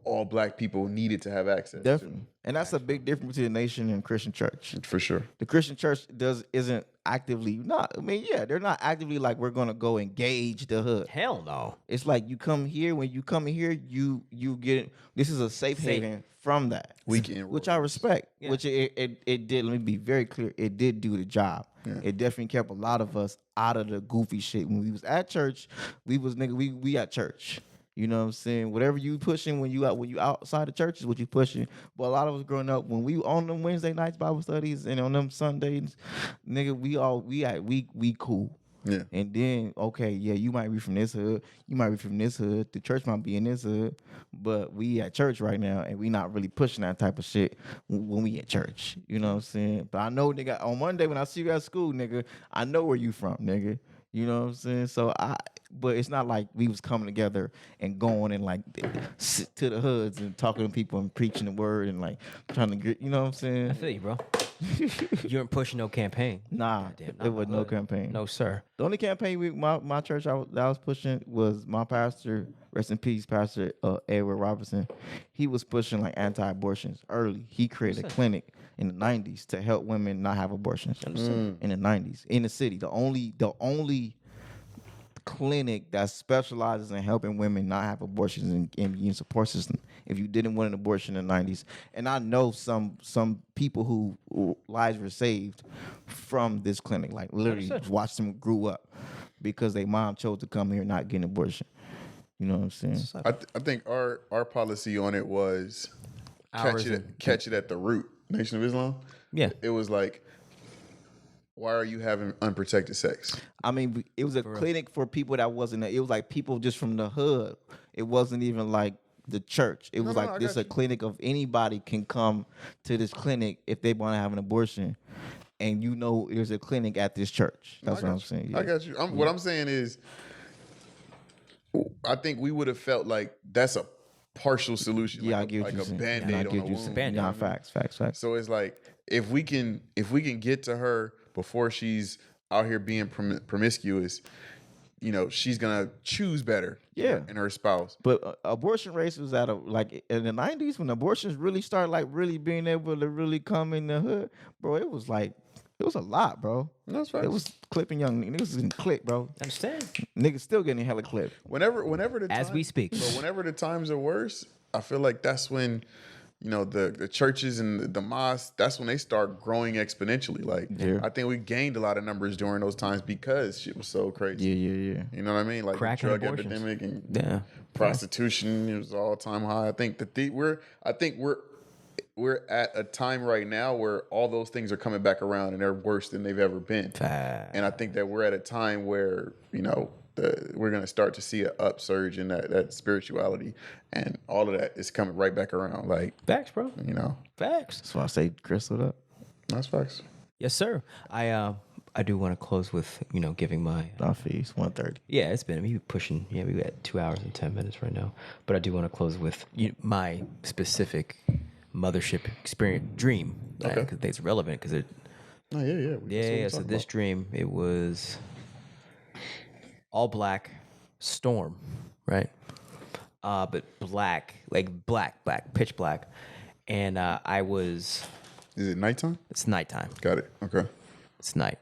all black people needed to have access Definitely. And that's a big difference between the nation and Christian church. to. For sure. The Christian church isn't actively they're not actively like we're gonna go engage the hood. Hell no. It's like you come here, when you come here, you get this is a safe haven from that. Weekend Which I respect. Yeah. Which it did, let me be very clear, it did do the job. Yeah. It definitely kept a lot of us out of the goofy shit. When we was at church, we at church. You know what I'm saying? Whatever you pushing when you outside the church is what you pushing. But a lot of us growing up, when we on them Wednesday nights Bible studies and on them Sundays, nigga, we cool. Yeah. And then, okay, yeah, you might be from this hood, you might be from this hood, the church might be in this hood, but we at church right now, and we not really pushing that type of shit when we at church. You know what I'm saying? But I know, nigga, on Monday when I see you at school, nigga, I know where you from, nigga. You know what I'm saying? So but it's not like we was coming together and going and like sit to the hoods and talking to people and preaching the word and like trying to get, you know what I'm saying? I feel you, bro. You weren't pushing no campaign. Nah, Goddamn, there was no campaign. No, sir. The only campaign my church that I was pushing was my pastor, rest in peace, Pastor Edward Robertson. He was pushing like anti-abortions early. He created a clinic in the 90s to help women not have abortions. In the 90s in the city. The only clinic that specializes in helping women not have abortions and being support system if you didn't want an abortion in the 90s. And I know some people who lives were saved from this clinic, like literally 100%. watched them grew up because their mom chose to come here not get an abortion. You know what I'm saying? I think our policy on it was catch it at the root. Nation of Islam. Yeah. It was like, why are you having unprotected sex? I mean, it was a clinic for people that wasn't. It was like people just from the hood. It wasn't even like the church. It was no, like I this got a you. clinic of anybody can come to this clinic if they want to have an abortion, and there's a clinic at this church. That's what I'm saying. I got you. What I'm saying is, I think we would have felt like that's a partial solution. Yeah, like I get what like you're a saying. band-aid Yeah, I on get a what you're wound. saying. Band-aid. Nah, facts. So it's like if we can get to her before she's out here being promiscuous, she's gonna choose better. Yeah. in her spouse. But abortion rates was at like in the 90s when abortions really started like really being able to really come in the hood, bro. It was a lot, bro. That's right. It was clipping young niggas getting clipped, bro. Understand? Niggas still getting hella clipped. Whenever the As we speak. but whenever the times are worse, I feel like that's when the churches and the mosques, that's when they start growing exponentially. Like Yeah. I think we gained a lot of numbers during those times because shit was so crazy. Yeah. You know what I mean? Like Crack the and drug abortions. epidemic and Yeah. prostitution, it was all time high. I think we're at a time right now where all those things are coming back around and they're worse than they've ever been. Fact. And I think that we're at a time where we're going to start to see an upsurge in that spirituality, and all of that is coming right back around. Like, Facts, bro. Facts. That's why I say crystal up. that's facts. Yes, sir. I do want to close with giving my Our fees 130. yeah. It's been we pushing. Yeah, we got 2 hours and 10 minutes right now. But I do want to close with my specific mothership experience dream. Okay. Because it's relevant. Because it. Oh yeah. Yeah. That's So what this dream, it was all black storm, right? But black, like black, pitch black, and I was. Is it nighttime? It's nighttime. Got it. Okay. It's night.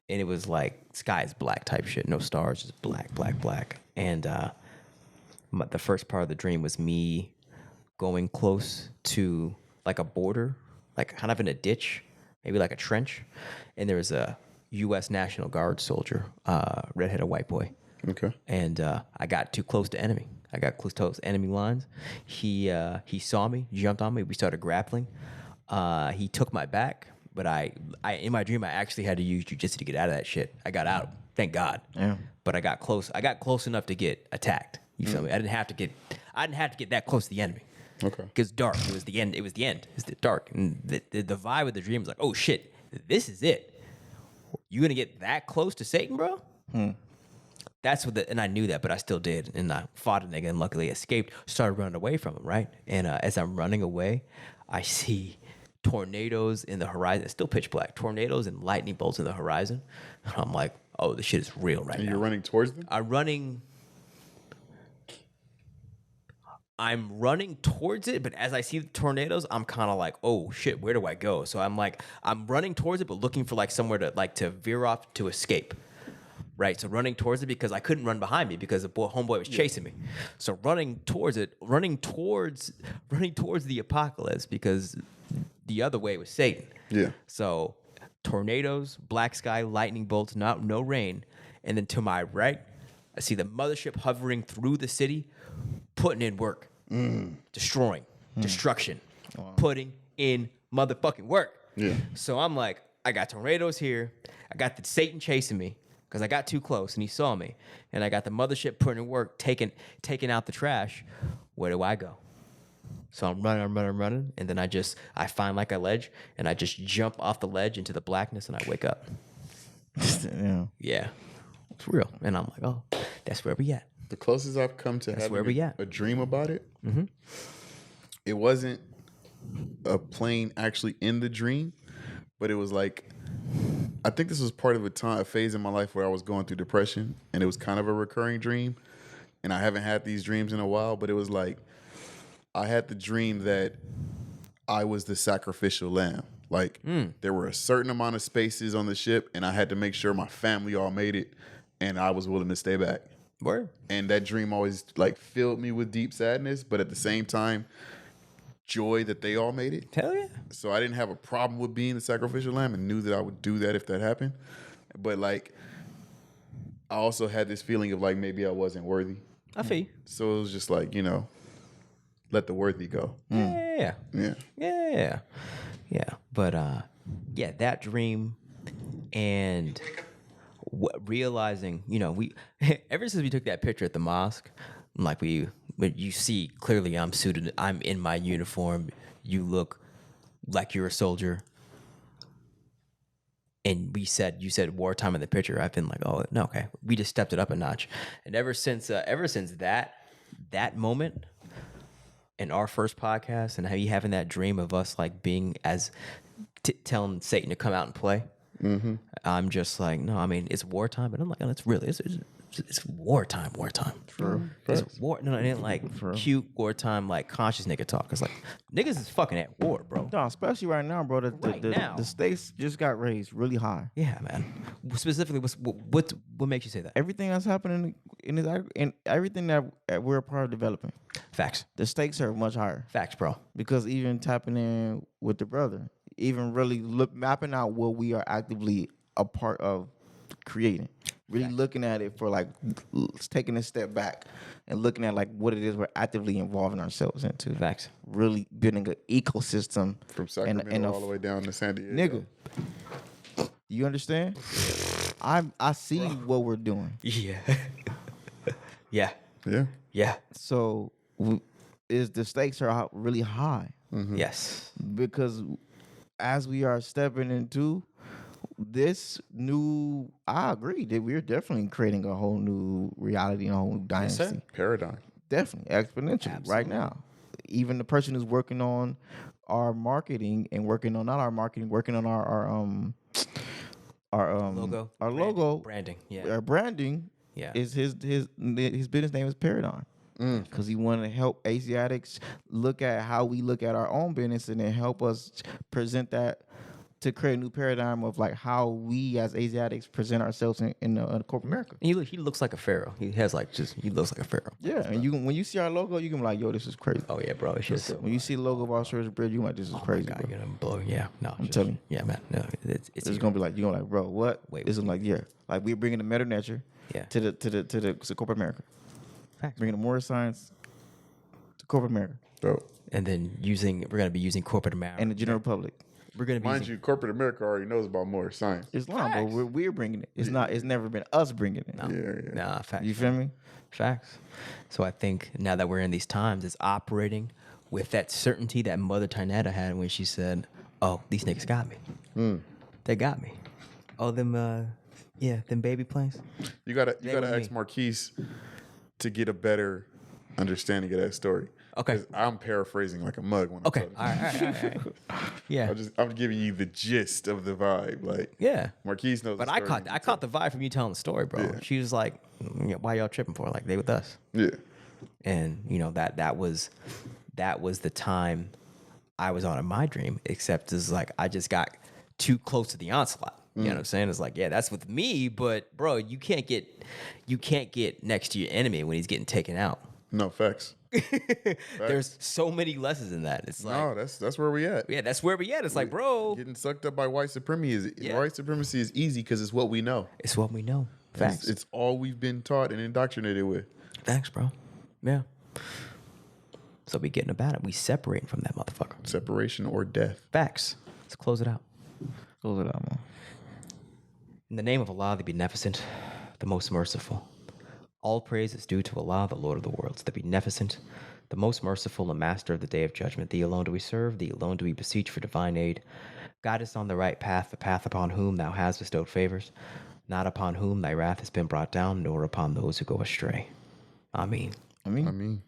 And it was like sky is black type shit. No stars, just black. And the first part of the dream was me going close to like a border, like kind of in a ditch, maybe like a trench. And there was a U.S. National Guard soldier, redheaded white boy. Okay. And I got too close to enemy. I got close to enemy lines. He saw me, jumped on me. We started grappling. He took my back. But I in my dream I actually had to use jujitsu to get out of that shit. I got out, thank God. Yeah. But I got close. I got close enough to get attacked. You feel me? I didn't have to get that close to the enemy. Okay. Because dark. It was the end. It's dark. And the vibe of the dream was like, oh shit, this is it. You gonna get that close to Satan, bro? That's what and I knew that, but I still did. And I fought a nigga and luckily escaped, started running away from him, right? And as I'm running away, I see tornadoes in the horizon. It's still pitch black. Tornadoes and lightning bolts in the horizon. And I'm like, oh, this shit is real right And now. you're running towards them? I'm running towards it, but as I see the tornadoes, I'm kind of like, oh shit, where do I go? So I'm running towards it, but looking for like somewhere to veer off to escape. Right, so running towards it because I couldn't run behind me because the homeboy was chasing me. So running towards the apocalypse because the other way was Satan. Yeah. So tornadoes, black sky, lightning bolts, no rain, and then to my right, I see the mothership hovering through the city, putting in work, destroying, destruction, putting in motherfucking work. Yeah. So I'm like, I got tornadoes here, I got the Satan chasing me. Because I got too close and he saw me. And I got the mothership putting in work, taking out the trash. Where do I go? So I'm running. And then I find like a ledge and I just jump off the ledge into the blackness and I wake up. Yeah. Yeah. It's real. And I'm like, oh, that's where we at. The closest I've come to where we having at. a dream about it, it wasn't a plane actually in the dream, but it was like, I think this was part of a phase in my life where I was going through depression, and it was kind of a recurring dream. And I haven't had these dreams in a while, but it was like I had the dream that I was the sacrificial lamb. Like there were a certain amount of spaces on the ship, and I had to make sure my family all made it, and I was willing to stay back. Word. And that dream always like filled me with deep sadness, but at the same time, joy that they all made it. Hell yeah. So I didn't have a problem with being the sacrificial lamb and knew that I would do that if that happened. But like, I also had this feeling of like maybe I wasn't worthy. I feel you. So it was just like, let the worthy go. Yeah. Yeah. Yeah. But yeah, that dream and realizing, we ever since we took that picture at the mosque, like but you see clearly I'm suited, I'm in my uniform, you look like you're a soldier. and you said wartime in the picture, I've been like, oh no, okay, we just stepped it up a notch. And ever since that moment in our first podcast, and how you having that dream of us like being as telling Satan to come out and play, I'm just like, no, I mean, it's wartime, but I'm like, no, it's really it's wartime. True. It's war. No, it ain't like cute wartime like conscious nigga talk. It's like niggas is fucking at war, bro. No, especially right now, bro. Now. The stakes just got raised really high. Yeah, man. Specifically, what makes you say that? Everything that's happening in everything that we're a part of developing, Facts. the stakes are much higher. Facts, bro. Because even tapping in with the brother, even really mapping out what we are actively a part of creating, really looking at it for like taking a step back and looking at like what it is we're actively involving ourselves into. Facts. Really building an ecosystem From Sacramento all the way down to San Diego. Nigga, you understand? I see what we're doing. Yeah. Yeah. Yeah. Yeah. So is the stakes are really high Yes. because as we are stepping into this new, I agree that we're definitely creating a whole new reality and a whole new dynasty. Paradigm. Definitely, exponentially right now. Even the person who's working on our marketing and working on working on our Logo. our logo, Branding. Yeah. our branding. Yeah. Is his business name is Paradigm. Because he wanted to help Asiatics look at how we look at our own business and then help us present that to create a new paradigm of like how we as Asiatics present ourselves in corporate America. He looks like a pharaoh. He looks like a pharaoh. Yeah, and when you see our logo, you can be like, yo, this is crazy. Oh yeah, bro. It's just When you see the logo of Asyr Bridge, you like, this is crazy, God, bro. you're gonna blow. Yeah. No. I'm telling you. Yeah, man. No. It's It's gonna be like, you're gonna like, bro, what? Wait. This is like, yeah, like we're bringing the meta nature to the corporate America, Facts. bringing the more science to corporate America Dope. And then we're gonna be using corporate America and the general public. We're gonna be Mind using, you, corporate America already knows about more science. Islam, but we're bringing it. It's not. It's never been us bringing it. Yeah. Nah, facts. You feel me? Facts. So I think now that we're in these times, it's operating with that certainty that Mother Tarnetta had when she said, "Oh, these niggas got me. They got me. Oh, them baby planes. You gotta with ask me. Marquise to get a better understanding of that story. Okay. 'Cause I'm paraphrasing like a mug when Okay. I'm talking. All right. Yeah. I'm giving you the gist of the vibe. Like, Yeah. Marquise knows. But the I story. caught the vibe from you telling the story, bro. Yeah. She was like, "Why y'all tripping for? Like they with us." Yeah. And that was the time I was on in my dream. Except it's like I just got too close to the onslaught. You know what I'm saying? It's like, yeah, that's with me, but bro, you can't get next to your enemy when he's getting taken out. No facts. There's so many lessons in that. It's like, No, that's where we at. yeah, that's where we at. It's like, bro, Getting sucked up by white supremacy Yeah. white supremacy is easy because it's what we know. it's what we know. Facts. It's all we've been taught and indoctrinated with. Thanks, bro. Yeah. So we getting about it. We separating from that motherfucker. Separation or death. Facts. Let's close it out. Close it out, man. In the name of Allah, the Beneficent, the Most Merciful. All praise is due to Allah, the Lord of the worlds, the Beneficent, the Most Merciful and Master of the Day of Judgment. Thee alone do we serve, thee alone do we beseech for divine aid. Guide us on the right path, the path upon whom thou hast bestowed favors, not upon whom thy wrath has been brought down, nor upon those who go astray. Amin. I mean, I mean.